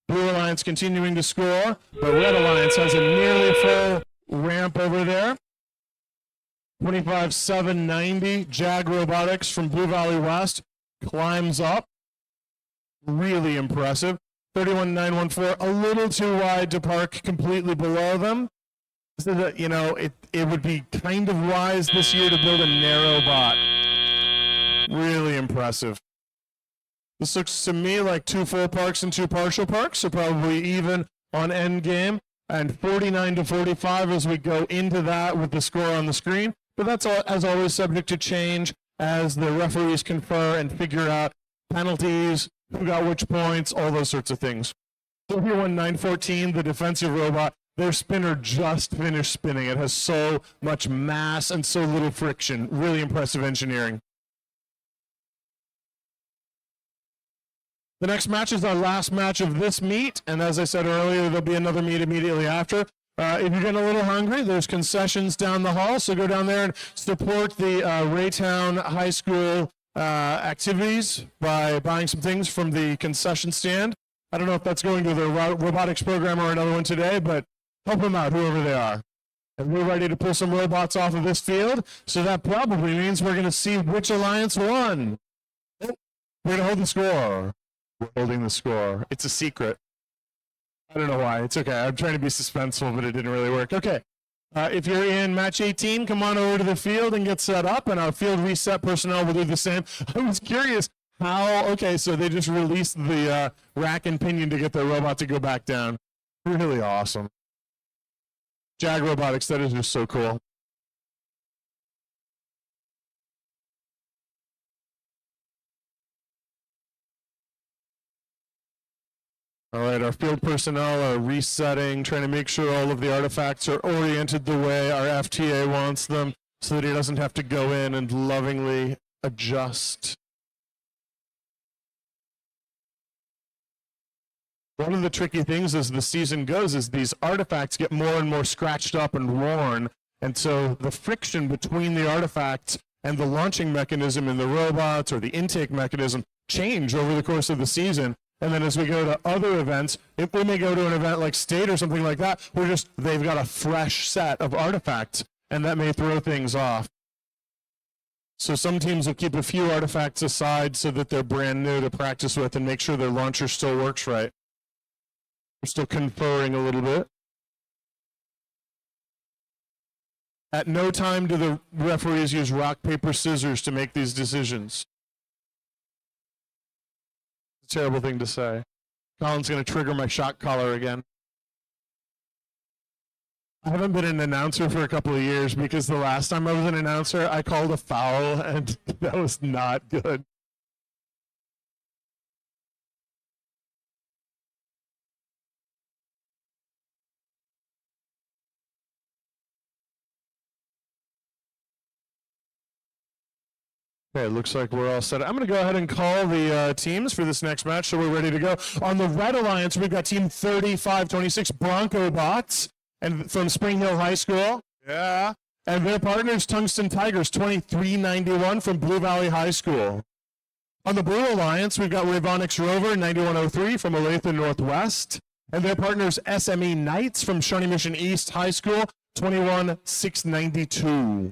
Blue Alliance continuing to score, but Red Alliance has a nearly full ramp over there. 25790 Jag Robotics from Blue Valley West climbs up. Really impressive. 31914, a little too wide to park completely below them. So that, it would be kind of wise this year to build a narrow bot. Really impressive. This looks to me like 2 full parks and 2 partial parks, so probably even on end game. And 49-45 as we go into that with the score on the screen. But that's, as always, subject to change as the referees confer and figure out penalties, who got which points, all those sorts of things. So here 914, the defensive robot, Their spinner just finished spinning. It has so much mass and so little friction. Really impressive engineering. The next match is our last match of this meet, and as I said earlier, there'll be another meet immediately after. If you're getting a little hungry, there's concessions down the hall, so go down there and support the Raytown High School activities by buying some things from the concession stand. I don't know if that's going to the robotics program or another one today, but help them out, whoever they are. And we're ready to pull some robots off of this field, so that probably means we're going to see which alliance won. We're going to hold the score. We're holding the score. It's a secret. I don't know why. It's okay. I'm trying to be suspenseful, but it didn't really work. Okay. If you're in match 18, come on over to the field and get set up, and our field reset personnel will do the same. I was curious how, okay, so they just released the rack and pinion to get their robot to go back down. Really awesome. Jag Robotics, that is just so cool. All right, our field personnel are resetting, trying to make sure all of the artifacts are oriented the way our FTA wants them so that he doesn't have to go in and lovingly adjust. One of the tricky things as the season goes is these artifacts get more and more scratched up and worn, and so the friction between the artifacts and the launching mechanism in the robots or the intake mechanism change over the course of the season. And then as we go to other events, if we may go to an event like State or something like that, they've got a fresh set of artifacts, and that may throw things off. So some teams will keep a few artifacts aside so that they're brand new to practice with and make sure their launcher still works right. We're still conferring a little bit. At no time do the referees use rock, paper, scissors to make these decisions. Terrible thing to say. Colin's going to trigger my shock collar again. I haven't been an announcer for a couple of years because the last time I was an announcer, I called a foul, and that was not good. Okay, looks like we're all set. I'm going to go ahead and call the teams for this next match, so we're ready to go. On the Red Alliance, we've got Team 3526 Bronco Bots and from Spring Hill High School. Yeah. And their partners, Tungsten Tigers 2391 from Blue Valley High School. On the Blue Alliance, we've got Ravonix Rover 9103 from Olathe Northwest. And their partners, SME Knights from Shawnee Mission East High School 21692.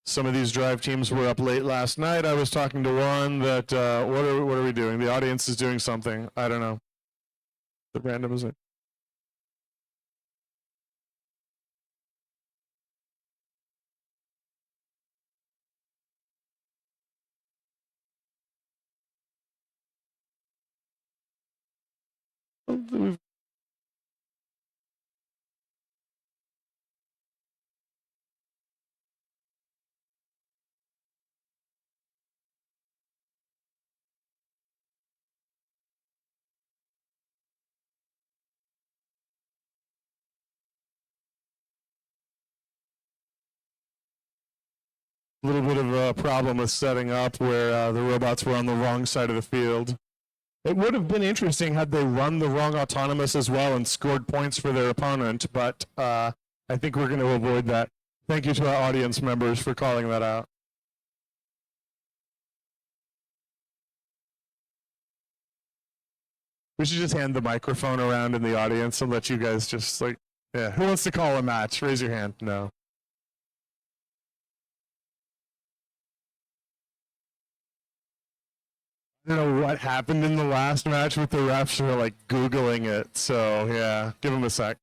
Some of these drive teams were up late last night. I was talking to one that, what are we doing? The audience is doing something. I don't know. The random is it? We've a little bit of a problem with setting up where the robots were on the wrong side of the field. It would have been interesting had they run the wrong autonomous as well and scored points for their opponent, but I think we're going to avoid that. Thank you to our audience members for calling that out. We should just hand the microphone around in the audience and let you guys just like, yeah, who wants to call a match? Raise your hand. No. I don't know what happened in the last match with the refs. Were like Googling it. So yeah, give them a sec.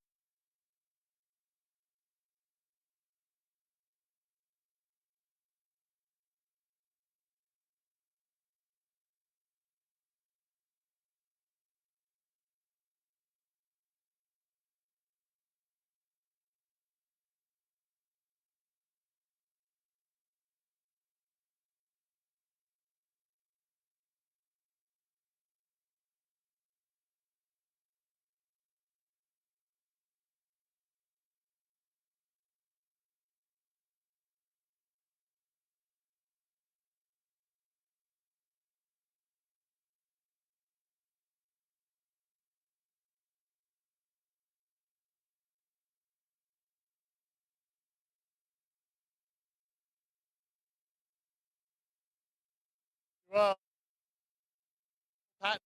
Well, Pat,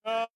uh,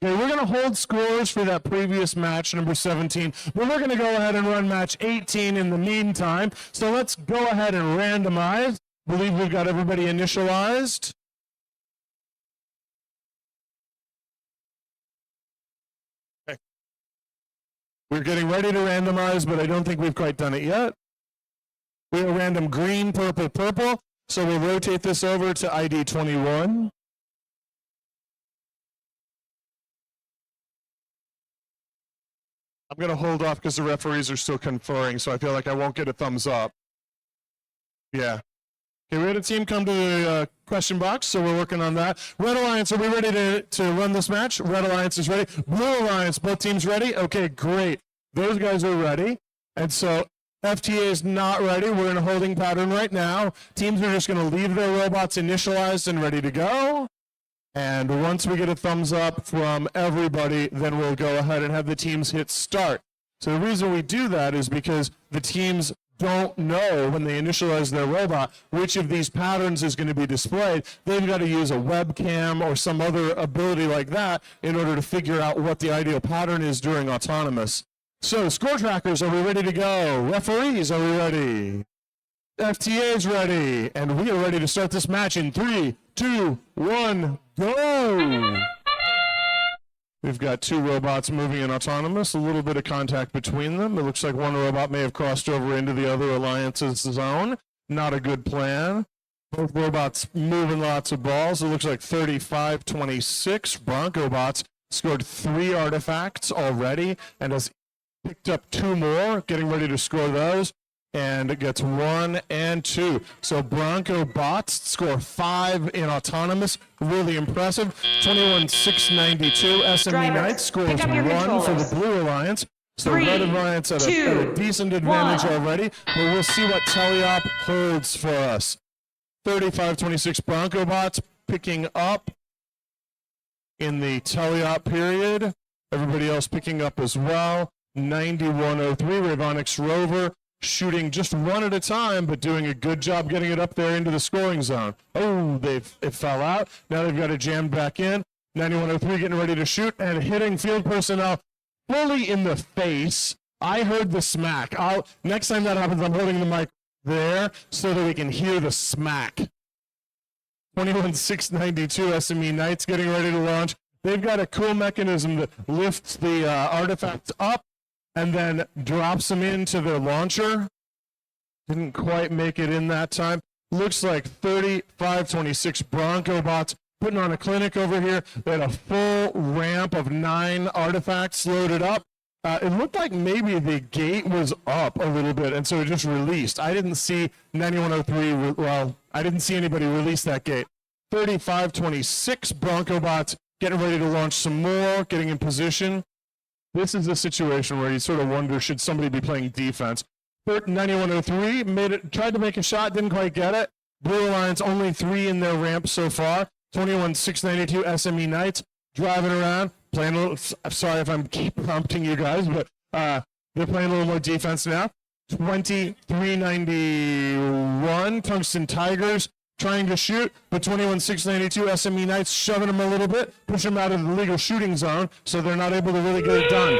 Okay, we're going to hold scores for that previous match, number 17, but we're going to go ahead and run match 18 in the meantime. So let's go ahead and randomize. Believe we've got everybody initialized. Okay. We're getting ready to randomize, but I don't think we've quite done it yet. We are random green, purple, purple. So we'll rotate this over to ID 21. I'm going to hold off because the referees are still conferring, so I feel like I won't get a thumbs up. Yeah. Okay, we had a team come to the question box, so we're working on that. Red Alliance, are we ready to run this match? Red Alliance is ready. Blue Alliance, both teams ready? Okay, great. Those guys are ready. And so FTA is not ready. We're in a holding pattern right now. Teams are just going to leave their robots initialized and ready to go. And once we get a thumbs up from everybody, then we'll go ahead and have the teams hit start. So the reason we do that is because the teams don't know when they initialize their robot which of these patterns is going to be displayed. They've got to use a webcam or some other ability like that in order to figure out what the ideal pattern is during autonomous. So score trackers, are we ready to go? Referees, are we ready? FTA is ready, and we are ready to start this match in 3, 2, 1, go! We've got two robots moving in autonomous, a little bit of contact between them. It looks like one robot may have crossed over into the other alliance's zone. Not a good plan. Both robots moving lots of balls. It looks like 35-26. Bronco Bots scored 3 artifacts already and has picked up 2 more, getting ready to score those. And it gets 1 and 2. So Bronco Bots score 5 in autonomous. Really impressive. 21-692. SME Drivers, Knights scores pick up 1 your for the controllers. Blue Alliance. So 3, Red Alliance at a decent advantage already. But we'll see what Teleop holds for us. 35-26 Bronco Bots picking up in the Teleop period. Everybody else picking up as well. 91-03 Ravonix Rover shooting just 1 at a time, but doing a good job getting it up there into the scoring zone. Oh, it fell out. Now they've got it jammed back in. 9103 getting ready to shoot and hitting field personnel fully in the face. I heard the smack. Next time that happens, I'm holding the mic there so that we can hear the smack. 21-692 SME Knights getting ready to launch. They've got a cool mechanism that lifts the artifacts up and then drops them into their launcher. Didn't quite make it in that time. Looks like 35-26 Bronco Bots putting on a clinic over here. They had a full ramp of 9 artifacts loaded up. It looked like maybe the gate was up a little bit, and so it just released. I didn't see 9103, well, I didn't see anybody release that gate. 35-26 Bronco Bots getting ready to launch some more, getting in position. This is a situation where you sort of wonder, should somebody be playing defense? 9103 tried to make a shot, didn't quite get it. Blue Alliance only 3 in their ramp so far. 21-692 SME Knights driving around, playing a little. I'm sorry if I'm keep prompting you guys, but they're playing a little more defense now. 2391 Tungsten Tigers trying to shoot, but 21-692 SME Knights shoving them a little bit, push them out of the legal shooting zone, so they're not able to really get it done.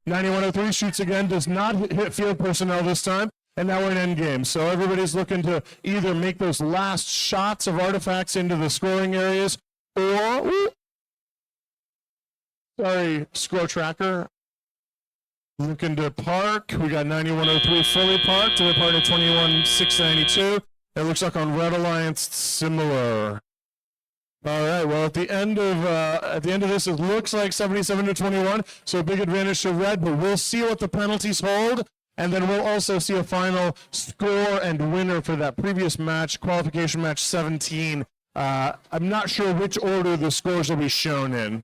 9103 shoots again, does not hit field personnel this time. And now we're in end game. So everybody's looking to either make those last shots of artifacts into the scoring areas or, sorry, score tracker. Looking to park. We got 9103 fully parked. We're parked at 21692. It looks like on Red Alliance, similar. All right. Well, at the end of this, it looks like 77-21. So a big advantage to Red, but we'll see what the penalties hold. And then we'll also see a final score and winner for that previous match, qualification match 17. I'm not sure which order the scores will be shown in.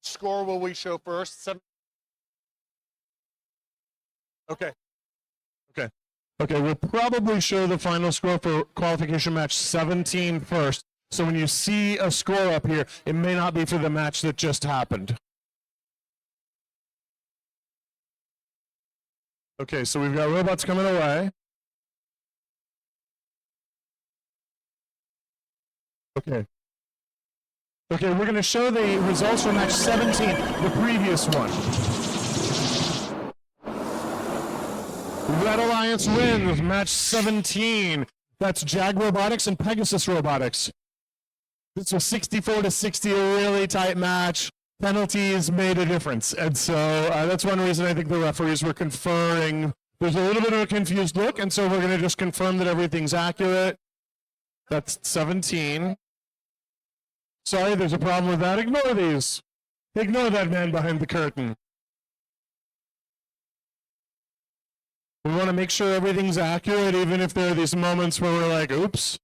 Which score will we show first? Okay. Okay, we'll probably show the final score for qualification match 17 first. So when you see a score up here, it may not be for the match that just happened. Okay, so we've got robots coming away. Okay, we're going to show the results for match 17, the previous one. Red Alliance wins match 17. That's Jag Robotics and Pegasus Robotics. This was 64-60, a really tight match. Penalties made a difference. And so that's one reason I think the referees were conferring. There's a little bit of a confused look, and so we're going to just confirm that everything's accurate. That's 17. Sorry, there's a problem with that. Ignore these. Ignore that man behind the curtain. We want to make sure everything's accurate, even if there are these moments where we're like, oops.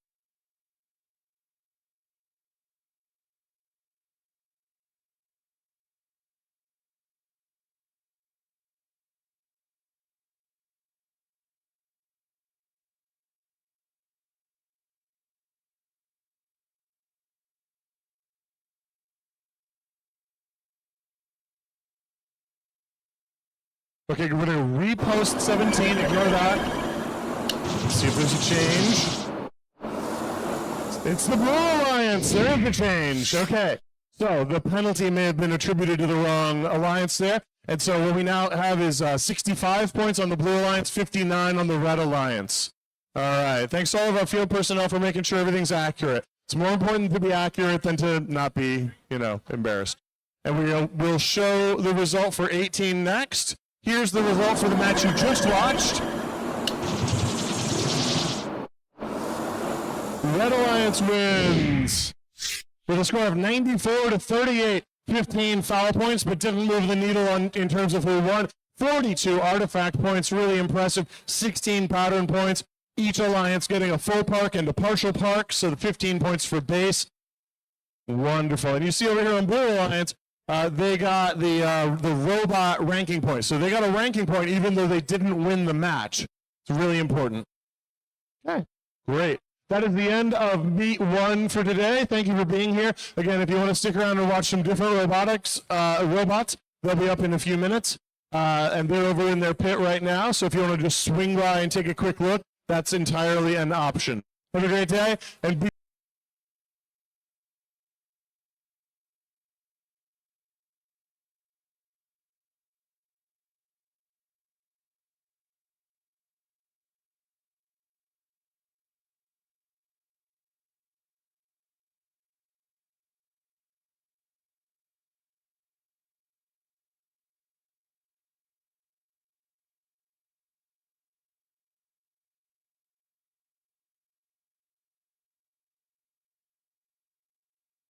Okay, we're going to repost 17. Ignore that. Let's see if there's a change. It's the Blue Alliance. There is the change. Okay. So the penalty may have been attributed to the wrong alliance there. And so what we now have is 65 points on the Blue Alliance, 59 on the Red Alliance. All right. Thanks to all of our field personnel for making sure everything's accurate. It's more important to be accurate than to not be, embarrassed. And we'll show the result for 18 next. Here's the result for the match you just watched. Red Alliance wins with a score of 94-38. 15 foul points, but didn't move the needle in terms of who won. 42 artifact points, really impressive. 16 pattern points. Each alliance getting a full park and a partial park, so the 15 points for base. Wonderful. And you see over here on Blue Alliance, they got the robot ranking point. So they got a ranking point even though they didn't win the match. It's really important. Okay, great. That is the end of Meet 1 for today. Thank you for being here. Again, if you want to stick around and watch some different robots, they'll be up in a few minutes. And they're over in their pit right now. So if you want to just swing by and take a quick look, that's entirely an option. Have a great day, and be